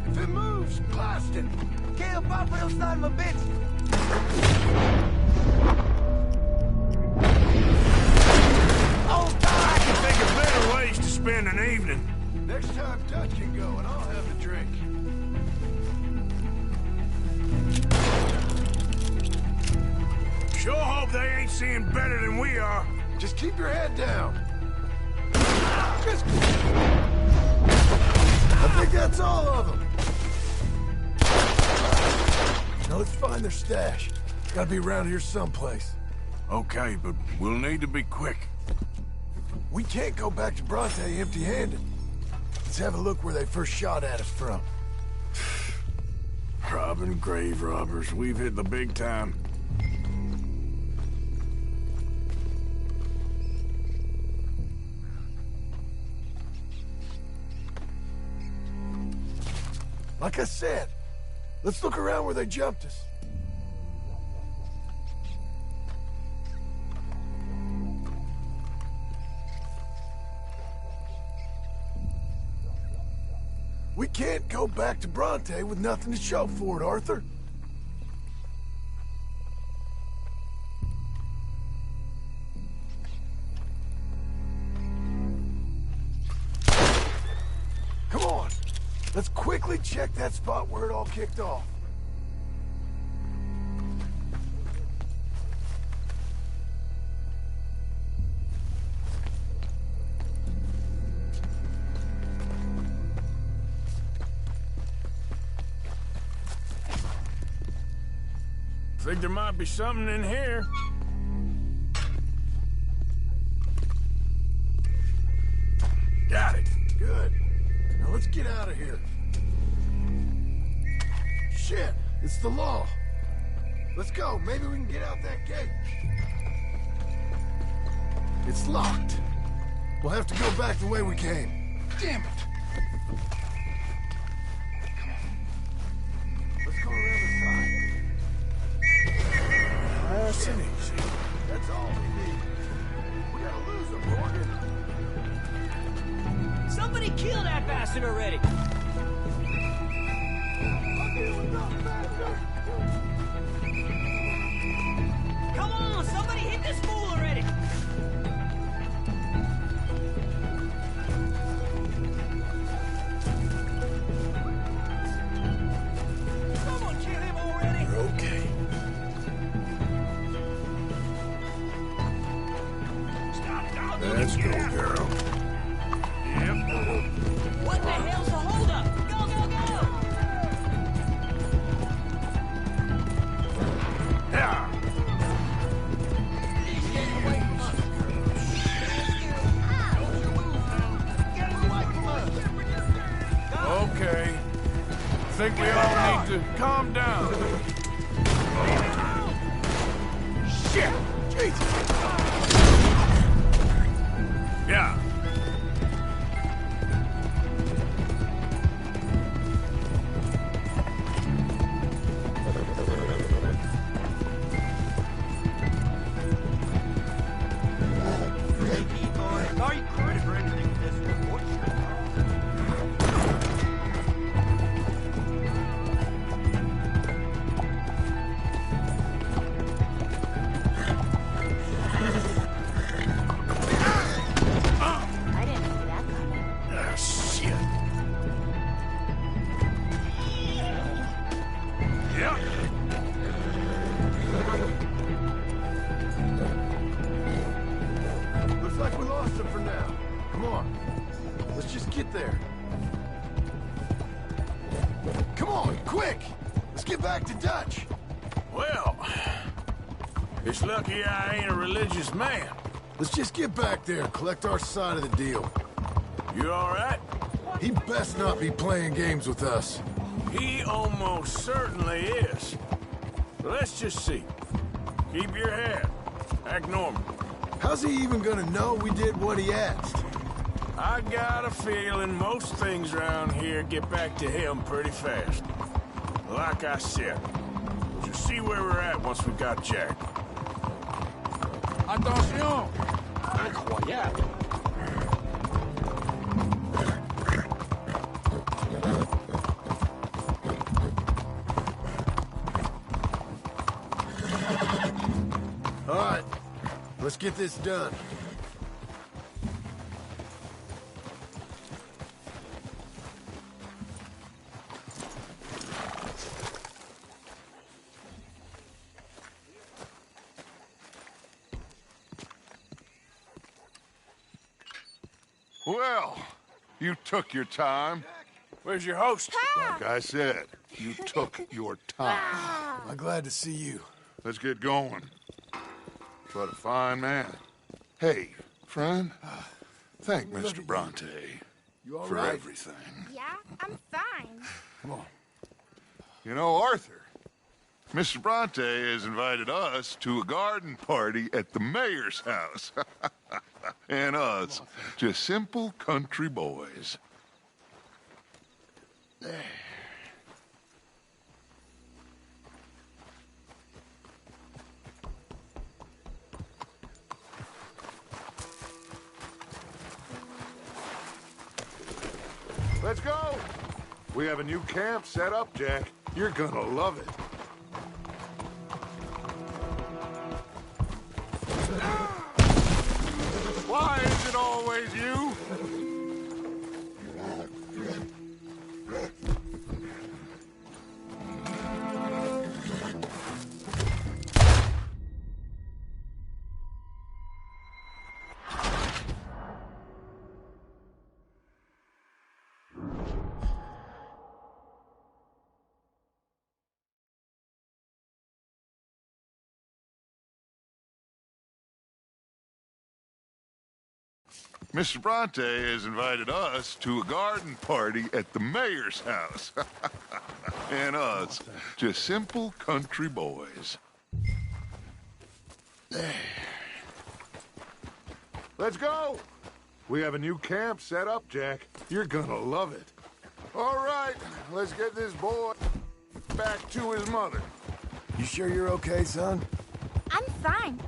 If it moves, blast it! Kill Papa, little son of a bitch! Oh, God! I can think of better ways to spend an evening. Next time Dutch can go and I'll have a drink. Sure hope they ain't seeing better than we are. Just keep your head down. I think that's all of them. Now let's find their stash. Gotta be around here someplace. Okay, but we'll need to be quick. We can't go back to Bronte empty-handed. Let's have a look where they first shot at us from. Robbing grave robbers. We've hit the big time. Like I said, let's look around where they jumped us. We can't go back to Bronte with nothing to show for it, Arthur. Come on, let's quickly check that spot where it all kicked off. Think there might be something in here. Got it. Good. Now let's get out of here. Shit, it's the law. Let's go. Maybe we can get out that gate. It's locked. We'll have to go back the way we came. Damn it. Come on. Somebody kill that bastard already! Come on, somebody hit this fool already! Someone kill him already! You're okay. Let's go, girl. What the hell's the holdup? Go, go, go! Yeah. Okay. I think we all need to calm down. Shit! Jesus! Yeah. Looks like we lost him for now. Come on. Let's just get there. Come on, quick! Let's get back to Dutch. Well, it's lucky I ain't a religious man. Let's just get back there and collect our side of the deal. You all right? He best not be playing games with us. He almost certainly is. Let's just see. Keep your head. Act normal. How's he even gonna know we did what he asked? I got a feeling most things around here get back to him pretty fast. Like I said, we'll just see where we're at once we got Jack. Attention! Incroyable. All right, let's get this done. Well, you took your time. Where's your host? Like I said, you took your time. I'm glad to see you. Let's get going. What a fine man. Hey, friend, thank Mr. Bronte You all for right? everything. Yeah, I'm fine. Come on. You know, Arthur, Mr. Bronte has invited us to a garden party at the mayor's house. And us, just simple country boys. Let's go! We have a new camp set up, Jack. You're gonna love it. Why is it always you? Mr. Bronte has invited us to a garden party at the mayor's house. And us, just simple country boys. Let's go! We have a new camp set up, Jack. You're gonna love it. All right, let's get this boy back to his mother. You sure you're okay, son? I'm fine.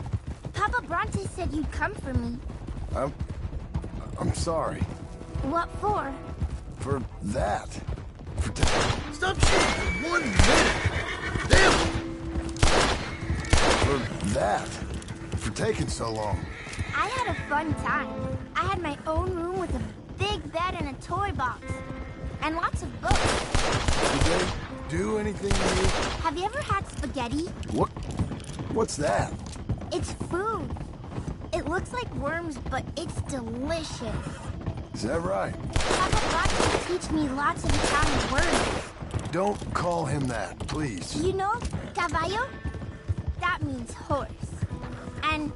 Papa Bronte said you'd come for me. I'm sorry. What for? For that. Stop shooting for 1 minute! Damn it! For that. For taking so long. I had a fun time. I had my own room with a big bed and a toy box. And lots of books. Did they do anything to you? Have you ever had spaghetti? What's that? It's food. It looks like worms, but it's delicious. Is that right? Papa got to teach me lots of Italian words. Don't call him that, please. You know, caballo? That means horse. And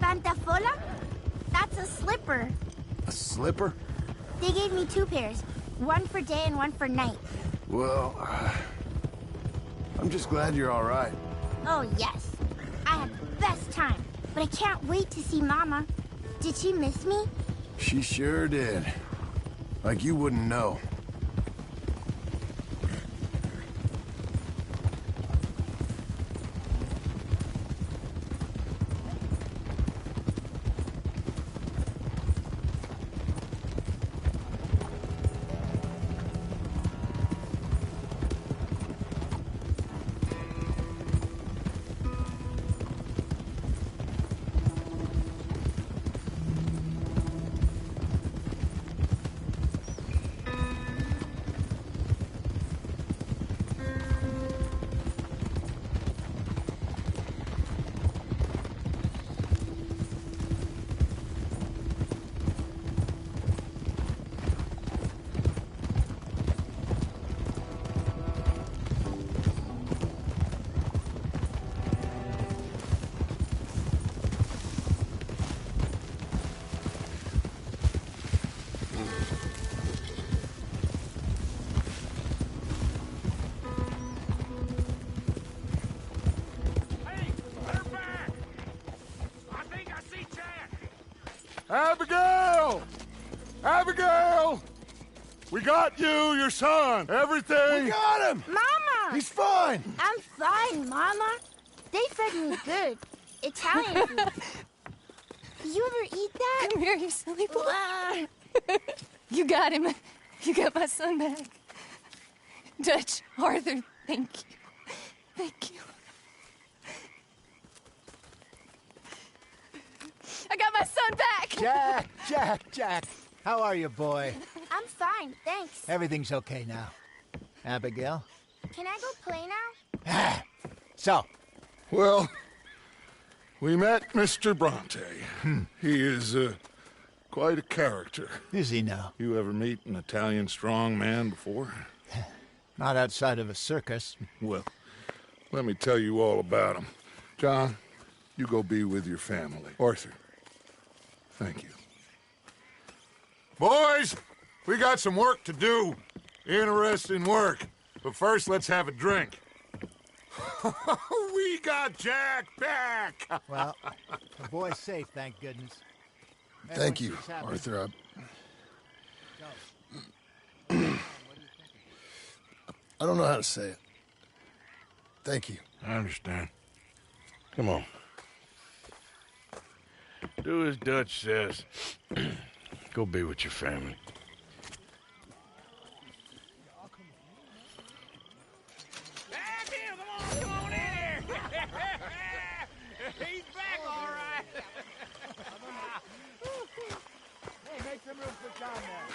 pantafola? That's a slipper. A slipper? They gave me 2 pairs. One for day and one for night. Well, I'm just glad you're all right. Oh, yes. I had the best time. But I can't wait to see Mama. Did she miss me? She sure did. Like you wouldn't know. Abigail! Abigail! We got you, your son, everything! We got him! Mama! He's fine! I'm fine, Mama. They fed me good. Italian food. Did you ever eat that? Come here, you silly boy. You got him. You got my son back. Dutch, Arthur, thank you. Thank you. I got my son back! Jack. How are you, boy? I'm fine, thanks. Everything's okay now. Abigail? Can I go play now? So? Well, we met Mr. Bronte. He is quite a character. Is he now? You ever meet an Italian strong man before? Not outside of a circus. Well, let me tell you all about him. John, you go be with your family. Arthur, thank you. Boys, we got some work to do. Interesting work. But first, let's have a drink. We got Jack back! Well, the boy's safe, thank goodness. Thank you, Arthur. I don't know how to say it. Thank you. I understand. Come on. Do as Dutch says. Go be with your family. Come on in here! He's back, all right! Hey, make some room for John now.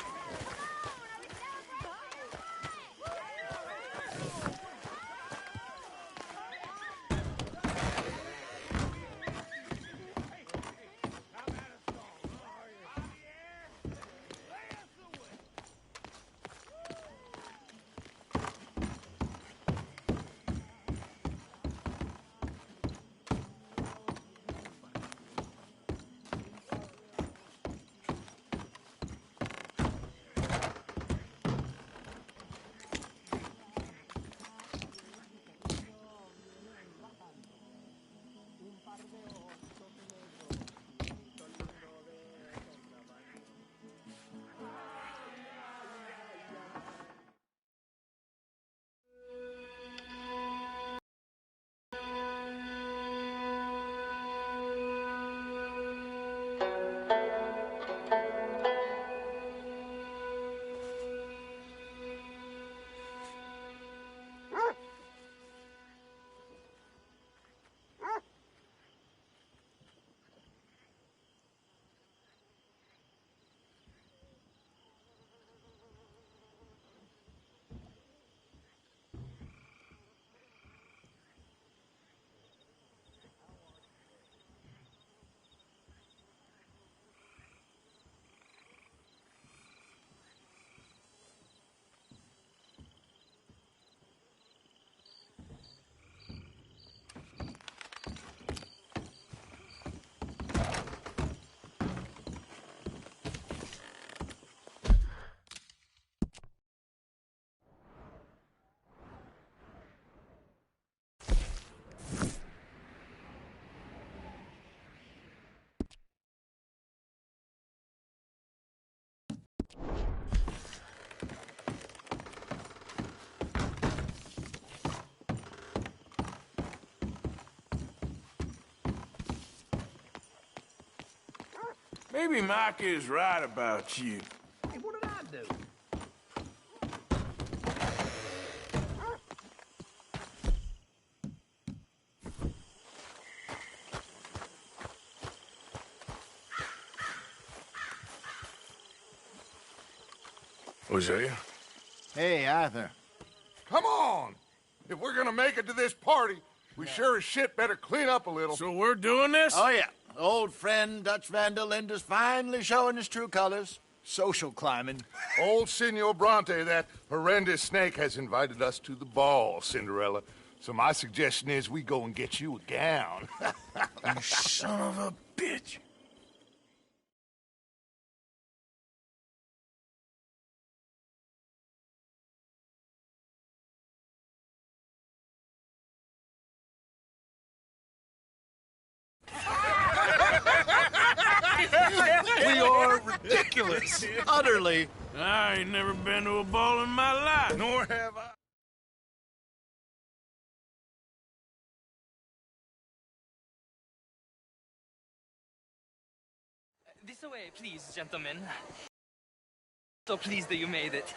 Maybe Micah is right about you. Hey, what did I do? Hosea? Hey, Arthur. Come on! If we're gonna make it to this party, we sure as shit better clean up a little. So we're doing this? Oh, yeah. Old friend Dutch Van der Linde's finally showing his true colors. Social climbing. Old Senor Bronte, that horrendous snake, has invited us to the ball, Cinderella. So my suggestion is we go and get you a gown. You son of a bitch. We are ridiculous. Utterly. I ain't never been to a ball in my life. Nor have I. This way, please, gentlemen. So pleased that you made it.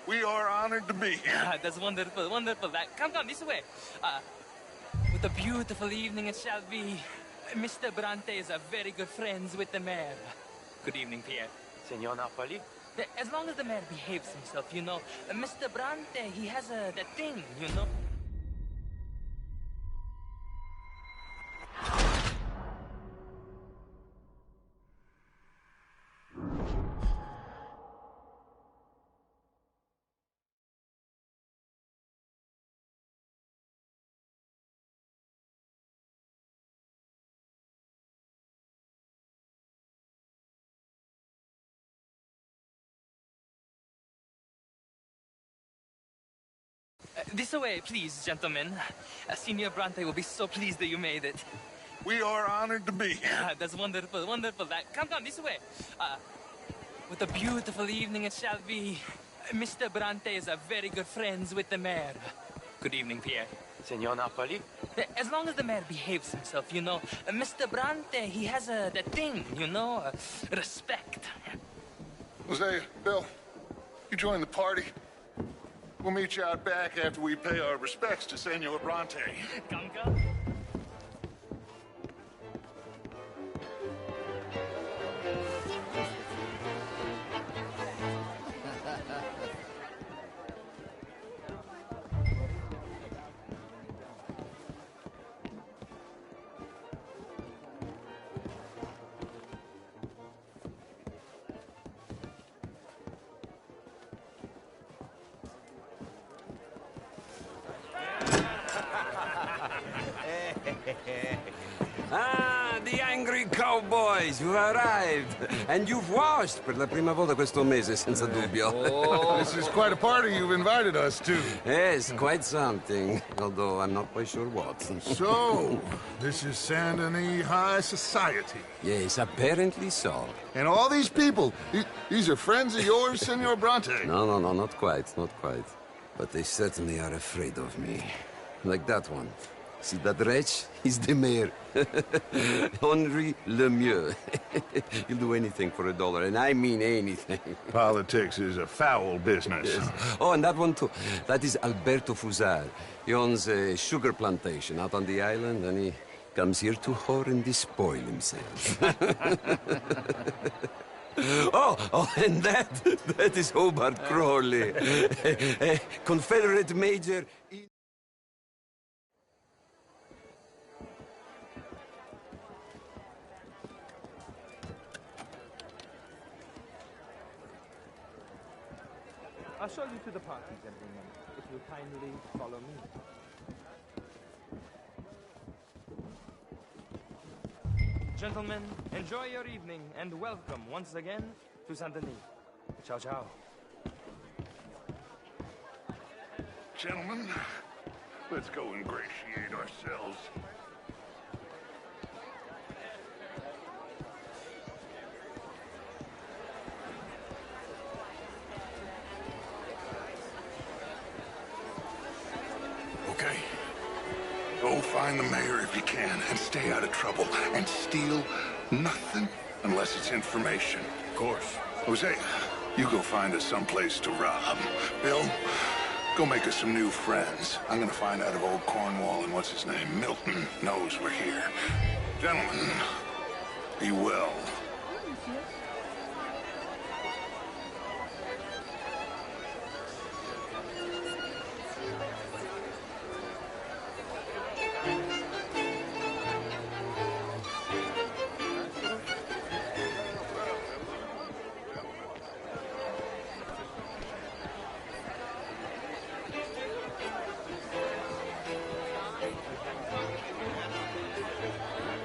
We are honored to be here. That's wonderful, wonderful. Come, this way. What a beautiful evening it shall be. Mr. Bronte is a very good friends with the mayor. Good evening, Pierre. Senor Napoli? As long as the mayor behaves himself, you know. Mr. Bronte, he has that thing, you know. This way, please, gentlemen. Senior Bronte will be so pleased that you made it. We are honored to be here. That's wonderful, wonderful. Come, this way. What a beautiful evening it shall be. Mr. Bronte is a very good friends with the mayor. Good evening, Pierre. Senor Napoli? As long as the mayor behaves himself, you know. Mr. Bronte, he has that thing, you know. Respect. Hosea, Bill, you join the party. We'll meet you out back after we pay our respects to Senor Bronte. Come. The angry cowboys, you've arrived. And you've washed per la prima volta questo mese, senza dubbio. This is quite a party you've invited us to. Yes, quite something. Although I'm not quite sure what. So, this is Saint Denis High Society. Yes, apparently so. And all these people, these are friends of yours, Senor Bronte? No, not quite, not quite. But they certainly are afraid of me. Like that one. See that wretch? He's the mayor. Henri Lemieux. He'll do anything for $1, and I mean anything. Politics is a foul business. Yes. Oh, and that one too. That is Alberto Fusar. He owns a sugar plantation out on the island, and he comes here to whore and despoil himself. Oh, and that is Hobart Crawley, a Confederate major. I'll show you to the party, gentlemen, if you kindly follow me. Gentlemen, enjoy your evening and welcome once again to Saint Denis. Ciao, ciao. Gentlemen, let's go ingratiate ourselves. Okay. Go find the mayor if you can and stay out of trouble and steal nothing Unless it's information. Of course. Hosea, you go find us someplace to rob. Bill, go make us some new friends. I'm gonna find out if old Cornwall and what's his name, Milton, knows we're here. Gentlemen, be well.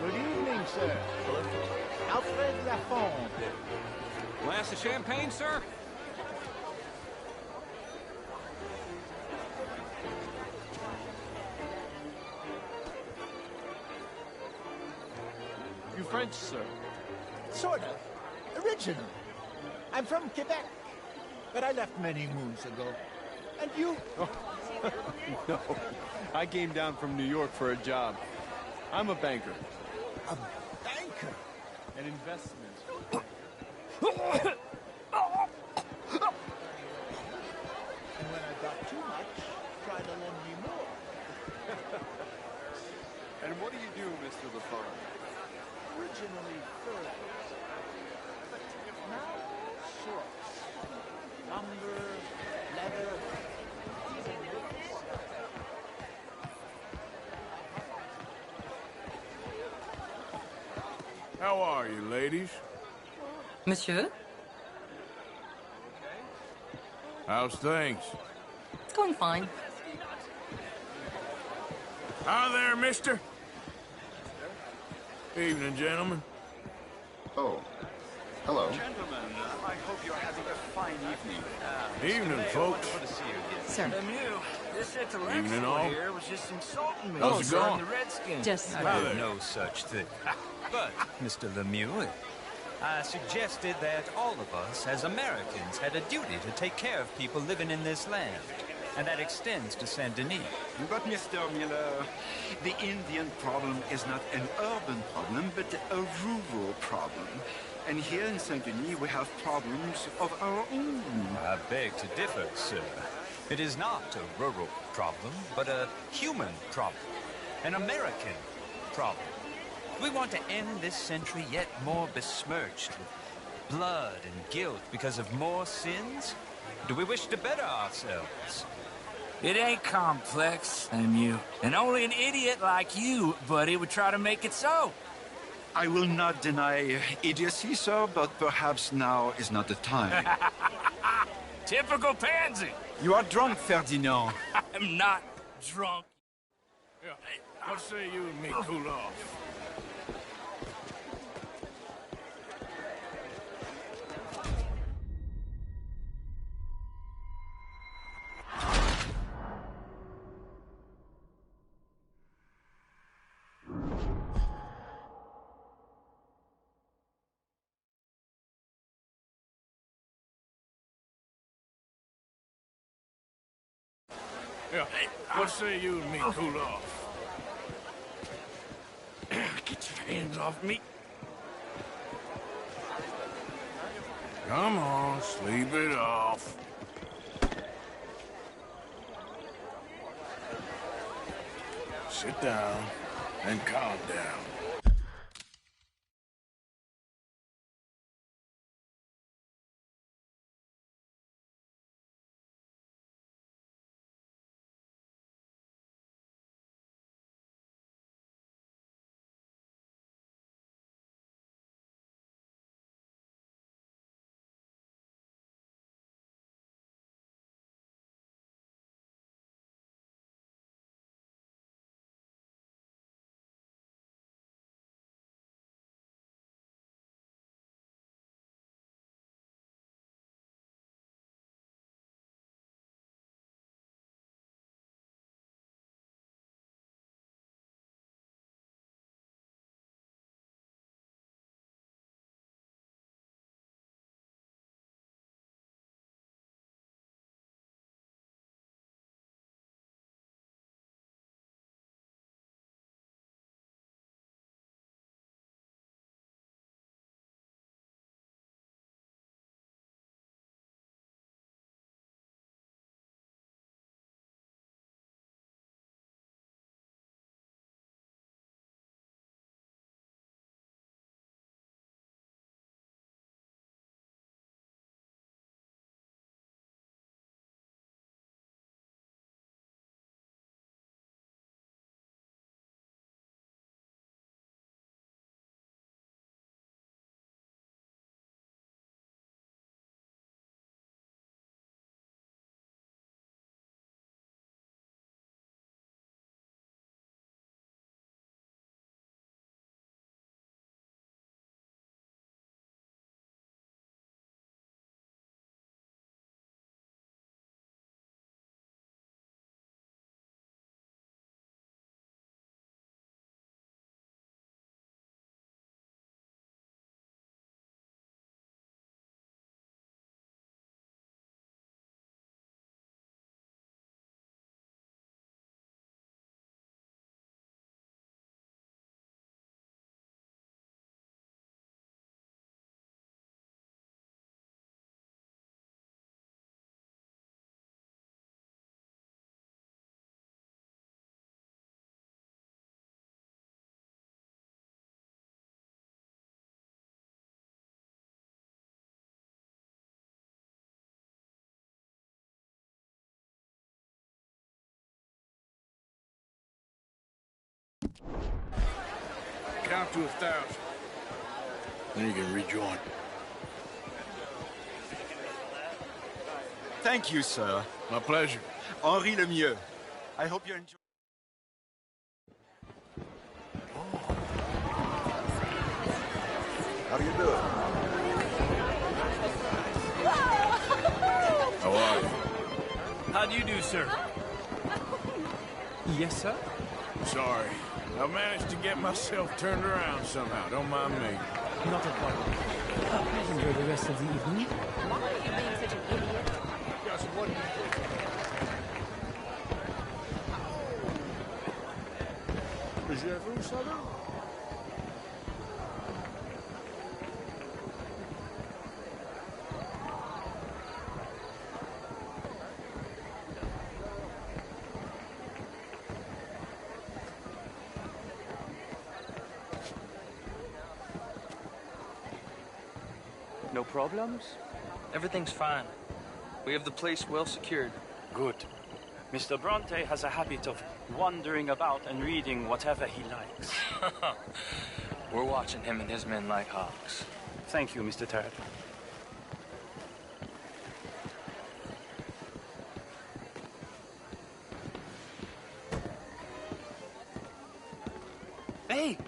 Good evening, sir. Alfred Lafond. Glass of champagne, sir? You French, sir? Sort of. Original. I'm from Quebec, but I left many moons ago. And you? No, I came down from New York for a job. I'm a banker. A banker? An investment. And when I got too much, try to lend me more. And what do you do, Mr. LaFond? Originally furs, but now sorts. Lumber, leather, even wood. How are you, ladies? Monsieur? How's things? It's going fine. Hi there, mister. Evening, gentlemen. Oh, hello. Gentlemen, I hope you're having a fine evening. Evening, folks. Sir. Lemieux, this intellectual Evening, all. here was just insulting me. How's it going? The Redskins. Just- I Hi did there. no such thing. But, Mr. Lemieux, I suggested that all of us, as Americans, had a duty to take care of people living in this land. And that extends to Saint Denis. But, Mr. Miller, the Indian problem is not an urban problem, but a rural problem. And here in Saint-Denis, we have problems of our own. I beg to differ, sir. It is not a rural problem, but a human problem. An American problem. We want to end this century yet more besmirched with blood and guilt because of more sins? Do we wish to better ourselves? It ain't complex, Lemieux. And only an idiot like you, buddy, would try to make it so. I will not deny idiocy, sir, but perhaps now is not the time. Typical pansy. You are drunk, Ferdinand. I'm not drunk. Yeah, hey, what say you and me cool off? Yeah, hey, what say you and me cool off? Get your hands off me. Come on, sleep it off. Sit down and calm down. Count to 1,000. Then you can rejoin. Thank you, sir. My pleasure. Henri Lemieux. I hope you enjoy. How do you do it? How are you? How do you do, sir? Yes, sir? Sorry. I managed to get myself turned around somehow. Don't mind me. Not a problem. Please enjoy the rest of the evening. Why are you being such an idiot? Just what do you think? Avez-vous ça là? No problems? Everything's fine. We have the place well secured. Good. Mr. Bronte has a habit of wandering about and reading whatever he likes. We're watching him and his men like hawks. Thank you, Mr. Turd. Hey!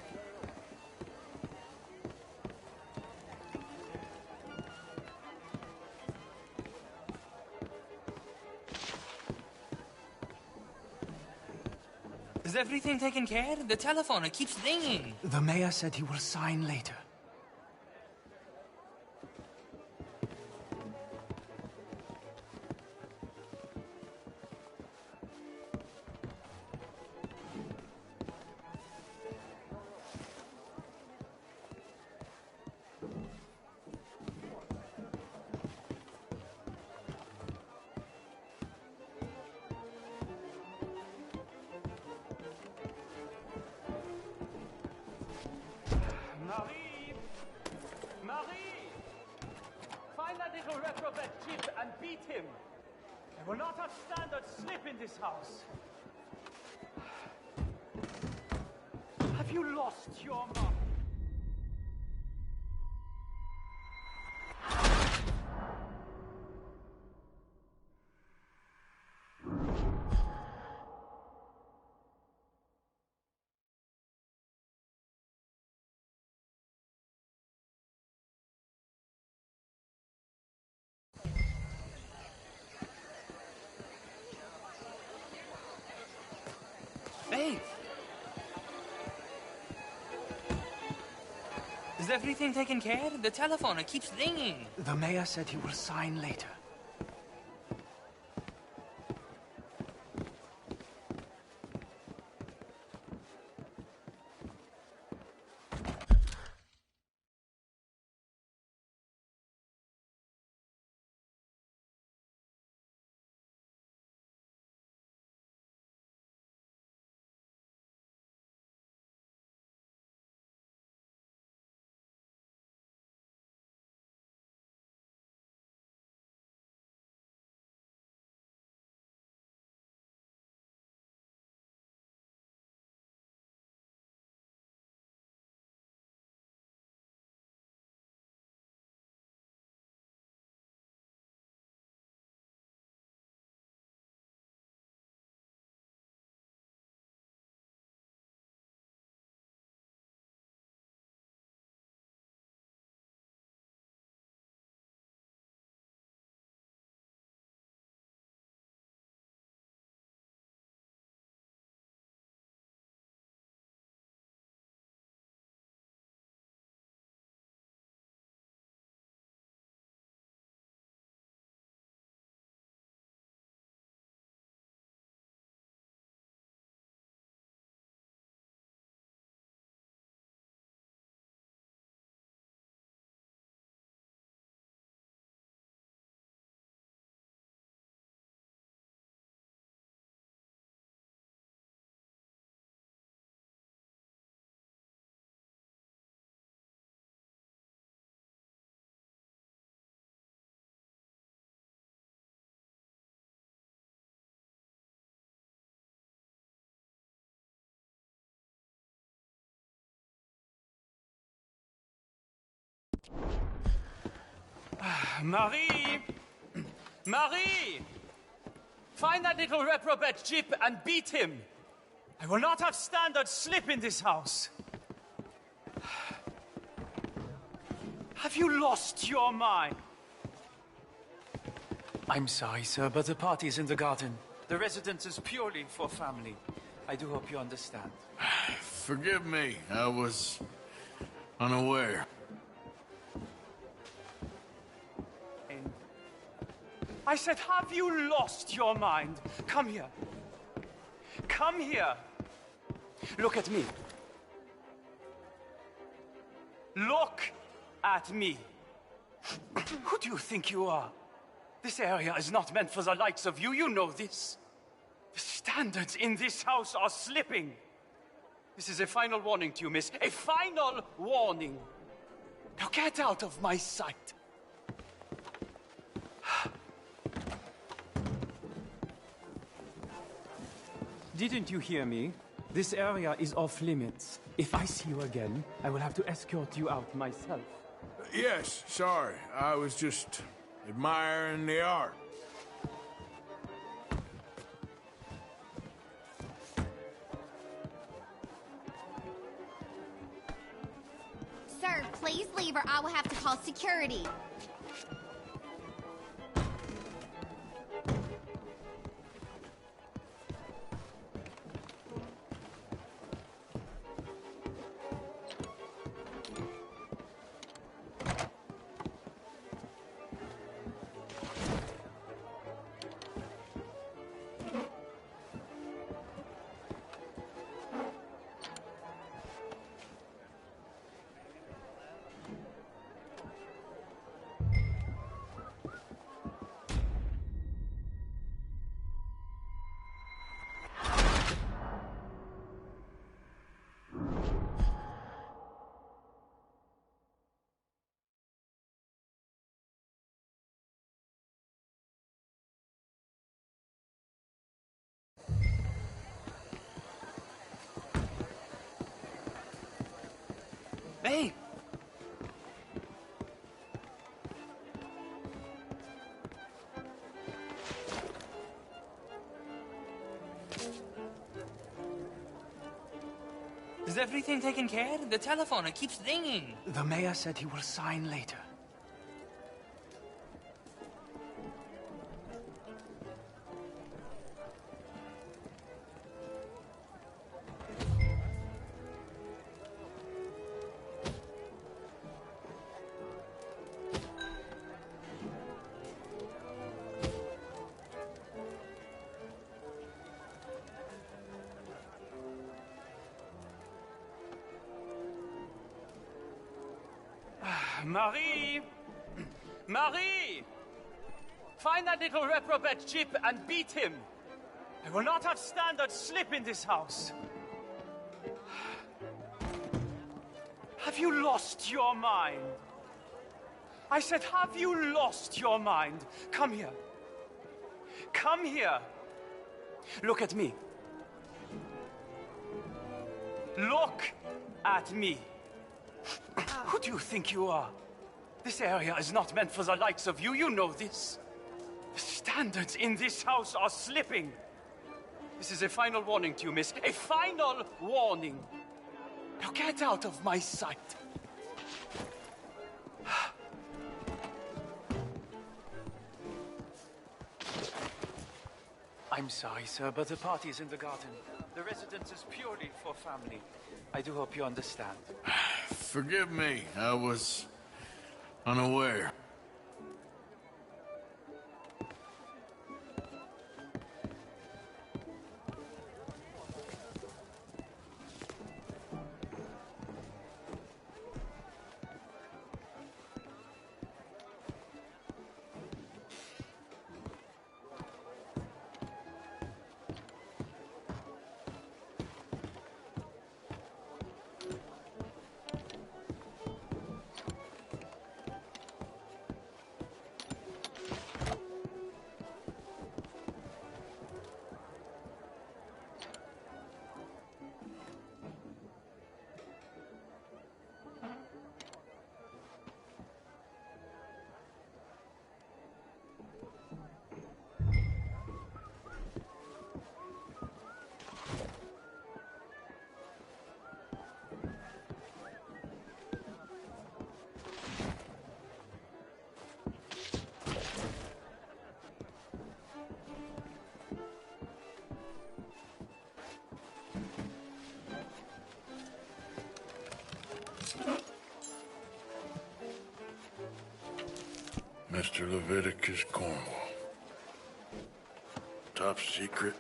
Is everything taken care of? The telephone, it keeps ringing. The mayor said he will sign later. Marie! Marie! Find that little reprobate chip and beat him. I will not have standard slip in this house. Have you lost your mind? Hey! Is everything taken care of? The telephone, it keeps ringing. The mayor said he will sign later. Marie! Marie! Find that little reprobate Jip and beat him. I will not have standard slip in this house. Have you lost your mind? I'm sorry, sir, but the party is in the garden. The residence is purely for family. I do hope you understand. Forgive me. I was unaware. I said, have you lost your mind? Come here. Come here. Look at me. Look at me. Who do you think you are? This area is not meant for the likes of you. You know this. The standards in this house are slipping. This is a final warning to you, miss. A final warning. Now get out of my sight. Didn't you hear me? This area is off limits. If I see you again, I will have to escort you out myself. Yes, sorry. I was just admiring the art. Sir, please leave or I will have to call security. Hey! Is everything taken care of? The telephone, it keeps ringing. The mayor said he will sign later. Marie! Marie! Find that little reprobate Jip and beat him. I will not have standard slip in this house. Have you lost your mind? I said, have you lost your mind? Come here. Come here. Look at me. Look at me. Who do you think you are? This area is not meant for the likes of you. You know this. The standards in this house are slipping. This is a final warning to you, miss. A final warning. Now get out of my sight. I'm sorry, sir, but the party is in the garden. The residence is purely for family. I do hope you understand. Forgive me. I was unaware. Mr. Leviticus Cornwall. Top secret.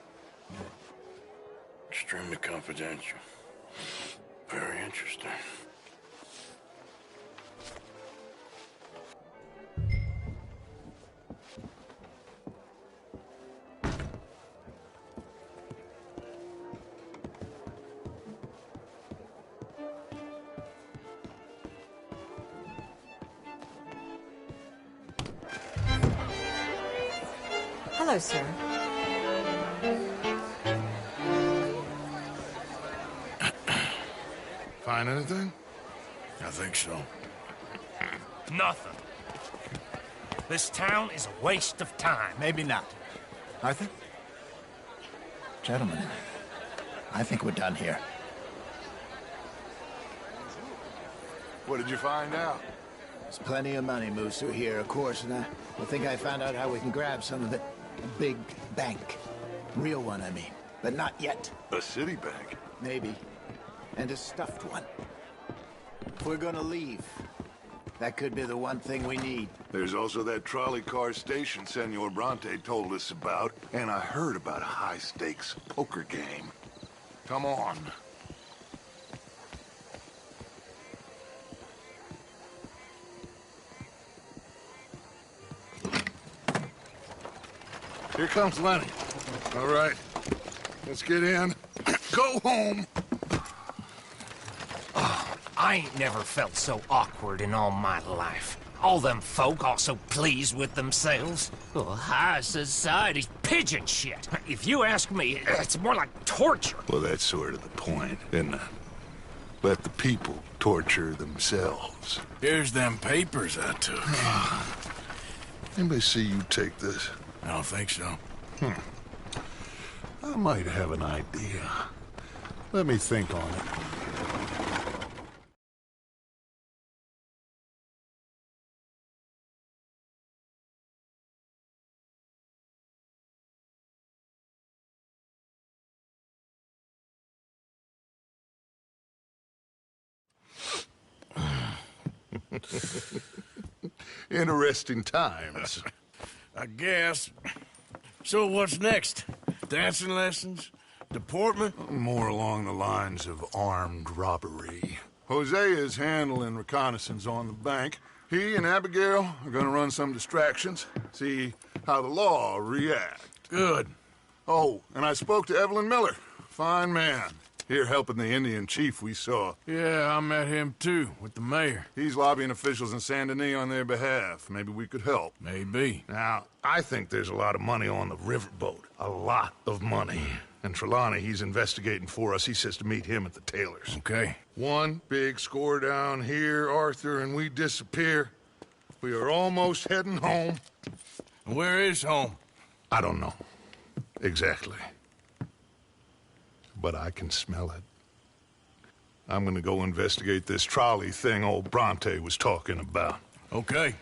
Extremely confidential. Very interesting. Hello, sir. Find anything? I think so. Nothing. This town is a waste of time. Maybe not. Arthur? Gentlemen, I think we're done here. What did you find out? There's plenty of money moves through here, of course, and I think I found out how we can grab some of it. A big bank. Real one, I mean. But not yet. A city bank? Maybe. And a stuffed one. If we're gonna leave, that could be the one thing we need. There's also that trolley car station Senor Bronte told us about, and I heard about a high-stakes poker game. Come on. Here comes Lenny. All right, let's get in. Go home. I ain't never felt so awkward in all my life. All them folk all so pleased with themselves. Oh, high society's pigeon shit. If you ask me, it's more like torture. Well, that's sort of the point, isn't it? Let the people torture themselves. Here's them papers I took. Anybody see you take this? I don't think so. I might have an idea. Let me think on it. Interesting times. I guess. So what's next? Dancing lessons? Deportment? More along the lines of armed robbery. Hosea is handling reconnaissance on the bank. He and Abigail are gonna run some distractions, see how the law reacts. Good. Oh, and I spoke to Evelyn Miller. Fine man. Here helping the Indian chief we saw. Yeah, I met him too, with the mayor. He's lobbying officials in Saint Denis on their behalf. Maybe we could help. Maybe. Now, I think there's a lot of money on the riverboat. A lot of money. And Trelawney, he's investigating for us. He says to meet him at the Taylor's. Okay. One big score down here, Arthur, and we disappear. We are almost heading home. Where is home? I don't know. Exactly. But I can smell it. I'm gonna go investigate this trolley thing old Bronte was talking about. Okay.